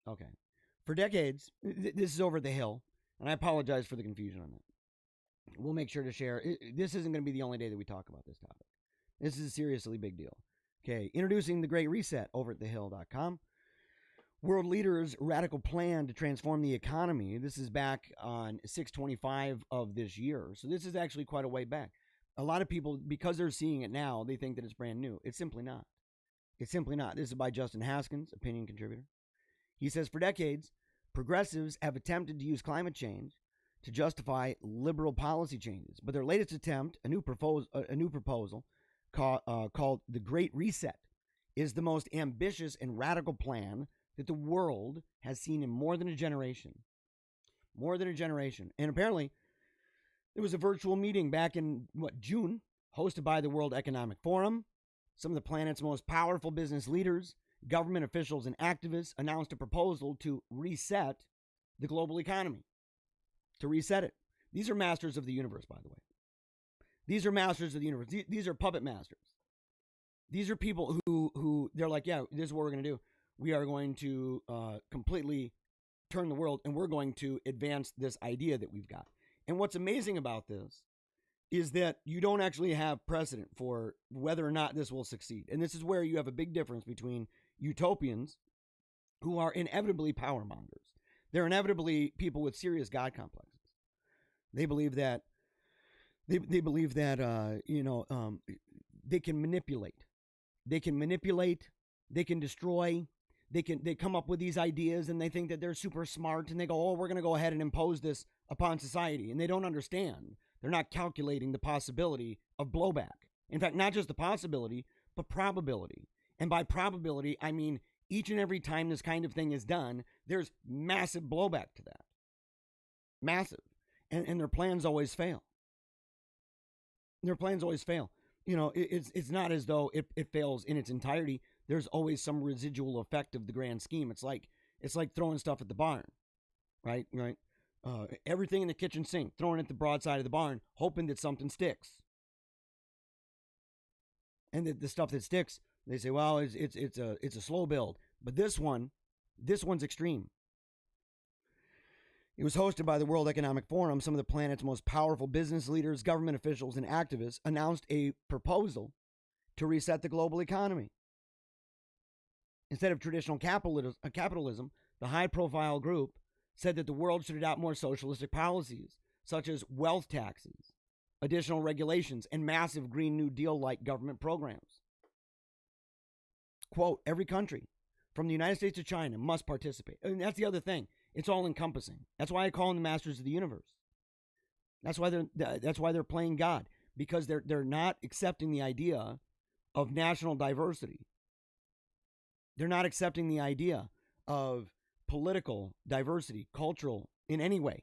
Okay. For decades, this is over at the Hill, and I apologize for the confusion on that. We'll make sure to share. This isn't going to be the only day that we talk about this topic. This is a seriously big deal. Okay, introducing the Great Reset over at thehill.com. World leaders' radical plan to transform the economy. This is back on 6/25 of this year. So this is actually quite a way back. A lot of people, because they're seeing it now, they think that it's brand new. It's simply not. It's simply not. This is by Justin Haskins, opinion contributor. He says, for decades, progressives have attempted to use climate change to justify liberal policy changes. But their latest attempt, a new proposal called the Great Reset, is the most ambitious and radical plan that the world has seen in more than a generation. More than a generation. And apparently, there was a virtual meeting back in, June, hosted by the World Economic Forum. Some of the planet's most powerful business leaders, government officials, and activists announced a proposal to reset the global economy. To reset it. These are masters of the universe, by the way. These are masters of the universe. These are puppet masters. These are people who they're like, yeah, this is what we're going to do. We are going to completely turn the world, and we're going to advance this idea that we've got. And what's amazing about this is that you don't actually have precedent for whether or not this will succeed. And this is where you have a big difference between utopians who are inevitably power mongers. They're inevitably people with serious God complexes. They believe that they can manipulate. They can manipulate. They can destroy. they come up with these ideas and they think that they're super smart and they go, oh, we're going to go ahead and impose this upon society. And they don't understand. They're not calculating the possibility of blowback. In fact, not just the possibility, but probability. And by probability, I mean each and every time this kind of thing is done, there's massive blowback to that. Massive. And their plans always fail. Their plans always fail. You know, it's not as though it fails in its entirety. There's always some residual effect of the grand scheme. It's like throwing stuff at the barn, right? Right. Everything in the kitchen sink, throwing it at the broadside of the barn, hoping that something sticks. And the stuff that sticks, they say, well, it's a slow build. But this one's extreme. It was hosted by the World Economic Forum. Some of the planet's most powerful business leaders, government officials, and activists announced a proposal to reset the global economy. Instead of traditional capitalism, the high-profile group said that the world should adopt more socialistic policies, such as wealth taxes, additional regulations, and massive Green New Deal-like government programs. Quote, every country, from the United States to China, must participate. And that's the other thing. It's all-encompassing. That's why I call them the masters of the universe. That's why they're playing God, because they're not accepting the idea of national diversity. They're not accepting the idea of political diversity, cultural, in any way.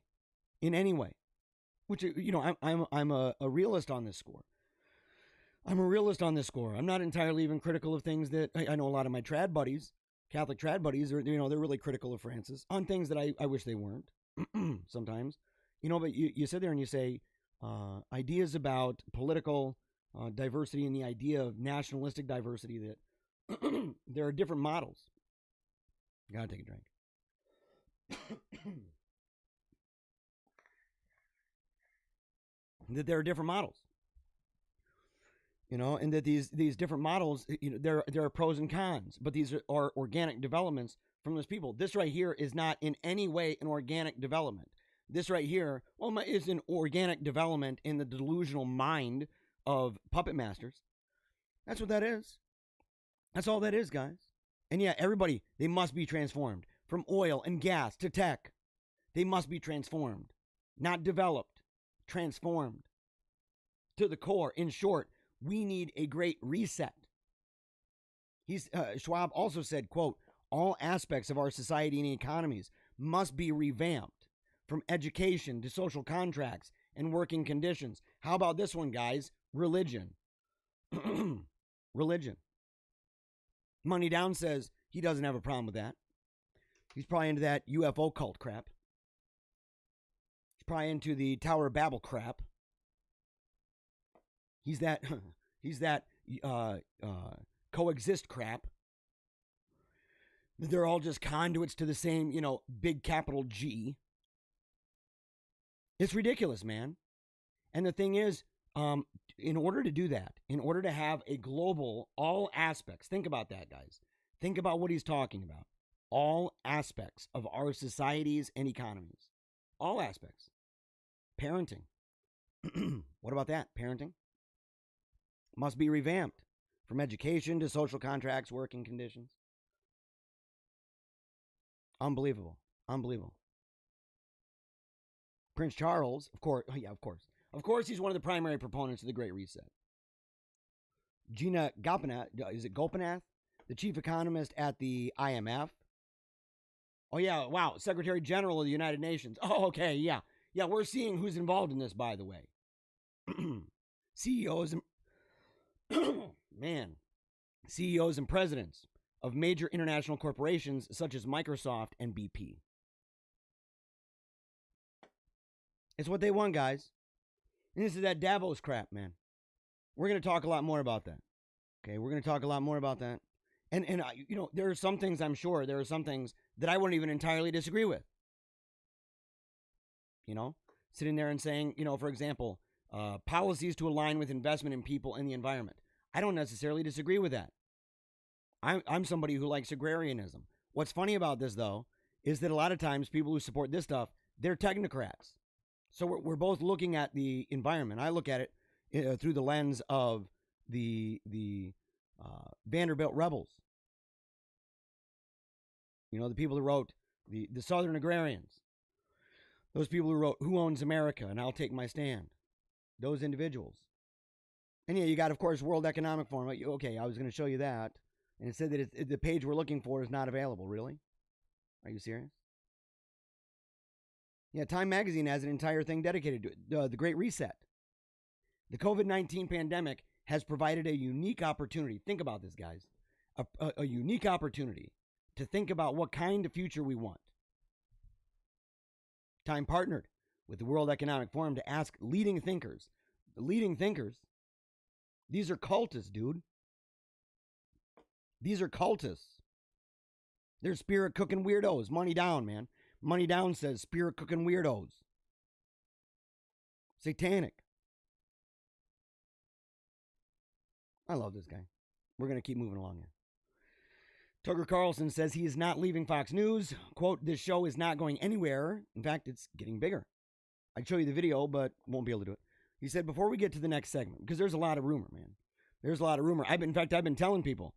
Which, you know, I'm a realist on this score. I'm not entirely even critical of things that I know a lot of my trad buddies, Catholic trad buddies, are, you know, they're really critical of Francis on things that I wish they weren't sometimes. You know, but you sit there and you say ideas about political diversity and the idea of nationalistic diversity, that there are different models. Gotta take a drink. That there are different models, you know, and that these different models, you know, there are pros and cons, but these are organic developments from those people. This right here is not in any way an organic development. This right here, well, is an organic development in the delusional mind of puppet masters. That's what that is. That's all that is, guys. And yeah, everybody, they must be transformed from oil and gas to tech. They must be transformed, not developed, transformed to the core. In short, we need a great reset. Schwab also said, quote, all aspects of our society and economies must be revamped, from education to social contracts and working conditions. How about this one, guys? Religion. Religion. Money Down says he doesn't have a problem with that. He's probably into that UFO cult crap. He's probably into the Tower of Babel crap. He's that coexist crap. They're all just conduits to the same, you know, big capital G. It's ridiculous, man. And the thing is, in order to do that, in order to have a global, all aspects, think about that, guys. Think about what he's talking about. All aspects of our societies and economies. All aspects. Parenting. What about that? Parenting must be revamped, from education to social contracts, working conditions. Unbelievable. Unbelievable. Prince Charles, of course. Oh, yeah, of course. Of course, he's one of the primary proponents of the Great Reset. Gina Gopinath, is it Gopinath? The chief economist at the IMF. Oh, yeah, wow. Secretary General of the United Nations. Oh, okay, yeah. Yeah, we're seeing who's involved in this, by the way. CEOs and... man. CEOs and presidents of major international corporations such as Microsoft and BP. It's what they want, guys. And this is that Davos crap, man. We're going to talk a lot more about that. Okay, we're going to talk a lot more about that. And you know, there are some things, I'm sure, there are some things that I wouldn't even entirely disagree with. You know, sitting there and saying, you know, for example, policies to align with investment in people and the environment. I don't necessarily disagree with that. I'm somebody who likes agrarianism. What's funny about this, though, is that a lot of times people who support this stuff, they're technocrats. So we're both looking at the environment. I look at it through the lens of the Vanderbilt rebels. You know, the people who wrote the Southern Agrarians. Those people who wrote Who Owns America and I'll Take My Stand. Those individuals. And yeah, you got, of course, World Economic Forum. Okay, I was going to show you that. And it said that the page we're looking for is not available. Really? Are you serious? Yeah, Time Magazine has an entire thing dedicated to it. The Great Reset. The COVID-19 pandemic has provided a unique opportunity. Think about this, guys. A unique opportunity to think about what kind of future we want. Time partnered with the World Economic Forum to ask leading thinkers. The leading thinkers, these are cultists, dude. These are cultists. They're spirit cooking weirdos. Money down, man. Money down says spirit cooking weirdos. Satanic. I love this guy. We're going to keep moving along here. Tucker Carlson says he is not leaving Fox News. Quote, this show is not going anywhere. In fact, it's getting bigger. I'd show you the video, but won't be able to do it. He said, before we get to the next segment, because there's a lot of rumor, man. There's a lot of rumor. I've been telling people,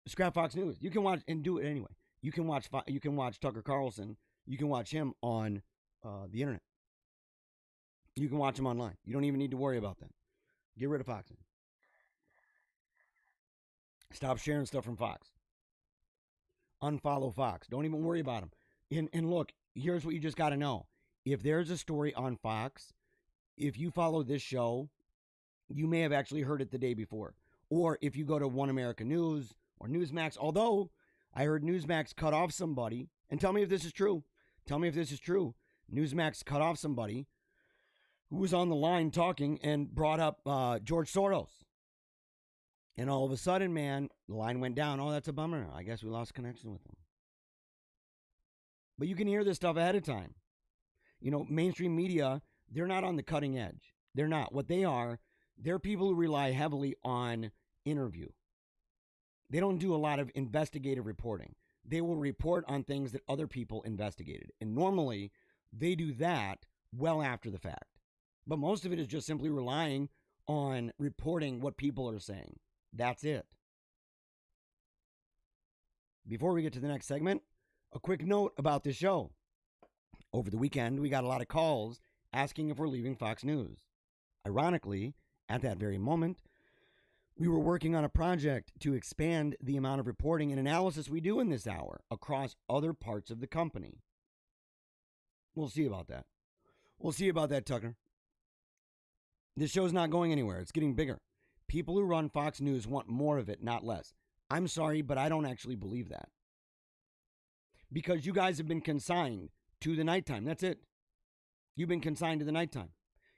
scrap Fox News. You can watch and do it anyway. You can watch Tucker Carlson. You can watch him on the internet. You can watch him online. You don't even need to worry about that. Get rid of Fox. Stop sharing stuff from Fox. Unfollow Fox. Don't even worry about them. And look, here's what you just got to know. If there's a story on Fox, if you follow this show, you may have actually heard it the day before. Or if you go to One America News or Newsmax, although I heard Newsmax cut off somebody, and tell me if this is true. Tell me if this is true. Newsmax cut off somebody who was on the line talking and brought up George Soros. And all of a sudden, man, the line went down. Oh, that's a bummer. I guess we lost connection with them. But you can hear this stuff ahead of time. You know, mainstream media, they're not on the cutting edge. They're not. What they are, they're people who rely heavily on interview. They don't do a lot of investigative reporting. They will report on things that other people investigated. And normally, they do that well after the fact. But most of it is just simply relying on reporting what people are saying. That's it. Before we get to the next segment, a quick note about this show. Over the weekend, we got a lot of calls asking if we're leaving Fox News. Ironically, at that very moment, we were working on a project to expand the amount of reporting and analysis we do in this hour across other parts of the company. We'll see about that. We'll see about that, Tucker. This show's not going anywhere. It's getting bigger. People who run Fox News want more of it, not less. I'm sorry, but I don't actually believe that. Because you guys have been consigned to the nighttime. That's it. You've been consigned to the nighttime.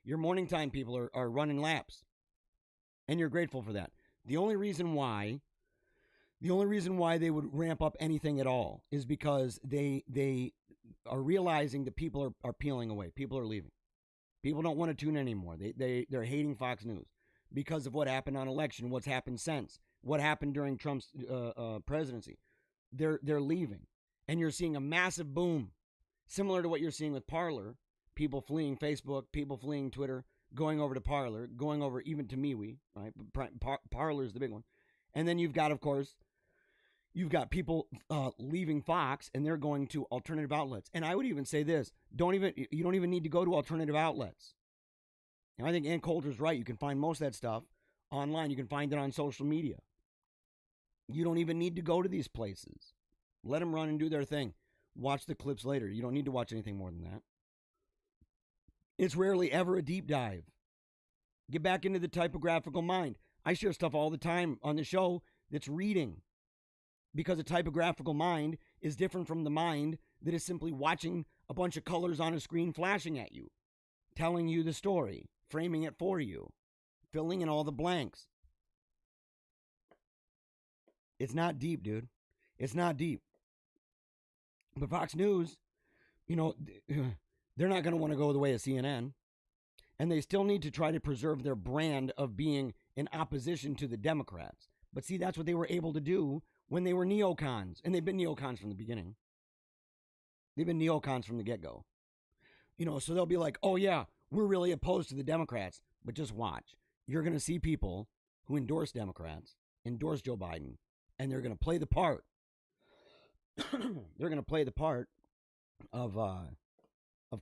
Your morning time people are running laps. And you're grateful for that. The only reason why they would ramp up anything at all is because they are realizing that people are peeling away. People are leaving. People don't want to tune in anymore. They're hating Fox News because of what happened on election, what's happened since, what happened during Trump's presidency. They're leaving. And you're seeing a massive boom, similar to what you're seeing with Parler. People fleeing Facebook, people fleeing Twitter, going over to Parler, going over even to MeWe, right? Parler is the big one. And then you've got, of course, people leaving Fox and they're going to alternative outlets. And I would even say this, you don't even need to go to alternative outlets. And I think Ann Coulter's right. You can find most of that stuff online. You can find it on social media. You don't even need to go to these places. Let them run and do their thing. Watch the clips later. You don't need to watch anything more than that. It's rarely ever a deep dive. Get back into the typographical mind. I share stuff all the time on the show that's reading. Because a typographical mind is different from the mind that is simply watching a bunch of colors on a screen flashing at you, telling you the story, framing it for you, filling in all the blanks. It's not deep, dude. It's not deep. But Fox News, you know, they're not going to want to go the way of CNN. And they still need to try to preserve their brand of being in opposition to the Democrats. But see, that's what they were able to do when they were neocons. And they've been neocons from the beginning. They've been neocons from the get-go. You know, so they'll be like, oh yeah, we're really opposed to the Democrats. But just watch. You're going to see people who endorse Democrats, endorse Joe Biden, and they're going to play the part they're going to play the part of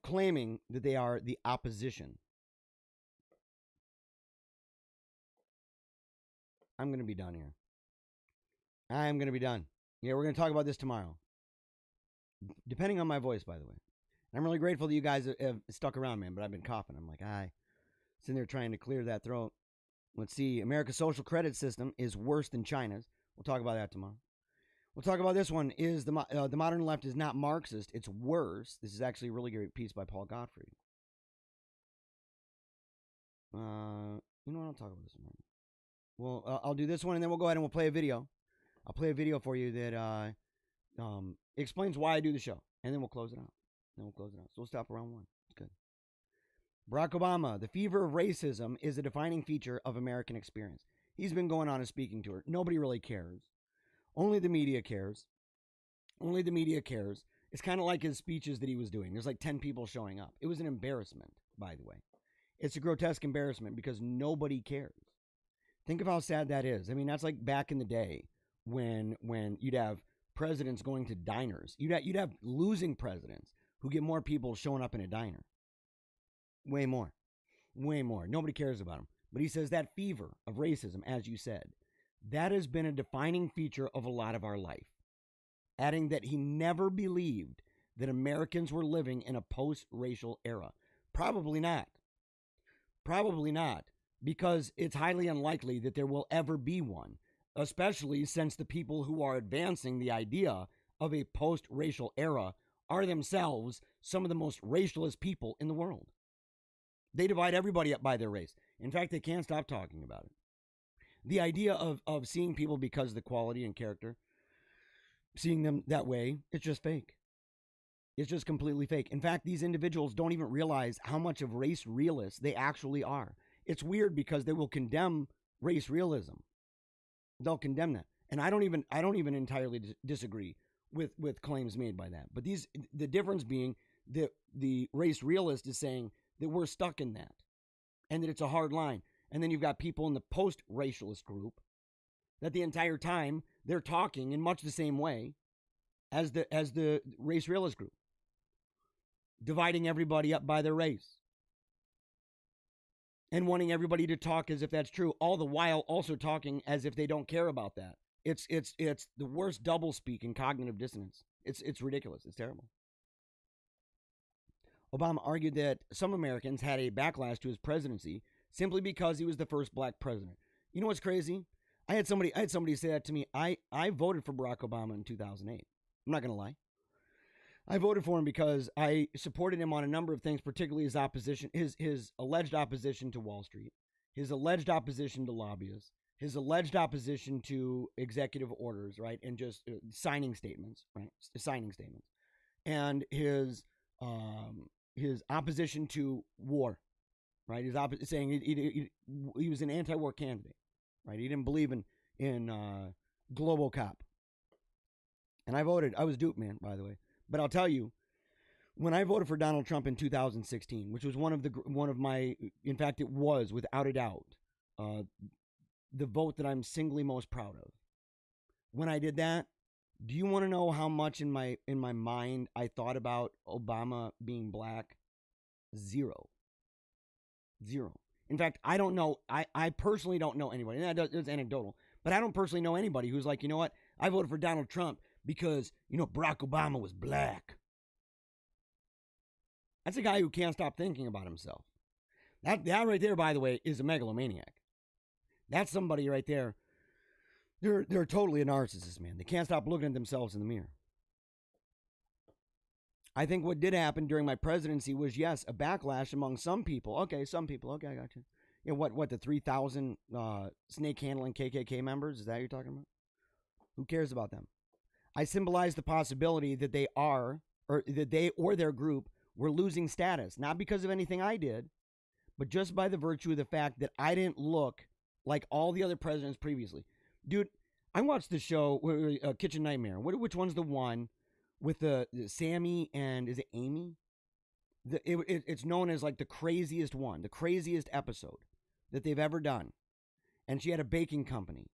claiming that they are the opposition. I'm going to be done here. I'm going to be done. Yeah, we're going to talk about this tomorrow. Depending on my voice, by the way. And I'm really grateful that you guys have stuck around, man, but I've been coughing. I'm like, sitting there trying to clear that throat. Let's see. America's social credit system is worse than China's. We'll talk about that tomorrow. We'll talk about this one. Is the modern left is not Marxist. It's worse. This is actually a really great piece by Paul Gottfried. You know what? I'll talk about this one. Well, I'll do this one, and then we'll go ahead and we'll play a video. I'll play a video for you that explains why I do the show, and then we'll close it out. So we'll stop around 1. It's good. Barack Obama, the fever of racism is a defining feature of American experience. He's been going on a speaking tour. Nobody really cares. Only the media cares. It's kind of like his speeches that he was doing. There's like 10 people showing up. It was an embarrassment, by the way. It's a grotesque embarrassment because nobody cares. Think of how sad that is. I mean, that's like back in the day when you'd have presidents going to diners. You'd have losing presidents who get more people showing up in a diner. Way more. Nobody cares about him. But he says that fever of racism, as you said, that has been a defining feature of a lot of our life. Adding that he never believed that Americans were living in a post-racial era. Probably not. Because it's highly unlikely that there will ever be one, especially since the people who are advancing the idea of a post-racial era are themselves some of the most racialist people in the world. They divide everybody up by their race. In fact, they can't stop talking about it. The idea of seeing people because of the quality and character, seeing them that way, it's just fake. It's just completely fake. In fact, these individuals don't even realize how much of race realists they actually are. It's weird because they will condemn race realism. They'll condemn that. And I don't even entirely disagree with claims made by that. But the difference being that the race realist is saying that we're stuck in that and that it's a hard line. And then you've got people in the post-racialist group that the entire time they're talking in much the same way as the race realist group, dividing everybody up by their race and wanting everybody to talk as if that's true, all the while also talking as if they don't care about that. It's the worst doublespeak in cognitive dissonance. It's ridiculous. It's terrible. Obama argued that some Americans had a backlash to his presidency simply because he was the first black president. You know what's crazy? I had somebody say that to me. I voted for Barack Obama in 2008. I'm not going to lie. I voted for him because I supported him on a number of things, particularly his opposition, his alleged opposition to Wall Street, his alleged opposition to lobbyists, his alleged opposition to executive orders, right, and just signing statements, right, and his opposition to war, right, saying he was an anti-war candidate, right, he didn't believe in global cop, and I voted. I was duped, man, by the way. But I'll tell you, when I voted for Donald Trump in 2016, which was one of my, in fact, it was without a doubt, the vote that I'm singly most proud of. When I did that, do you want to know how much in my mind I thought about Obama being black? Zero. In fact, I don't know. I personally don't know anybody. And that's anecdotal, but I don't personally know anybody who's like, you know what? I voted for Donald Trump because, Barack Obama was black. That's a guy who can't stop thinking about himself. That right there, by the way, is a megalomaniac. That's somebody right there. They're totally a narcissist, man. They can't stop looking at themselves in the mirror. I think what did happen during my presidency was, yes, a backlash among some people. Okay, some people. Okay, I got you. What the 3,000 snake handling KKK members? Is that what you're talking about? Who cares about them? I symbolize the possibility that they or their group were losing status, not because of anything I did, but just by the virtue of the fact that I didn't look like all the other presidents previously. Dude, I watched the show, Kitchen Nightmare. Which one's the one with the Sammy and, is it Amy? It's known as like the craziest one, the craziest episode that they've ever done. And she had a baking company,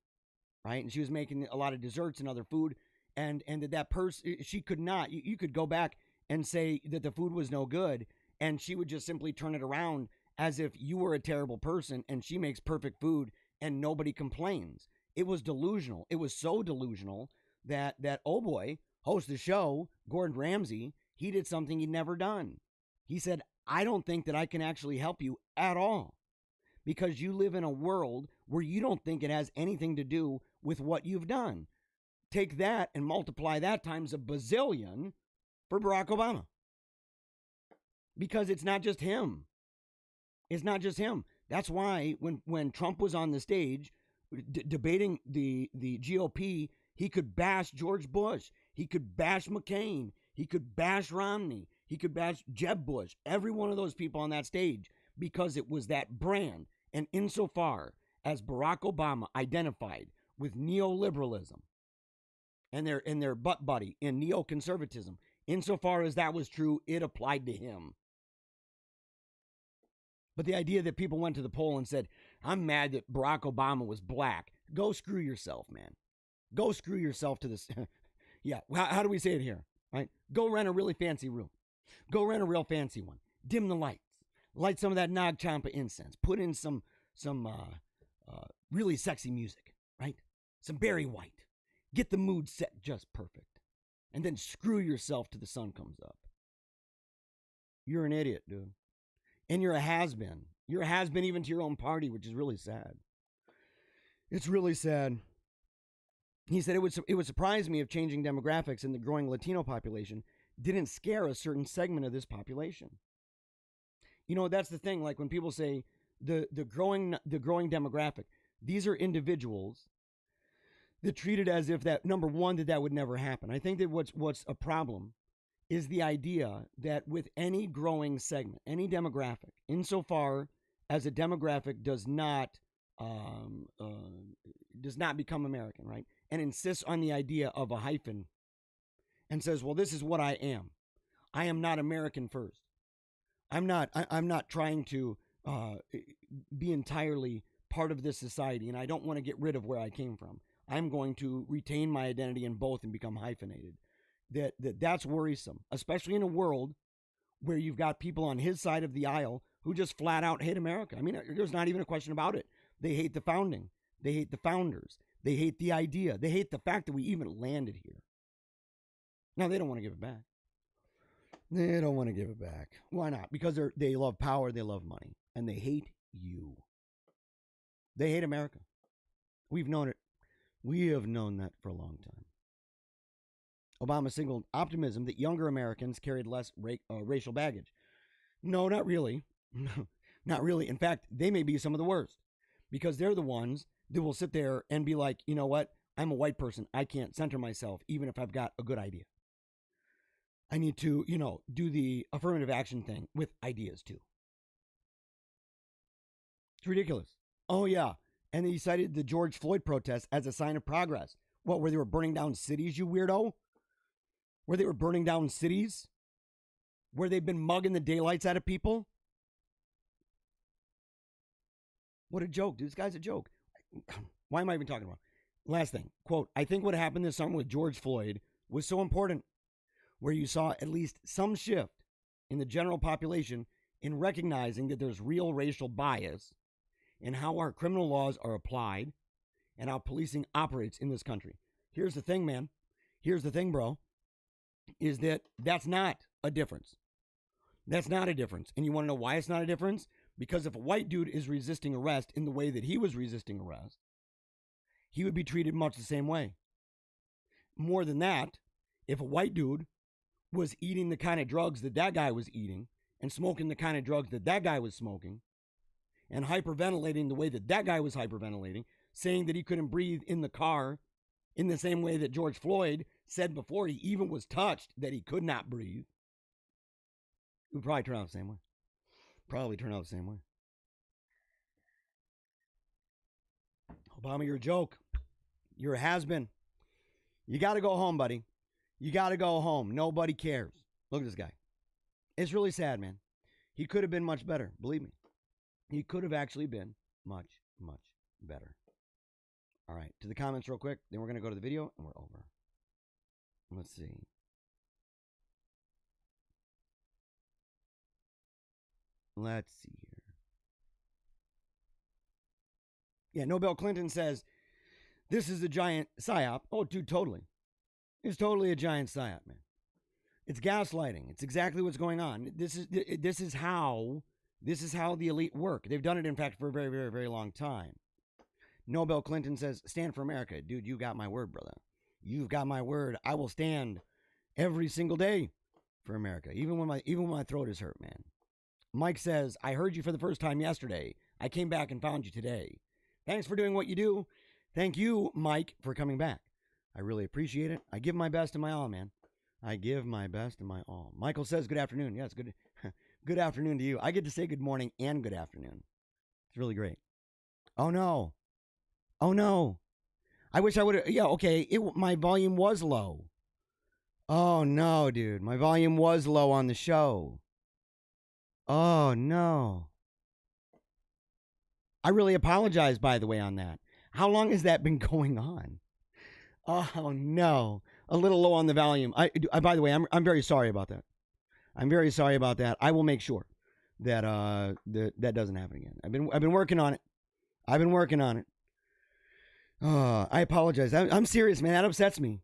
right? And she was making a lot of desserts and other food. and that person, she could not, you could go back and say that the food was no good, and she would just simply turn it around as if you were a terrible person and she makes perfect food and nobody complains. It was delusional. It was so delusional that oh boy, host the show, Gordon Ramsay, he did something he'd never done. He said, I don't think that I can actually help you at all because you live in a world where you don't think it has anything to do with what you've done. Take that and multiply that times a bazillion for Barack Obama. Because it's not just him. It's not just him. That's why when Trump was on the stage debating the GOP, he could bash George Bush. He could bash McCain. He could bash Romney. He could bash Jeb Bush. Every one of those people on that stage, because it was that brand. And insofar as Barack Obama identified with neoliberalism and their butt buddy in neoconservatism, insofar as that was true, it applied to him. But the idea that people went to the poll and said, I'm mad that Barack Obama was black. Go screw yourself, man. Go screw yourself to this. Yeah, how do we say it here? Right? Go rent a really fancy room. Go rent a real fancy one. Dim the lights. Light some of that Nag Champa incense. Put in some really sexy music, right? Some Barry White. Get the mood set just perfect. And then screw yourself till the sun comes up. You're an idiot, dude. And you're a has-been. You're a has-been even to your own party, which is really sad. It's really sad. He said, it would surprise me if changing demographics in the growing Latino population didn't scare a certain segment of this population. You know, that's the thing. Like when people say the growing demographic, these are individuals that treat it as if that, number one, that would never happen. I think that what's a problem is the idea that with any growing segment, any demographic, insofar as a demographic does not become American, right, and insists on the idea of a hyphen and says, well, this is what I am. I am not American first. I'm not trying to be entirely part of this society, and I don't want to get rid of where I came from. I'm going to retain my identity in both and become hyphenated. That's worrisome, especially in a world where you've got people on his side of the aisle who just flat out hate America. I mean, there's not even a question about it. They hate the founding. They hate the founders. They hate the idea. They hate the fact that we even landed here. Now, they don't want to give it back. They don't want to give it back. Why not? Because they love power, they love money, and they hate you. They hate America. We've known it. We have known that for a long time. Obama signaled optimism that younger Americans carried less racial baggage. No, not really. Not really. In fact, they may be some of the worst because they're the ones that will sit there and be like, you know what? I'm a white person. I can't center myself even if I've got a good idea. I need to, do the affirmative action thing with ideas too. It's ridiculous. Oh, yeah. And he cited the George Floyd protests as a sign of progress. What, where they were burning down cities, you weirdo? Where they were burning down cities? Where they've been mugging the daylights out of people? What a joke, dude. This guy's a joke. Why am I even talking about it? Last thing, quote, I think what happened this summer with George Floyd was so important, where you saw at least some shift in the general population in recognizing that there's real racial bias in how our criminal laws are applied and how policing operates in this country. Here's the thing, man. Here's the thing, bro, is that's not a difference. That's not a difference. And you want to know why it's not a difference? Because if a white dude is resisting arrest in the way that he was resisting arrest, he would be treated much the same way. More than that, if a white dude was eating the kind of drugs that guy was eating and smoking the kind of drugs that guy was smoking and hyperventilating the way that guy was hyperventilating, saying that he couldn't breathe in the car in the same way that George Floyd said before he even was touched that he could not breathe, it would probably turn out the same way. Probably turn out the same way. Obama, you're a joke. You're a has-been. You got to go home, buddy. You got to go home. Nobody cares. Look at this guy. It's really sad, man. He could have been much better. Believe me. He could have actually been much, much better. All right. To the comments real quick. Then we're going to go to the video and we're over. Let's see. Let's see here. Yeah, Nobel Clinton says, this is a giant psyop. Oh, dude, totally. It's totally a giant psyop, man. It's gaslighting. It's exactly what's going on. This is how the elite work. They've done it, in fact, for a very, very, very long time. Nobel Clinton says, stand for America. Dude, you got my word, brother. You've got my word. I will stand every single day for America, even when my throat is hurt, man. Mike says, I heard you for the first time yesterday. I came back and found you today. Thanks for doing what you do. Thank you, Mike, for coming back. I really appreciate it. I give my best and my all, man. I give my best and my all. Michael says, good afternoon. Yeah, it's good. Good afternoon to you. I get to say good morning and good afternoon. It's really great. Oh, no. Oh, no. I wish I would have. Yeah, okay. My volume was low. Oh, no, dude. My volume was low on the show. Oh, no. I really apologize, by the way, on that. How long has that been going on? Oh, no. A little low on the volume. By the way, I'm very sorry about that. I'm very sorry about that. I will make sure that that doesn't happen again. I've been working on it. I've been working on it. I apologize. I'm serious, man. That upsets me.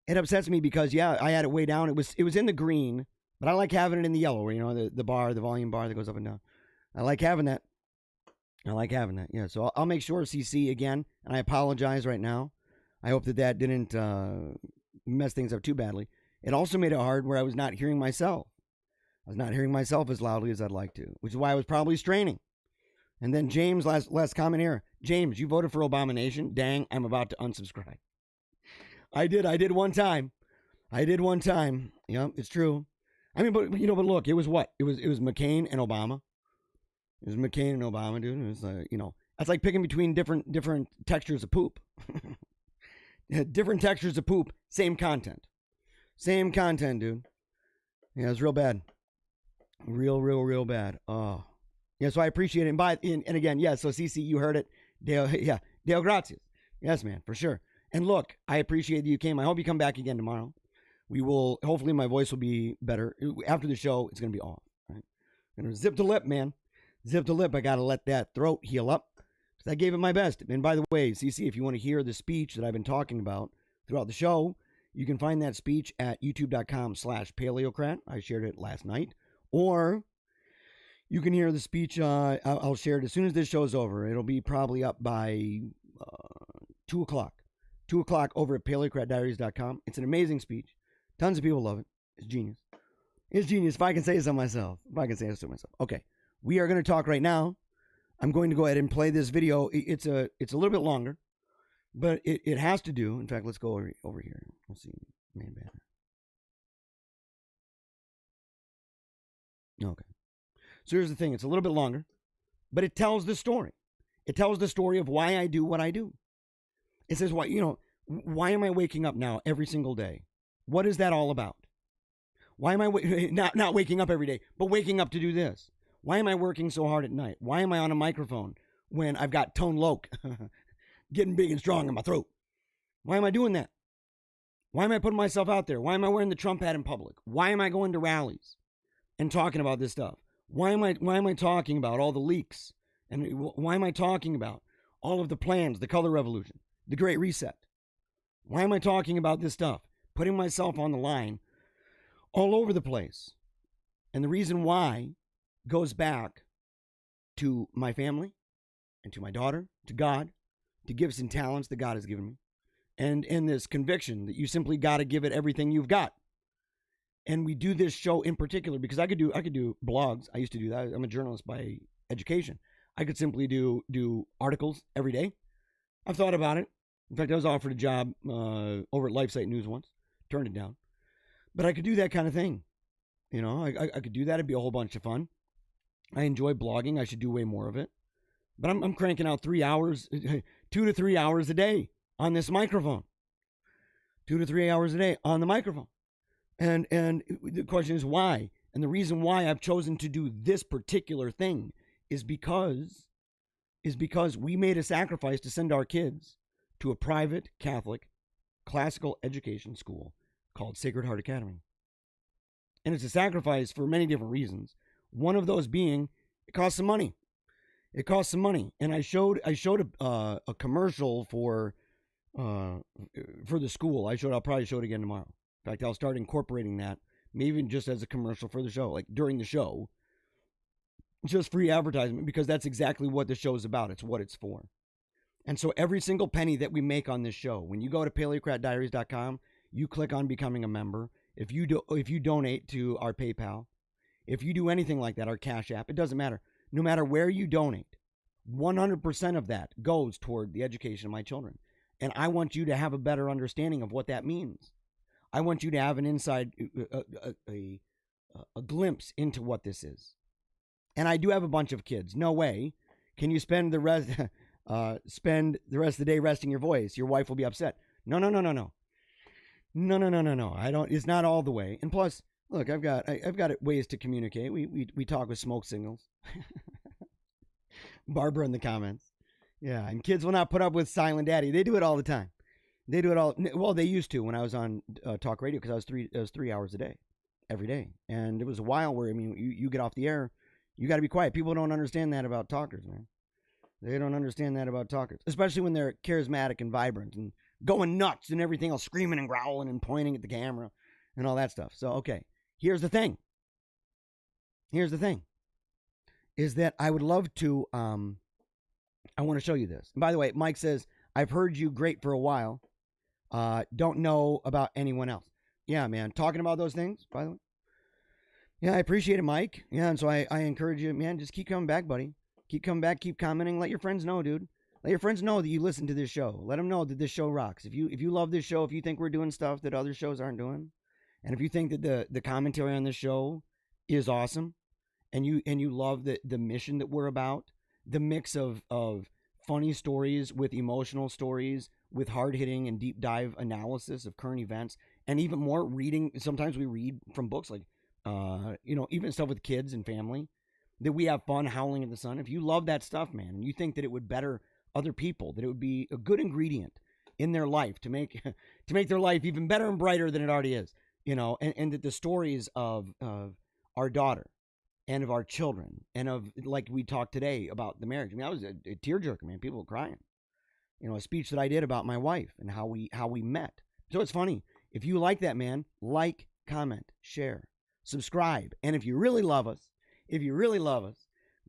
It upsets me because, yeah, I had it way down. It was in the green, but I like having it in the yellow, where, you know, the bar, the volume bar that goes up and down. I like having that. Yeah, so I'll make sure, CC, again, and I apologize right now. I hope that didn't mess things up too badly. It also made it hard where I was not hearing myself. I was not hearing myself as loudly as I'd like to, which is why I was probably straining. And then James, last comment here. James, you voted for Abomination? Dang, I'm about to unsubscribe. I did one time. Yeah, it's true. I mean, but look, it was what? It was McCain and Obama. It was McCain and Obama, dude. It was, that's like picking between different textures of poop. Different textures of poop, same content. Same content, dude. Yeah, it's real bad. Real bad. Oh. Yeah, so I appreciate it. And again, yeah, so CC, you heard it. Dale gracias. Yes, man, for sure. And look, I appreciate that you came. I hope you come back again tomorrow. We will, hopefully my voice will be better. After the show, it's going to be off. Right? I'm going to zip the lip, man. Zip the lip. I got to let that throat heal up. Because I gave it my best. And by the way, CC, if you want to hear the speech that I've been talking about throughout the show, you can find that speech at youtube.com/paleocrat. I shared it last night. Or you can hear the speech. I'll share it as soon as this show's over. It'll be probably up by 2 o'clock. 2 o'clock over at paleocratdiaries.com. It's an amazing speech. Tons of people love it. It's genius. It's genius, if I can say so myself. Okay, we are going to talk right now. I'm going to go ahead and play this video. It's a little bit longer, but it has to do. In fact, let's go over here. Let's see. Main banner. Okay. So here's the thing. It's a little bit longer, but it tells the story. It tells the story of why I do what I do. It says, why am I waking up now every single day? What is that all about? Why am I not waking up every day, but waking up to do this? Why am I working so hard at night? Why am I on a microphone when I've got Tone Loc getting big and strong in my throat? Why am I doing that? Why am I putting myself out there? Why am I wearing the Trump hat in public? Why am I going to rallies and talking about this stuff? Why am I talking about all the leaks? And why am I talking about all of the plans, the color revolution, the Great Reset? Why am I talking about this stuff? Putting myself on the line all over the place. And the reason why goes back to my family and to my daughter, to God, to gifts and talents that God has given me. And this conviction that you simply got to give it everything you've got. And we do this show in particular because I could do blogs. I used to do that. I'm a journalist by education. I could simply do articles every day. I've thought about it. In fact, I was offered a job over at LifeSite News once. Turned it down. But I could do that kind of thing. I could do that. It'd be a whole bunch of fun. I enjoy blogging. I should do way more of it. But I'm cranking out 3 hours, 2 to 3 hours a day on this microphone. 2 to 3 hours a day on the microphone. And the question is why? And the reason why I've chosen to do this particular thing is because we made a sacrifice to send our kids to a private Catholic classical education school called Sacred Heart Academy. And it's a sacrifice for many different reasons. One of those being it costs some money. It costs some money. And I showed a commercial for the school. I'll probably show it again tomorrow. In fact, I'll start incorporating that, maybe even just as a commercial for the show, like during the show. Just free advertisement, because that's exactly what the show is about. It's what it's for. And so every single penny that we make on this show, when you go to paleocratdiaries.com, you click on becoming a member. If you donate to our PayPal, if you do anything like that, our Cash App, it doesn't matter. No matter where you donate, 100% of that goes toward the education of my children. And I want you to have a better understanding of what that means. I want you to have an inside, a glimpse into what this is. And I do have a bunch of kids. No way can you spend the rest of the day resting your voice. Your wife will be upset. No. No. I don't. It's not all the way. And plus, look, I've got ways to communicate. We talk with smoke signals. Barbara in the comments. Yeah, and kids will not put up with silent daddy. They do it all the time. They do it all. Well, they used to when I was on talk radio, because I was 3 hours a day, every day. And it was a while where, I mean, you get off the air, you got to be quiet. People don't understand that about talkers, man. They don't understand that about talkers, especially when they're charismatic and vibrant and going nuts and everything else, screaming and growling and pointing at the camera and all that stuff. So, okay, here's the thing. Is that I would love to, I want to show you this. And by the way, Mike says, I've heard you great for a while. Don't know about anyone else. Yeah, man. Talking about those things, by the way. Yeah, I appreciate it, Mike. Yeah, and so I encourage you, man, just keep coming back, buddy. Keep coming back, keep commenting. Let your friends know, dude. Let your friends know that you listen to this show. Let them know that this show rocks. If you love this show, if you think we're doing stuff that other shows aren't doing, and if you think that the commentary on this show is awesome, and you love the mission that we're about, the mix of funny stories with emotional stories, with hard-hitting and deep dive analysis of current events, and even more reading. Sometimes we read from books, like even stuff with kids and family, that we have fun howling at the sun. If you love that stuff, man, and you think that it would better other people, that it would be a good ingredient in their life to make their life even better and brighter than it already is, and that the stories of our daughter and of our children, and of, like we talked today about the marriage. I mean, I was a tearjerker, man. People were crying. A speech that I did about my wife and how we met. So it's funny. If you like that, man, like, comment, share, subscribe. And if you really love us,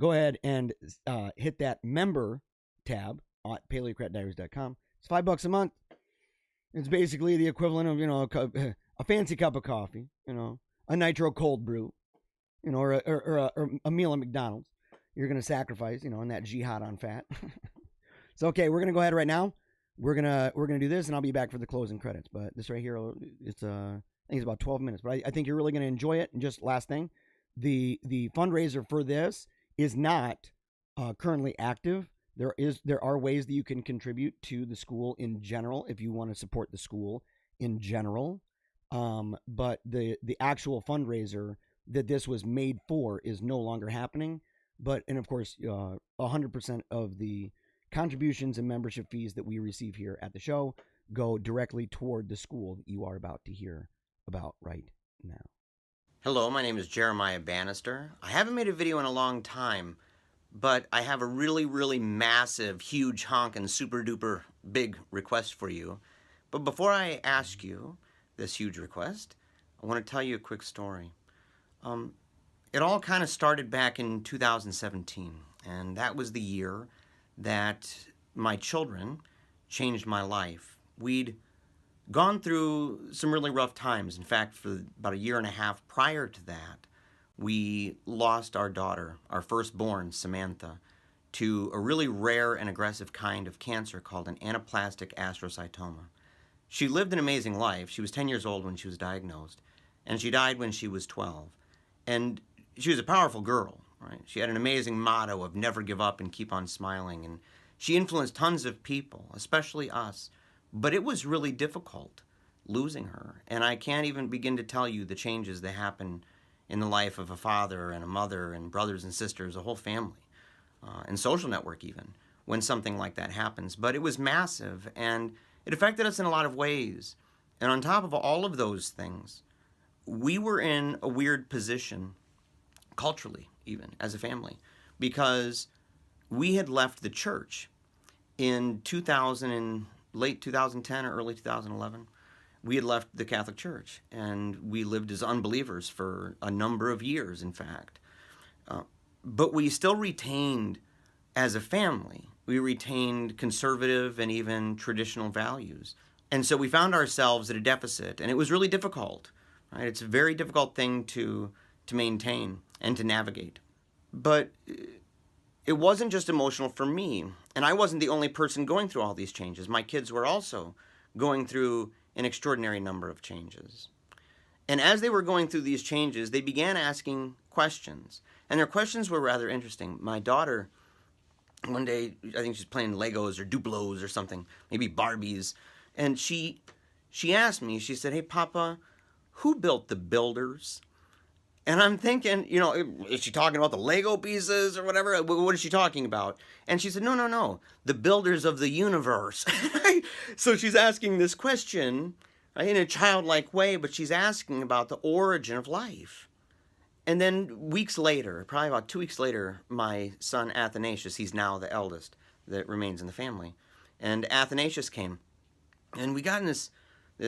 go ahead and hit that member tab at paleocratdiaries.com. It's $5 a month. It's basically the equivalent of, a fancy cup of coffee, a nitro cold brew, or a meal at McDonald's. You're going to sacrifice, in that jihad on fat. So, okay, we're going to go ahead right now. We're gonna do this, and I'll be back for the closing credits. But this right here, it's I think it's about 12 minutes. But I think you're really going to enjoy it. And just last thing, the fundraiser for this is not currently active. There are ways that you can contribute to the school in general if you want to support the school in general. But the actual fundraiser that this was made for is no longer happening. And of course, 100% of the contributions and membership fees that we receive here at the show go directly toward the school that you are about to hear about right now. Hello, my name is Jeremiah Bannister. I haven't made a video in a long time, but I have a really, really massive, huge, honkin', super duper big request for you. But before I ask you this huge request, I want to tell you a quick story. It all kind of started back in 2017, and that was the year that my children changed my life. We'd gone through some really rough times. In fact, for about a year and a half prior to that, we lost our daughter, our firstborn, Samantha, to a really rare and aggressive kind of cancer called an anaplastic astrocytoma. She lived an amazing life. She was 10 years old when she was diagnosed, and she died when she was 12. And she was a powerful girl, right? She had an amazing motto of never give up and keep on smiling, and she influenced tons of people, especially us. But it was really difficult losing her, and I can't even begin to tell you the changes that happen in the life of a father and a mother and brothers and sisters, a whole family, and social network even, when something like that happens. But it was massive, and it affected us in a lot of ways. And on top of all of those things, we were in a weird position, culturally even, as a family, because we had left the church in 2000 and late 2010 or early 2011. We had left the Catholic Church, and we lived as unbelievers for a number of years, in fact. But we still retained, as a family, we retained conservative and even traditional values. And so we found ourselves at a deficit, and it was really difficult. Right? It's a very difficult thing to maintain and to navigate. But it wasn't just emotional for me, and I wasn't the only person going through all these changes. My kids were also going through an extraordinary number of changes. And as they were going through these changes, they began asking questions. And their questions were rather interesting. My daughter, one day, I think she's playing Legos or Duplos or something, maybe Barbies. And she asked me, she said, "Hey, Papa, who built the builders?" And I'm thinking, is she talking about the Lego pieces or whatever? What is she talking about? And she said, no, the builders of the universe. So she's asking this question in a childlike way, but she's asking about the origin of life. And then weeks later, probably about 2 weeks later, my son Athanasius, he's now the eldest that remains in the family, and Athanasius came. And we got in this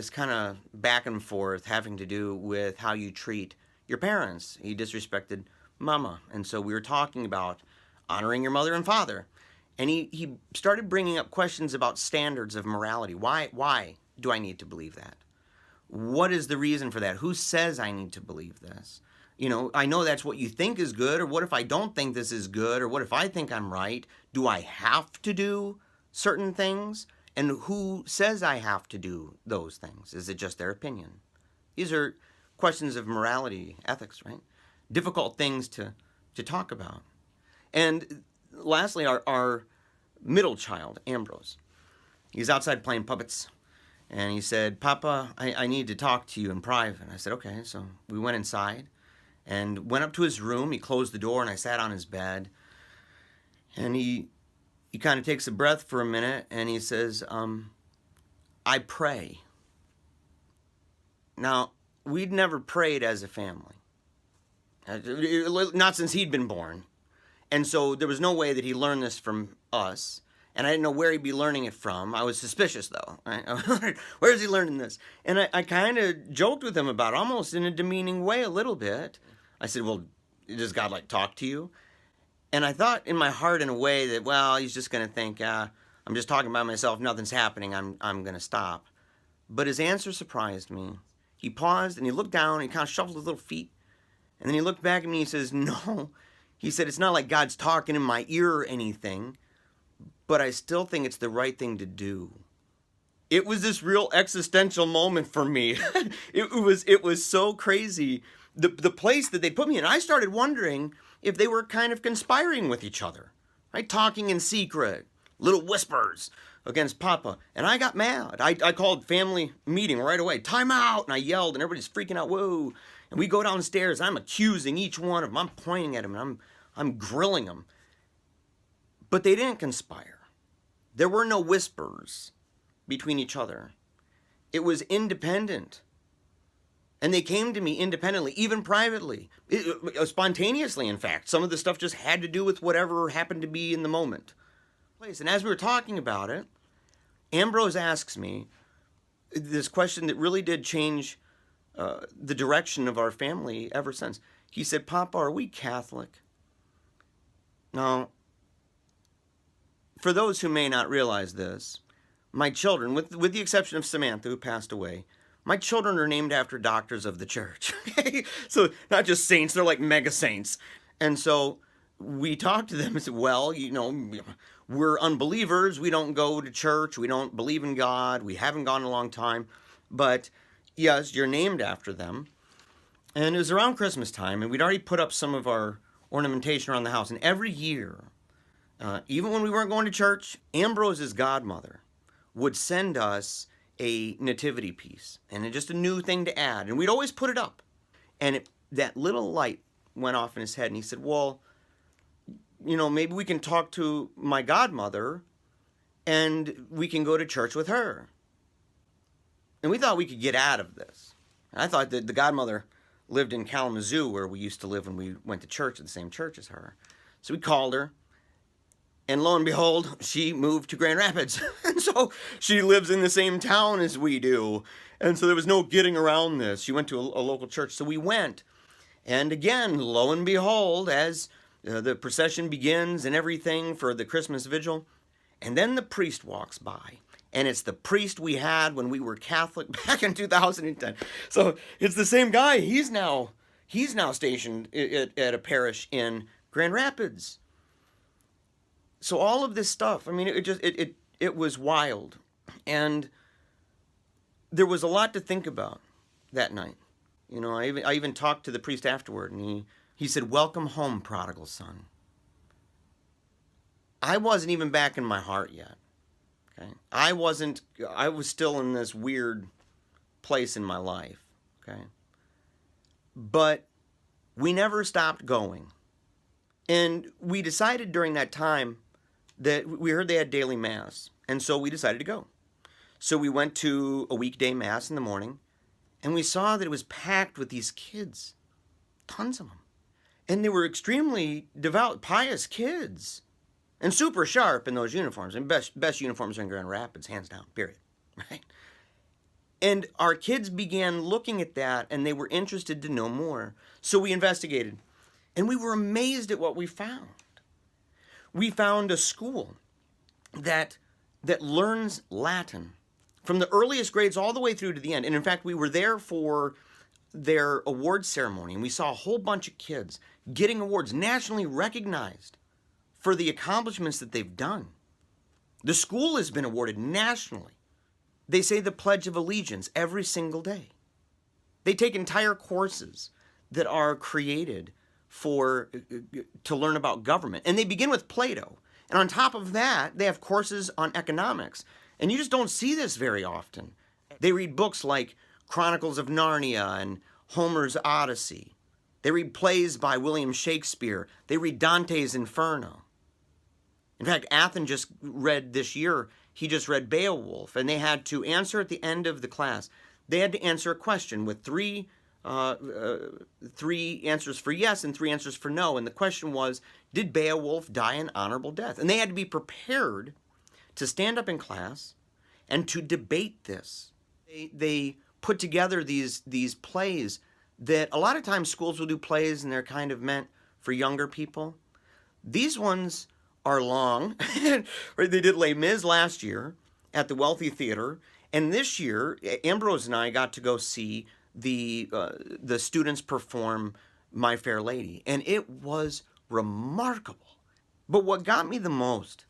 kind of back and forth having to do with how you treat your parents. He disrespected Mama. And so we were talking about honoring your mother and father. And he started bringing up questions about standards of morality. Why do I need to believe that? What is the reason for that? Who says I need to believe this? I know that's what you think is good, or what if I don't think this is good, or what if I think I'm right? Do I have to do certain things? And who says I have to do those things? Is it just their opinion? These are questions of morality, ethics, right? Difficult things to talk about. And lastly, our middle child, Ambrose, he's outside playing puppets. And he said, "Papa, I need to talk to you in private." And I said, "Okay." So we went inside and went up to his room. He closed the door, and I sat on his bed. And he kind of takes a breath for a minute, and he says, "I pray." Now, we'd never prayed as a family. Not since he'd been born. And so there was no way that he learned this from us. And I didn't know where he'd be learning it from. I was suspicious, though. Right? Where is he learning this? And I kind of joked with him about it, almost in a demeaning way a little bit. I said, "Well, does God, talk to you?" And I thought in my heart in a way that, well, he's just going to think, I'm just talking about myself, nothing's happening, I'm going to stop. But his answer surprised me. He paused, and he looked down, and he kind of shuffled his little feet. And then he looked back at me, and he says, "No." He said, "It's not like God's talking in my ear or anything, but I still think it's the right thing to do." It was this real existential moment for me. It was so crazy. The place that they put me in, I started wondering if they were kind of conspiring with each other, right? Talking in secret, little whispers against Papa. And I got mad. I called family meeting right away. "Time out!" And I yelled, and everybody's freaking out. Whoa. And we go downstairs. I'm accusing each one of them. I'm pointing at them, and I'm grilling them. But they didn't conspire. There were no whispers between each other. It was independent. And they came to me independently, even privately, spontaneously, in fact. Some of the stuff just had to do with whatever happened to be in the moment. And as we were talking about it, Ambrose asks me this question that really did change the direction of our family ever since. He said, "Papa, are we Catholic?" Now, for those who may not realize this, my children, with the exception of Samantha, who passed away, my children are named after doctors of the church. Okay? So not just saints, they're like mega saints. And so we talked to them and said, "Well, we're unbelievers. We don't go to church. We don't believe in God. We haven't gone in a long time. But yes, you're named after them." And it was around Christmas time, and we'd already put up some of our ornamentation around the house. And every year, even when we weren't going to church, Ambrose's godmother would send us a nativity piece, and it's just a new thing to add. And we'd always put it up. And that little light went off in his head, and he said, "Well, maybe we can talk to my godmother, and we can go to church with her." And we thought we could get out of this. I thought that the godmother lived in Kalamazoo, where we used to live when we went to church at the same church as her. So we called her, and lo and behold, she moved to Grand Rapids. And so she lives in the same town as we do. And so there was no getting around this. She went to a local church. So we went. And again, lo and behold, as the procession begins and everything for the Christmas vigil, and then the priest walks by. And it's the priest we had when we were Catholic back in 2010. So it's the same guy. He's now stationed at a parish in Grand Rapids. So all of this stuff, I mean, it was wild. And there was a lot to think about that night. You know, I even talked to the priest afterward, and he said, "Welcome home, prodigal son." I wasn't even back in my heart yet. Okay? I was still in this weird place in my life. Okay? But we never stopped going. And we decided during that time that we heard they had daily mass. And so we decided to go. So we went to a weekday mass in the morning, and we saw that it was packed with these kids. Tons of them. And they were extremely devout, pious kids. And super sharp in those uniforms. And best uniforms are in Grand Rapids, hands down, period. Right? And our kids began looking at that, and they were interested to know more. So we investigated. And we were amazed at what we found. We found a school that learns Latin from the earliest grades all the way through to the end. And in fact, we were there for their award ceremony, and we saw a whole bunch of kids getting awards, nationally recognized, for the accomplishments that they've done. The school has been awarded nationally. They say the Pledge of Allegiance every single day. They take entire courses that are created to learn about government. And they begin with Plato. And on top of that, they have courses on economics. And you just don't see this very often. They read books like Chronicles of Narnia and Homer's Odyssey. They read plays by William Shakespeare. They read Dante's Inferno. In fact, Athen just read this year, he just read Beowulf, and they had to answer at the end of the class. They had to answer a question with three answers for yes and 3 answers for no. And the question was, did Beowulf die an honorable death? And they had to be prepared to stand up in class and to debate this. They put together these plays that a lot of times schools will do plays and they're kind of meant for younger people. These ones are long. Right? They did Les Mis last year at the Wealthy Theater, and this year Ambrose and I got to go see the students perform My Fair Lady, and it was remarkable. But what got me the most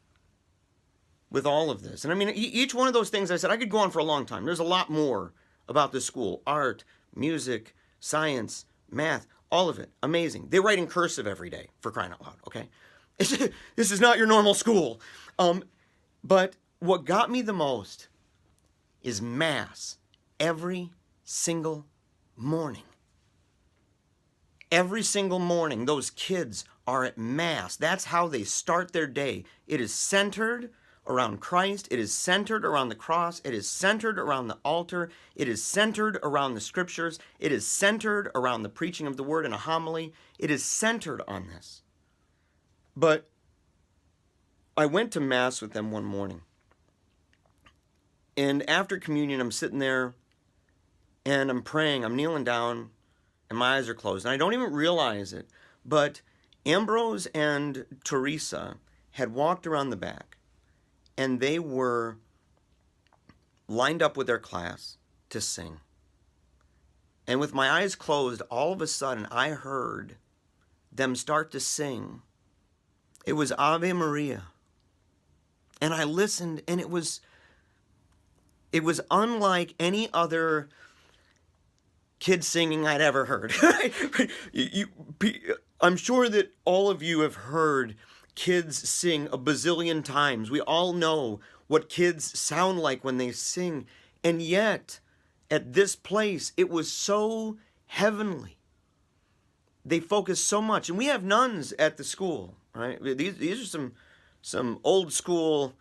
with all of this, and I mean, each one of those things I said, I could go on for a long time. There's a lot more about this school: art, music, science, math, all of it. Amazing. They write in cursive every day, for crying out loud, okay? This is not your normal school. But what got me the most is mass every single morning. Every single morning, those kids are at mass. That's how they start their day. It is centered around Christ. It is centered around the cross. It is centered around the altar. It is centered around the scriptures. It is centered around the preaching of the word in a homily. It is centered on this. But I went to mass with them one morning. And after communion, I'm sitting there and I'm praying. I'm kneeling down and my eyes are closed. And I don't even realize it. But Ambrose and Teresa had walked around the back, and they were lined up with their class to sing. And with my eyes closed, all of a sudden, I heard them start to sing. It was Ave Maria. And I listened, and it was unlike any other kid singing I'd ever heard. I'm sure that all of you have heard kids sing a bazillion times. We all know what kids sound like when they sing. And yet, at this place, it was so heavenly. They focus so much. And we have nuns at the school, right? These are some old school,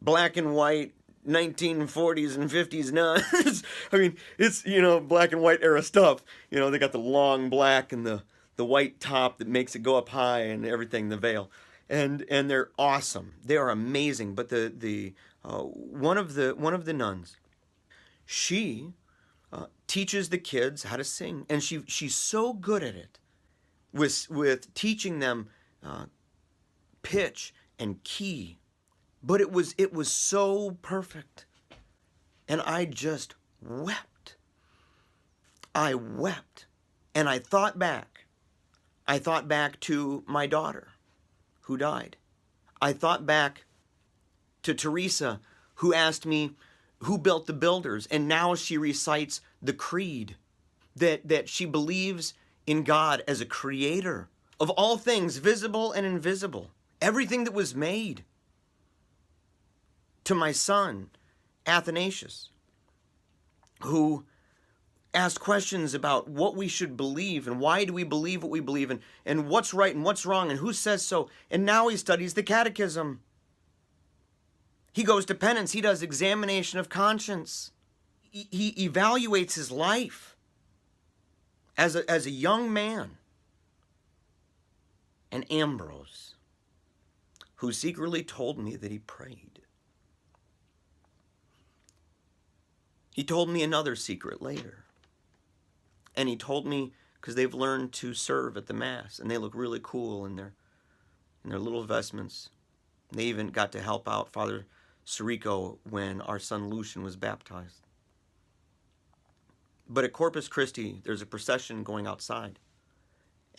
black and white 1940s and 50s nuns. I mean, it's, black and white era stuff. They got the long black and the white top that makes it go up high and everything, the veil. And they're awesome. They are amazing. But one of the nuns, she teaches the kids how to sing, and she's so good at it with teaching them pitch and key. But it was so perfect. And I just wept. I wept. And I thought back. I thought back to my daughter who died. I thought back to Teresa, who asked me who built the builders, and now she recites the creed that she believes in God as a creator of all things, visible and invisible, everything that was made. To my son, Athanasius, who asked questions about what we should believe and why do we believe what we believe and what's right and what's wrong and who says so. And now he studies the catechism. He goes to penance. He does examination of conscience. He evaluates his life as a young man. And Ambrose, who secretly told me that he prayed. He told me another secret later. And he told me, because they've learned to serve at the Mass, and they look really cool in their little vestments. They even got to help out Father Sirico when our son Lucian was baptized. But at Corpus Christi, there's a procession going outside.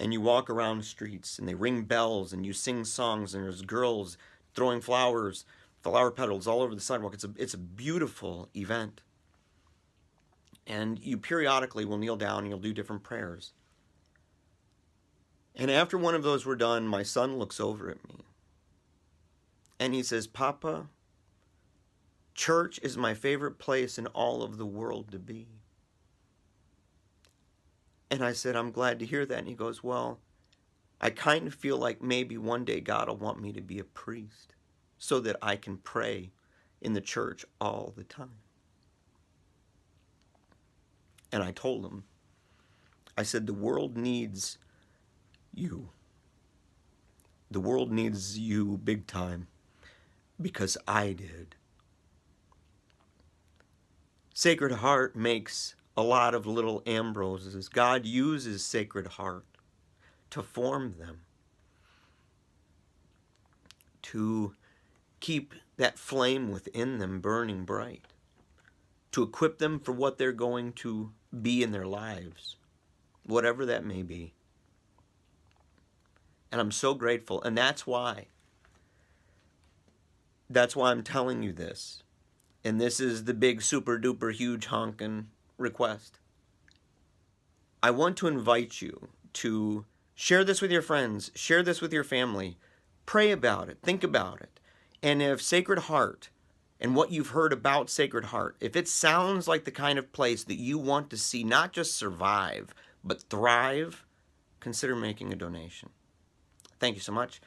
And you walk around the streets, and they ring bells, and you sing songs, and there's girls throwing flowers, flower petals all over the sidewalk. It's a beautiful event. And you periodically will kneel down and you'll do different prayers. And after one of those were done, my son looks over at me. And he says, "Papa, church is my favorite place in all of the world to be." And I said, "I'm glad to hear that." And he goes, "Well, I kind of feel like maybe one day God will want me to be a priest so that I can pray in the church all the time." And I told him, I said, the world needs you. The world needs you big time, because I did. Sacred Heart makes a lot of little Ambroses. God uses Sacred Heart to form them, to keep that flame within them burning bright, to equip them for what they're going to be in their lives, whatever that may be. And I'm so grateful, and that's why I'm telling you this. And this is the big super duper huge honkin' request. I want to invite you to share this with your friends, share this with your family, pray about it, think about it. And if Sacred Heart and what you've heard about Sacred Heart, if it sounds like the kind of place that you want to see not just survive, but thrive, consider making a donation. Thank you so much.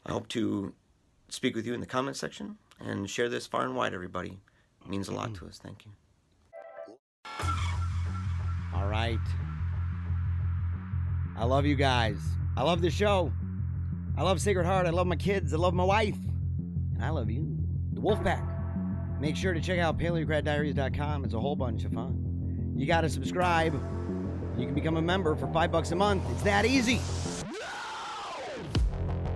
I hope to speak with you in the comment section and share this far and wide, everybody. It means a lot to us. Thank you. All right. I love you guys. I love the show. I love Sacred Heart. I love my kids. I love my wife. And I love you, the Wolfpack. Make sure to check out PaleocratDiaries.com. It's a whole bunch of fun. You got to subscribe. You can become a member for $5 a month. It's that easy.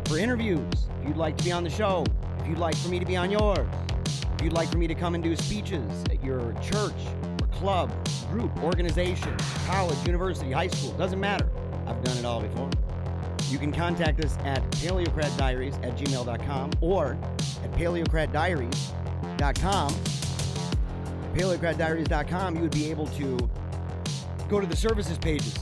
For interviews, if you'd like to be on the show, if you'd like for me to be on yours, if you'd like for me to come and do speeches at your church or club, group, organization, college, university, high school, doesn't matter. I've done it all before. You can contact us at paleocratdiaries@gmail.com or at paleocratdiaries.com. PaleocratDiaries.com, you would be able to go to the services pages.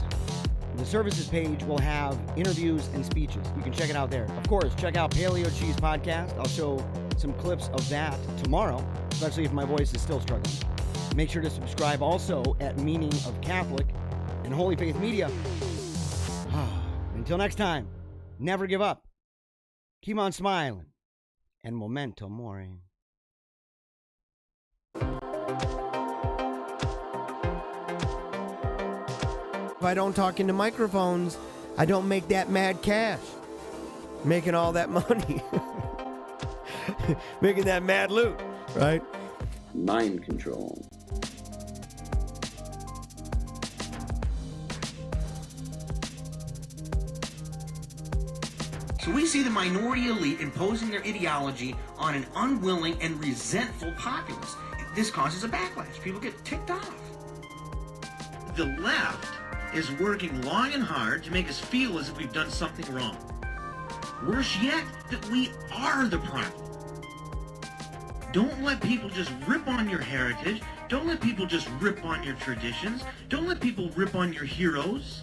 The services page will have interviews and speeches. You can check it out there. Of course, check out Paleo Cheese Podcast. I'll show some clips of that tomorrow, especially if my voice is still struggling. Make sure to subscribe also at Meaning of Catholic and Holy Faith Media. Until next time, never give up. Keep on smiling. And memento mori. If I don't talk into microphones, I don't make that mad cash. Making all that money. Making that mad loot, right? Mind control. So we see the minority elite imposing their ideology on an unwilling and resentful populace. This causes a backlash. People get ticked off. The left is working long and hard to make us feel as if we've done something wrong. Worse yet, that we are the problem. Don't let people just rip on your heritage. Don't let people just rip on your traditions. Don't let people rip on your heroes.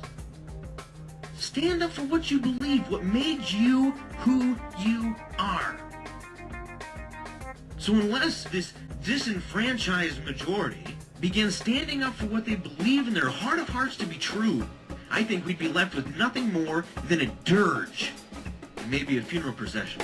Stand up for what you believe, what made you who you are. So unless this disenfranchised majority begins standing up for what they believe in their heart of hearts to be true, I think we'd be left with nothing more than a dirge, and maybe a funeral procession.